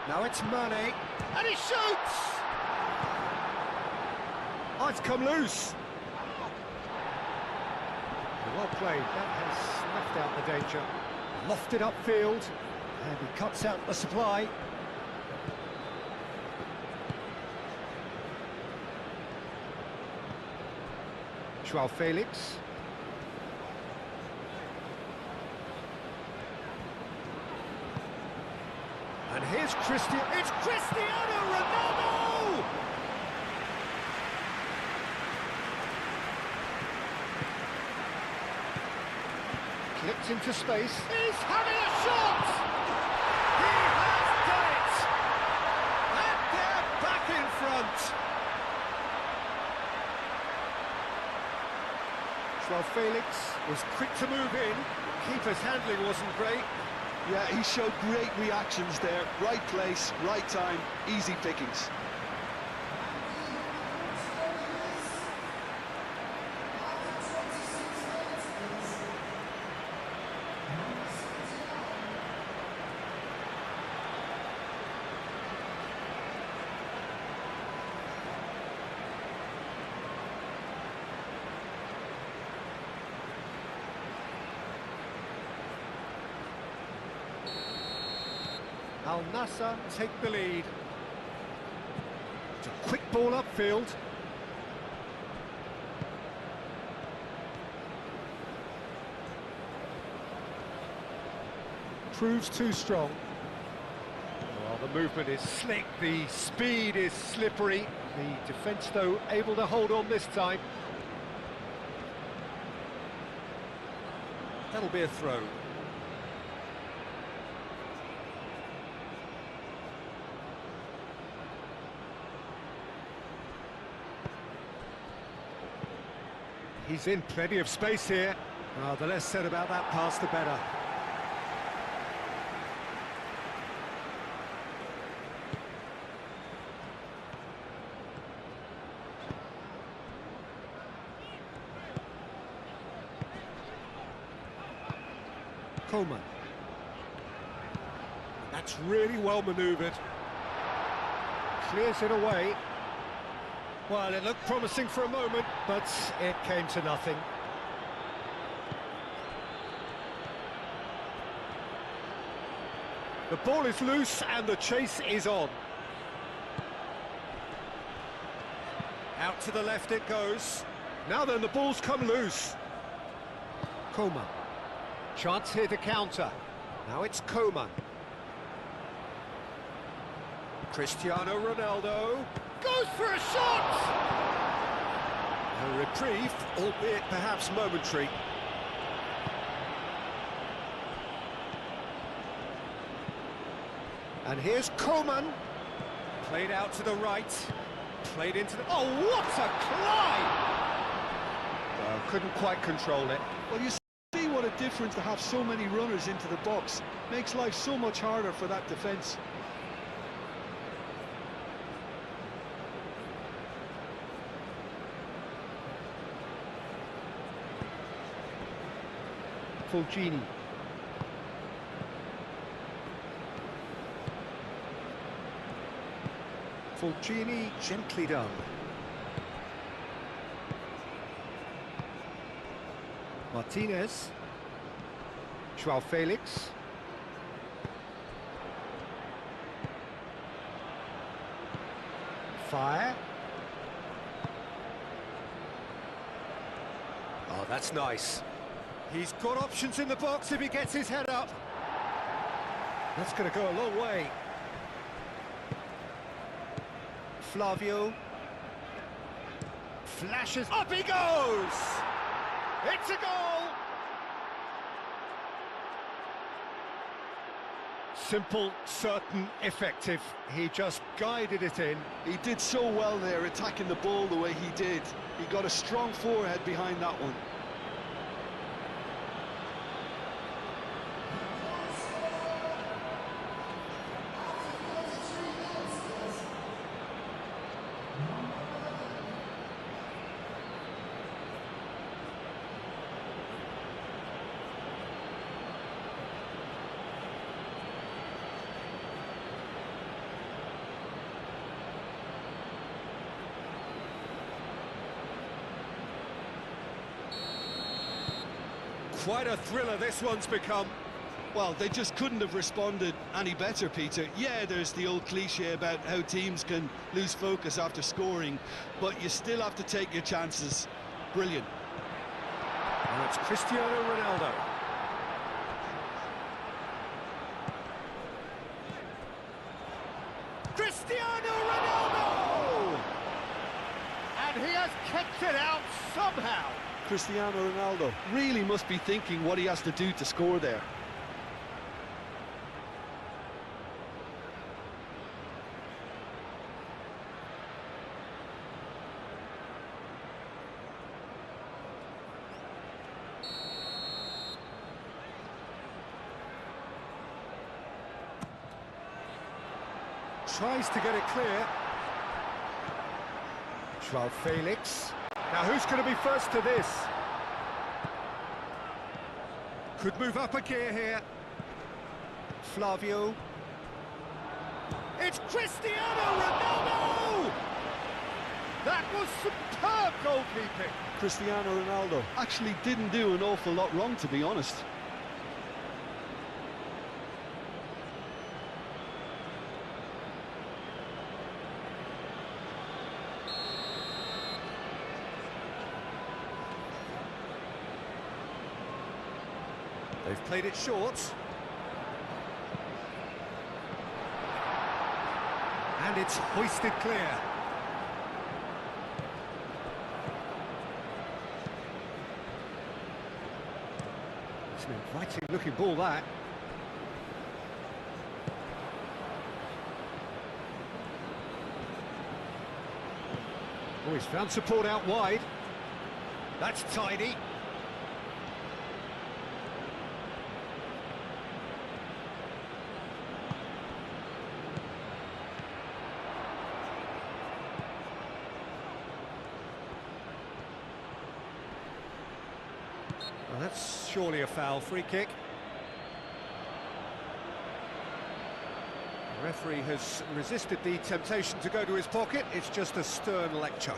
Now it's Mane, and he shoots! Oh, it's come loose. Well played, that has snuffed out the danger. Lofted upfield, and he cuts out the supply. Joao Felix. And here's it's Cristiano Ronaldo! Clipped into space. He's having a shot! He has done it! And they're back in front! Joao Felix was quick to move in. Keeper's handling wasn't great. Yeah, he showed great reactions there. Right place, right time, easy pickings. Al-Nassr take the lead. It's a quick ball upfield. Proves too strong. Well, the movement is slick, the speed is slippery. The defence, though, able to hold on this time. That'll be a throw. He's in plenty of space here. Well, the less said about that pass, the better. Coleman. That's really well manoeuvred. Clears it away. Well, it looked promising for a moment, but it came to nothing. The ball is loose and the chase is on. Out to the left it goes. Now then, the ball's come loose. Coleman. Chance here to counter. Now it's Coleman. Cristiano Ronaldo. Goes for a shot! A reprieve, albeit perhaps momentary. And here's Coleman. Played out to the right. Played into the... Oh, what a climb! Well, couldn't quite control it. Well, you see what a difference to have so many runners into the box. Makes life so much harder for that defence. Fulgini. Fulgini, gently done. Martinez. Joao Felix. Fire. Oh, that's nice. He's got options in the box if he gets his head up. That's going to go a long way. Flavio. Flashes. Up he goes! It's a goal! Simple, certain, effective. He just guided it in. He did so well there, attacking the ball the way he did. He got a strong forehead behind that one. Quite a thriller this one's become. Well, they just couldn't have responded any better, Peter. Yeah, there's the old cliche about how teams can lose focus after scoring, but you still have to take your chances. Brilliant. And it's Cristiano Ronaldo. Cristiano Ronaldo! And he has kept it out somehow. Cristiano Ronaldo really must be thinking what he has to do to score there. Tries to get it clear. Joao Felix. Now who's going to be first to this? Could move up a gear here. Flavio. It's Cristiano Ronaldo! That was superb goalkeeping. Cristiano Ronaldo actually didn't do an awful lot wrong, to be honest. They've played it short. And it's hoisted clear. It's an inviting looking ball, that. Oh, he's found support out wide. That's tidy. Well, that's surely a foul. Free kick. The referee has resisted the temptation to go to his pocket. It's just a stern lecture.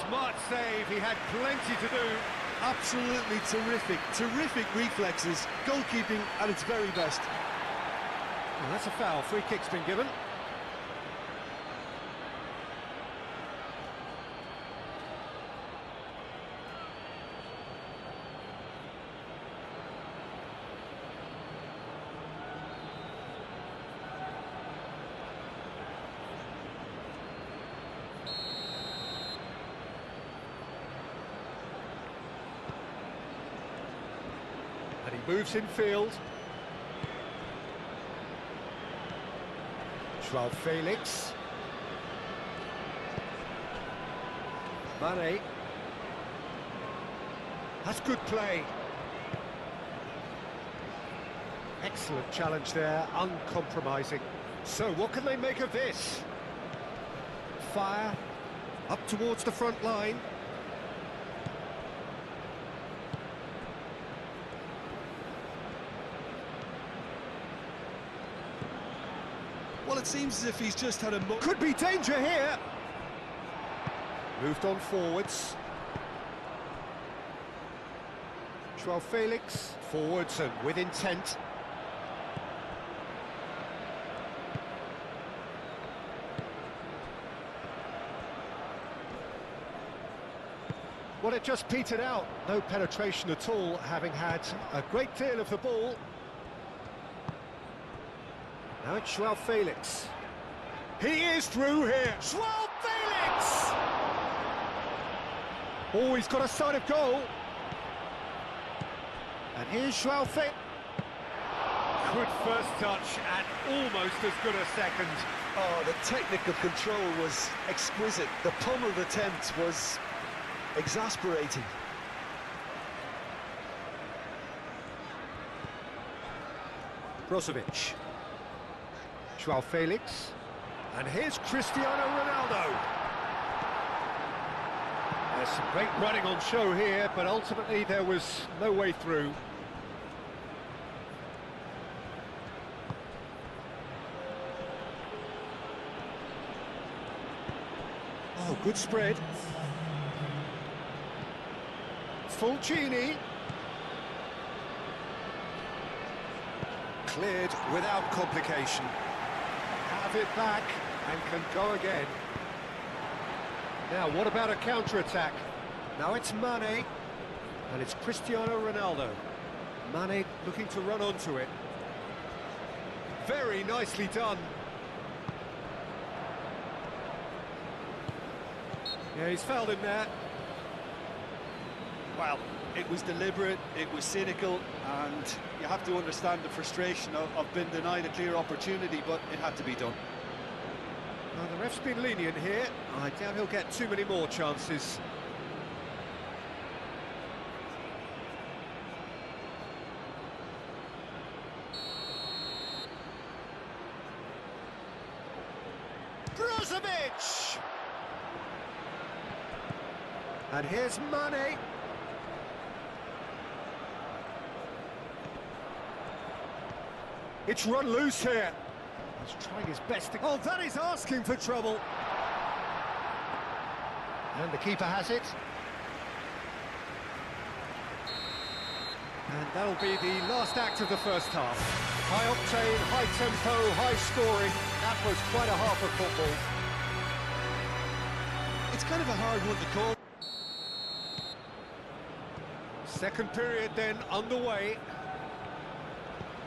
Smart save, he had plenty to do. Absolutely terrific, terrific reflexes, goalkeeping at its very best. Well, that's a foul, free kick's been given. And he moves in field. Joao Felix. Mane. That's good play. Excellent challenge there, uncompromising. So what can they make of this? Fire up towards the front line. it seems as if he's just had a... Could be danger here. Moved on forwards. Joao Felix, forwards and with intent. Well, it just petered out. No penetration at all, having had a great deal of the ball. Now it's Joao Felix. He is through here. Joao Felix! Oh, he's got a sight of goal. And here's Joao Felix. Good first touch and almost as good a second. Oh, the technical control was exquisite. The pummeled attempt was exasperating. Brozovic. Joao Felix. And here's Cristiano Ronaldo. There's some great running on show here, but ultimately there was no way through. Oh, good spread. Fulcini. Cleared without complication. Have it back and can go again. Now, what about a counter-attack? Now it's Mane, and it's Cristiano Ronaldo. Mane looking to run onto it. Very nicely done. Yeah, he's fouled him there. Well, it was deliberate, it was cynical, and you have to understand the frustration of being denied a clear opportunity, but it had to be done. Well, the ref's been lenient here. I doubt he'll get too many more chances. Brozovic! And here's Mane. It's run loose here. He's trying his best to... Oh, that is asking for trouble. And the keeper has it. And that'll be the last act of the first half. High octane, high tempo, high scoring. That was quite a half of football. It's kind of a hard one to call. Second period then underway.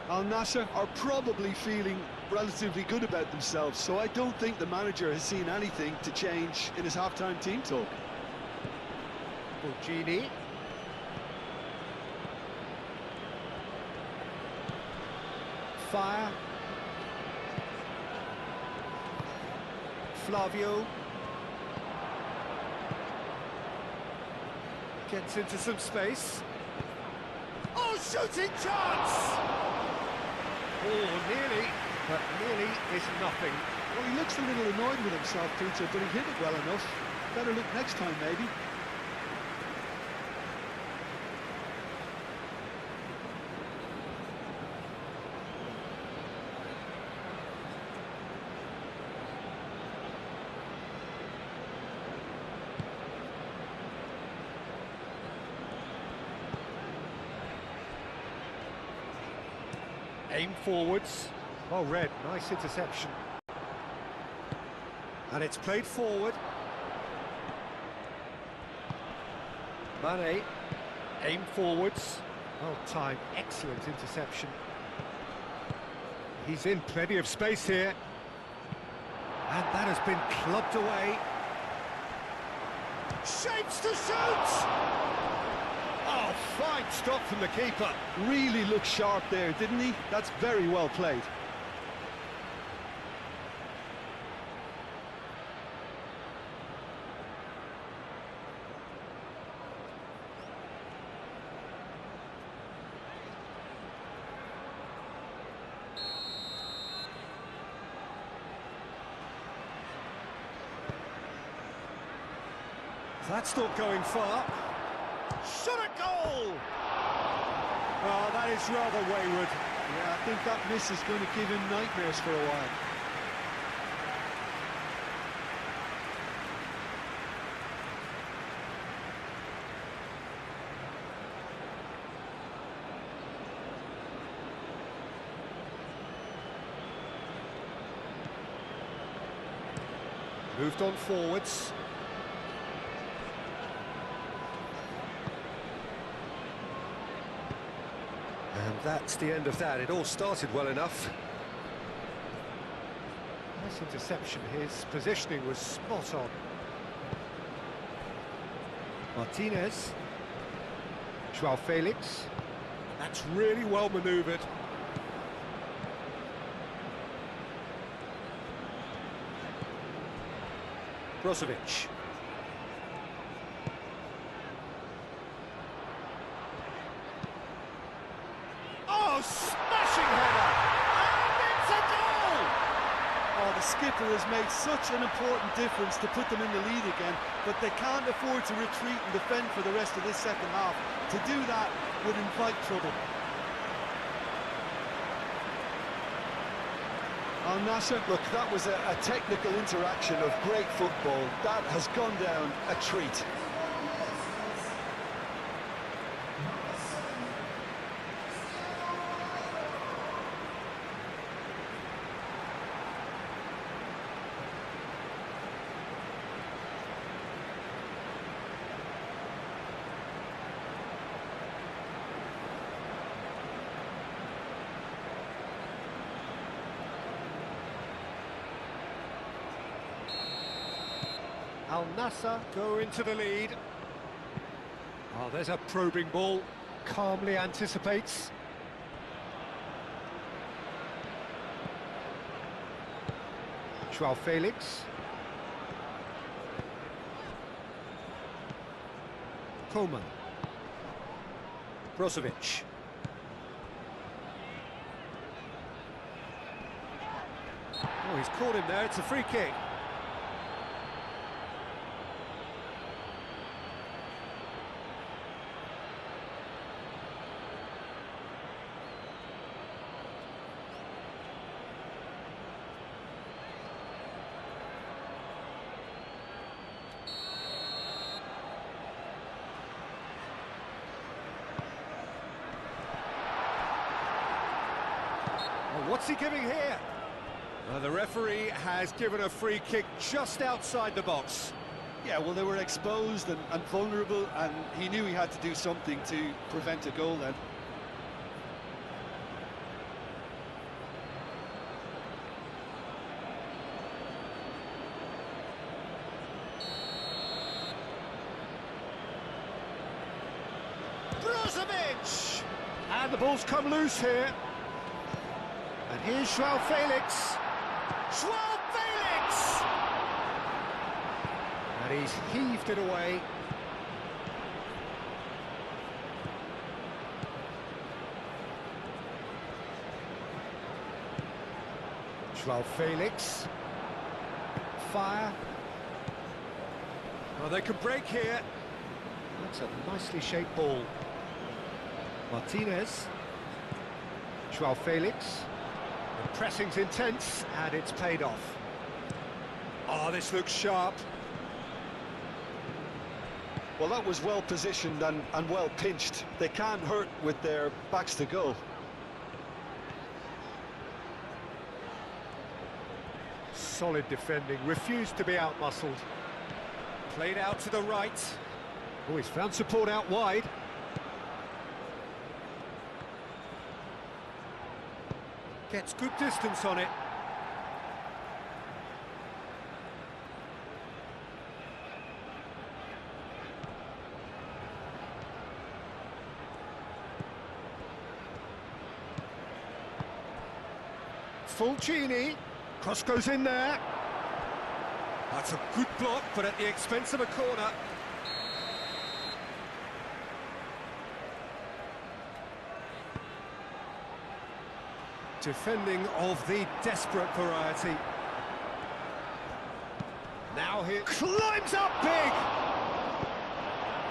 NASSR are probably feeling relatively good about themselves, so I don't think the manager has seen anything to change in his half-time team talk. Fulcini. Fire. Flavio. Gets into some space. Oh, shooting chance! Oh, nearly, but nearly is nothing. Well, he looks a little annoyed with himself, Peter, but he hit it well enough. Better look next time, maybe. Aim forwards. Well read, nice interception. And it's played forward. Mane, aim forwards. Well timed, excellent interception. He's in plenty of space here. And that has been clubbed away. Shapes to shoot! Oh, fine stop from the keeper. Really looked sharp there, didn't he? That's very well played. That's not going far. Shot a goal! Oh, that is rather wayward. Yeah, I think that miss is going to give him nightmares for a while. Moved on forwards. And that's the end of that. It all started well enough. Nice interception. His positioning was spot on. Martinez. Joao Felix. That's really well manoeuvred. Brozovic. Oh, smashing header! And it's a goal! Oh, the skipper has made such an important difference to put them in the lead again, but they can't afford to retreat and defend for the rest of this second half. To do that would invite trouble. Al-Nassr, look, that was a technical interaction of great football. That has gone down a treat. Al-Nassr go into the lead. Oh, there's a probing ball. Calmly anticipates. Joao Felix. Coman. Brozovic. Oh, he's caught him there. It's a free kick. What's he giving here? The referee has given a free kick just outside the box. Yeah, well, they were exposed and vulnerable, and he knew he had to do something to prevent a goal then. Brozovic! And the ball's come loose here. And here's Joao Felix. Joao Felix! And he's heaved it away. Joao Felix. Fire. Well, they can break here. That's a nicely shaped ball. Martinez. Joao Felix. The pressing's intense, and it's paid off. Oh, this looks sharp. Well, that was well positioned and well pinched. They can't hurt with their backs to goal. Solid defending, refused to be out-muscled. Played out to the right. Oh, he's found support out wide. Gets good distance on it. Fulcini. Cross goes in there. That's a good block, but at the expense of a corner. Defending of the desperate variety. Now he climbs up big!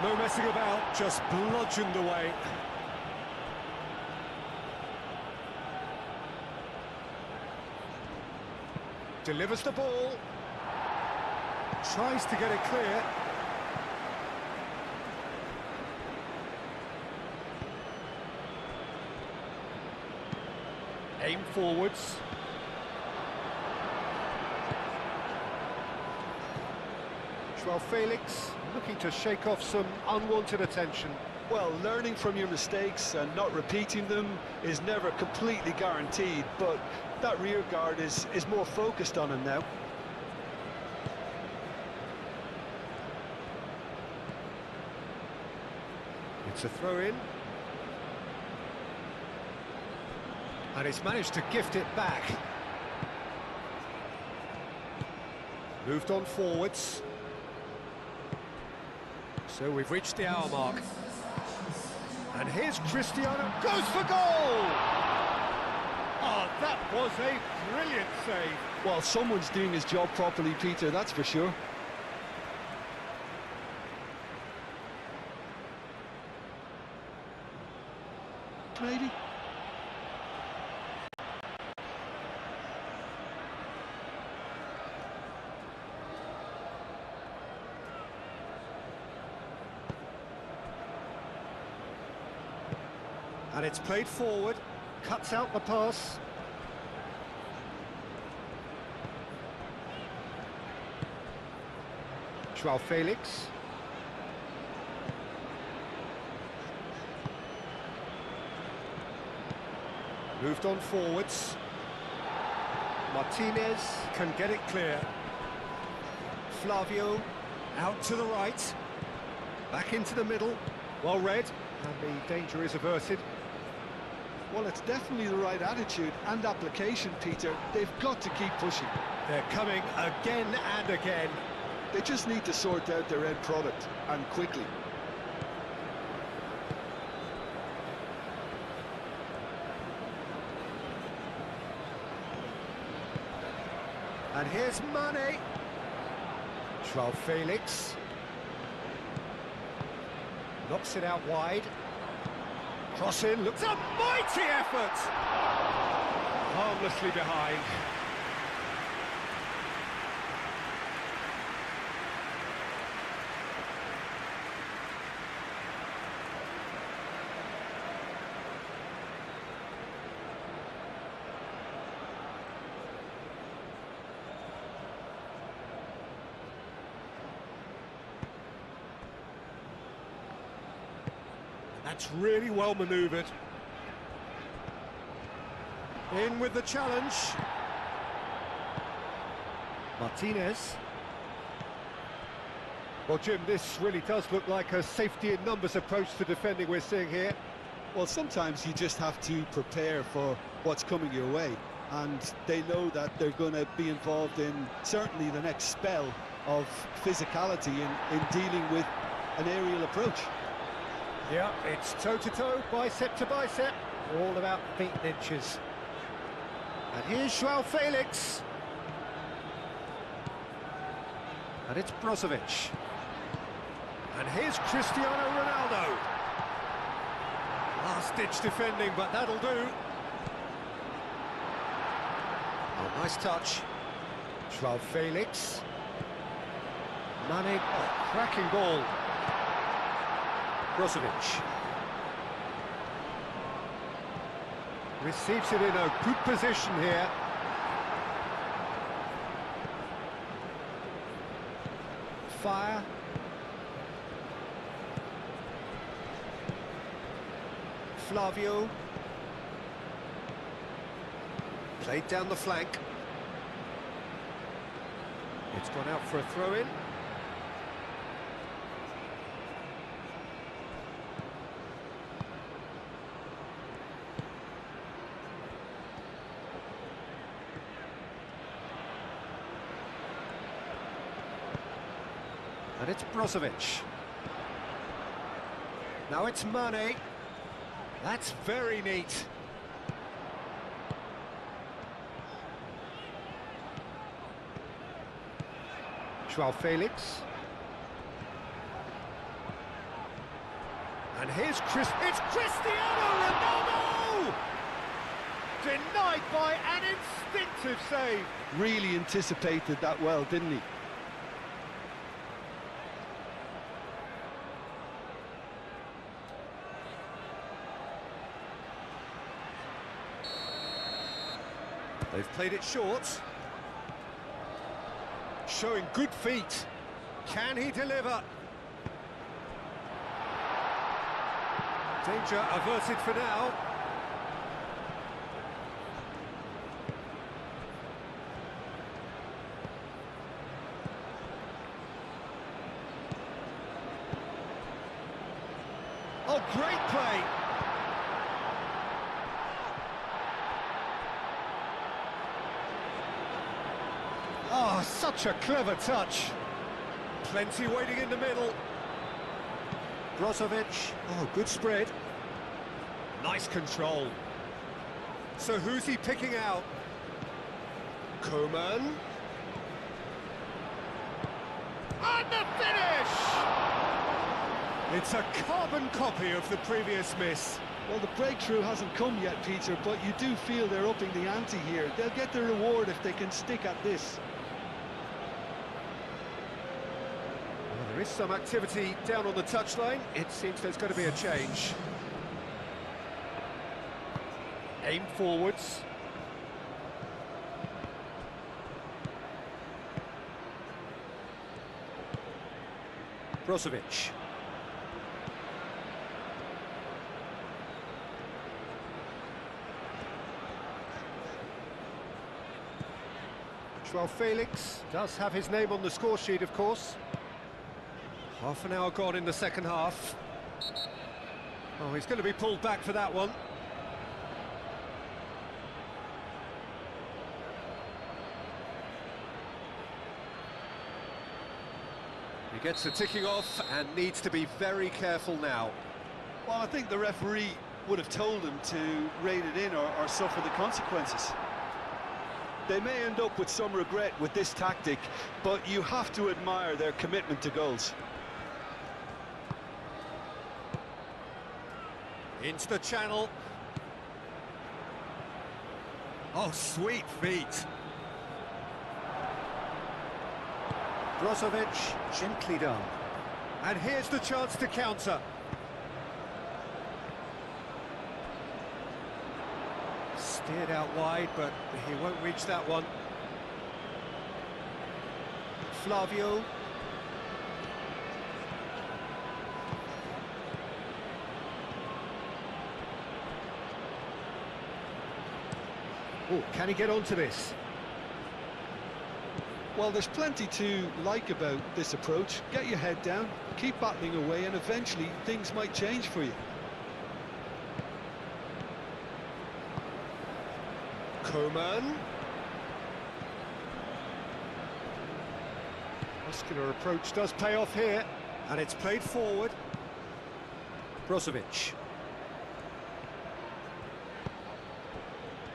No messing about, just bludgeoned away. Delivers the ball. Tries to get it clear. Aim forwards. Joao Felix looking to shake off some unwanted attention. Well, learning from your mistakes and not repeating them is never completely guaranteed, but that rear guard is more focused on him now. It's a throw-in. And he's managed to gift it back. Moved on forwards. So we've reached the hour mark. And here's Cristiano, goes for goal! Oh, that was a brilliant save. Well, someone's doing his job properly, Peter, that's for sure. Maybe. And it's played forward, cuts out the pass. Joao Felix. Moved on forwards. Martinez can get it clear. Flavio out to the right. Back into the middle. Well read. And the danger is averted. Well, it's definitely the right attitude and application, Peter. They've got to keep pushing. They're coming again and again. They just need to sort out their end product, and quickly. And here's Mane. Joao Felix. Knocks it out wide. Cross in, looks a mighty effort! Harmlessly behind. That's really well manoeuvred. In with the challenge. Martinez. Well, Jim, this really does look like a safety in numbers approach to defending we're seeing here. Well, sometimes you just have to prepare for what's coming your way. And they know that they're going to be involved in certainly the next spell of physicality in dealing with an aerial approach. Yeah, it's toe-to-toe, bicep to bicep, all about feet and inches. And here's Joao Felix. And it's Brozovic. And here's Cristiano Ronaldo. Last-ditch defending, but that'll do. Oh, nice touch. Joao Felix. Mane, oh, cracking ball. Brozovic receives it in a good position here. Fire. Flavio. Played down the flank. It's gone out for a throw-in. And it's Brozovic. Now it's Mane. That's very neat. Joao Felix. And here's it's Cristiano Ronaldo! Denied by an instinctive save. Really anticipated that well, didn't he? They've played it short. Showing good feet. Can he deliver? Danger averted for now. Oh, great play! Oh, such a clever touch. Plenty waiting in the middle. Brozovic, oh, good spread. Nice control. So who's he picking out? Coman. And the finish! It's a carbon copy of the previous miss. Well, the breakthrough hasn't come yet, Peter, but you do feel they're upping the ante here. They'll get the reward if they can stick at this. Well, there is some activity down on the touchline. It seems there's going to be a change. Aim forwards. Brozovic. Joao Felix does have his name on the score sheet, of course. Half an hour gone in the second half. Oh, he's going to be pulled back for that one. He gets the ticking off and needs to be very careful now. Well, I think the referee would have told him to rein it in or suffer the consequences. They may end up with some regret with this tactic, but you have to admire their commitment to goals. Into the channel. Oh, sweet feet. Brozovic, gently done. And here's the chance to counter. Steered out wide, but he won't reach that one. Flavio. Oh, can he get onto this? Well, there's plenty to like about this approach. Get your head down, keep battling away, and eventually things might change for you. Coman. Muscular approach does pay off here, and it's played forward. Brozovic.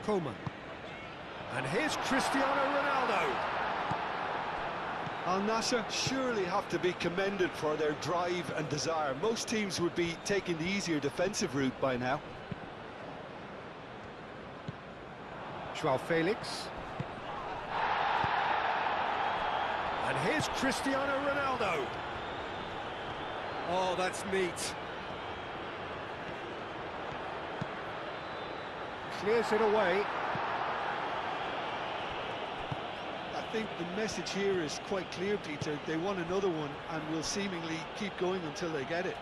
Coman. And here's Cristiano Ronaldo. Al-Nassr surely have to be commended for their drive and desire. Most teams would be taking the easier defensive route by now. Joao Felix. And here's Cristiano Ronaldo. Oh, that's neat. Clears it away. I think the message here is quite clear, Peter. They want another one and will seemingly keep going until they get it.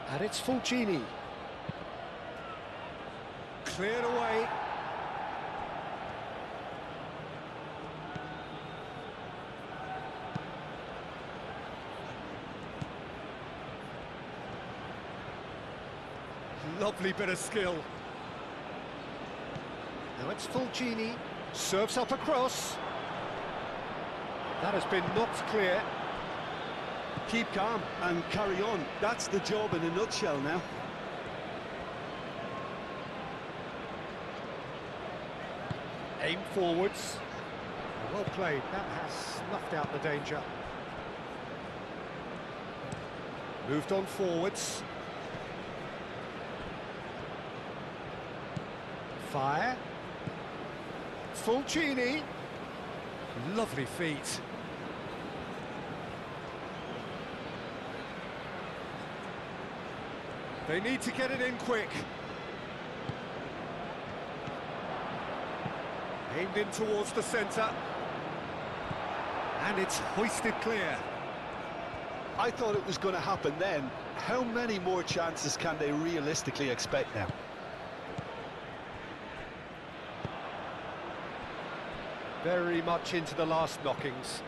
And it's Fulcini. Cleared away. Lovely bit of skill. Now it's Fulcini. Serves up across. That has been knocked clear. Keep calm and carry on. That's the job in a nutshell now. Aim forwards. Well played. That has snuffed out the danger. Moved on forwards. Fire. Fulcini. Lovely feet. They need to get it in quick. Aimed in towards the centre. And it's hoisted clear. I thought it was going to happen then. How many more chances can they realistically expect now? Very much into the last knockings.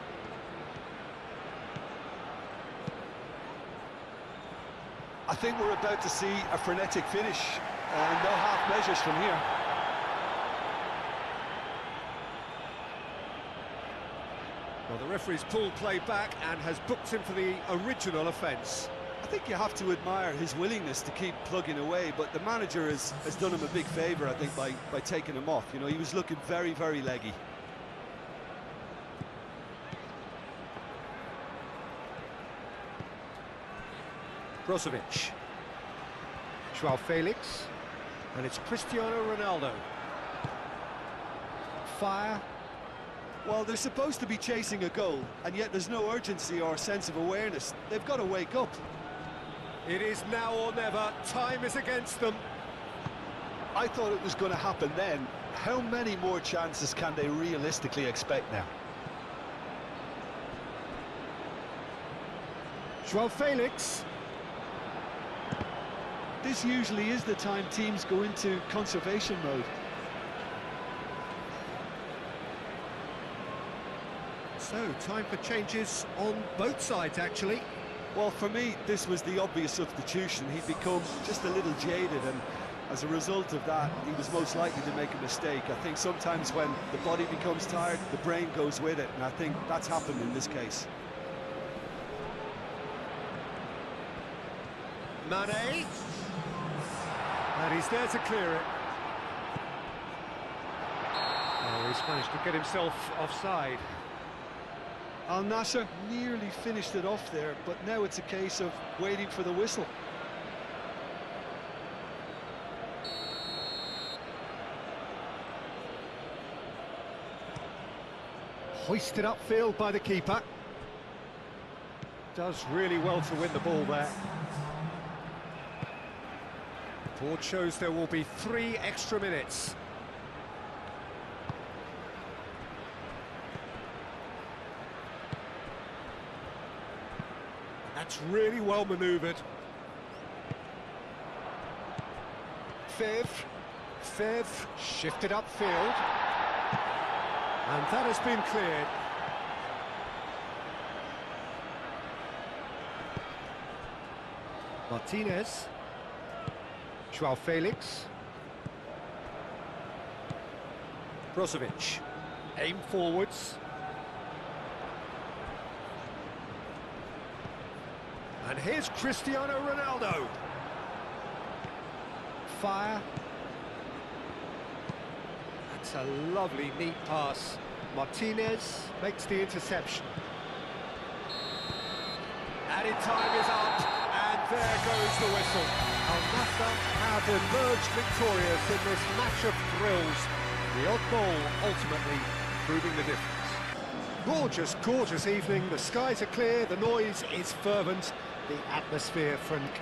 I think we're about to see a frenetic finish. No half measures from here. Well, the referee's pulled play back and has booked him for the original offence. I think you have to admire his willingness to keep plugging away, but the manager has done him a big favour, I think, by taking him off. You know, he was looking very, very leggy. Brozovic. Joao Felix. And it's Cristiano Ronaldo. Fire. Well, they're supposed to be chasing a goal, and yet there's no urgency or sense of awareness. They've got to wake up. It is now or never. Time is against them. I thought it was going to happen then. How many more chances can they realistically expect now? Joao Felix. This usually is the time teams go into conservation mode. So, time for changes on both sides, actually. Well, for me, this was the obvious substitution. He'd become just a little jaded, and as a result of that, he was most likely to make a mistake. I think sometimes when the body becomes tired, the brain goes with it, and I think that's happened in this case. Mane. And he's there to clear it. Oh, he's managed to get himself offside. Al-Nassr nearly finished it off there, but now it's a case of waiting for the whistle. Hoisted upfield by the keeper. Does really well to win the ball there. Board shows there will be 3 extra minutes. That's really well manoeuvred. Fev shifted upfield. And that has been cleared. Martinez. Joao Felix. Brozovic. Aim forwards. And here's Cristiano Ronaldo. Fire. That's a lovely, neat pass. Martinez makes the interception. Added time is up, and there goes the whistle. Al-Nassr have emerged victorious in this match of thrills. The odd goal ultimately proving the difference. Gorgeous, gorgeous evening. The skies are clear, the noise is fervent, the atmosphere frank.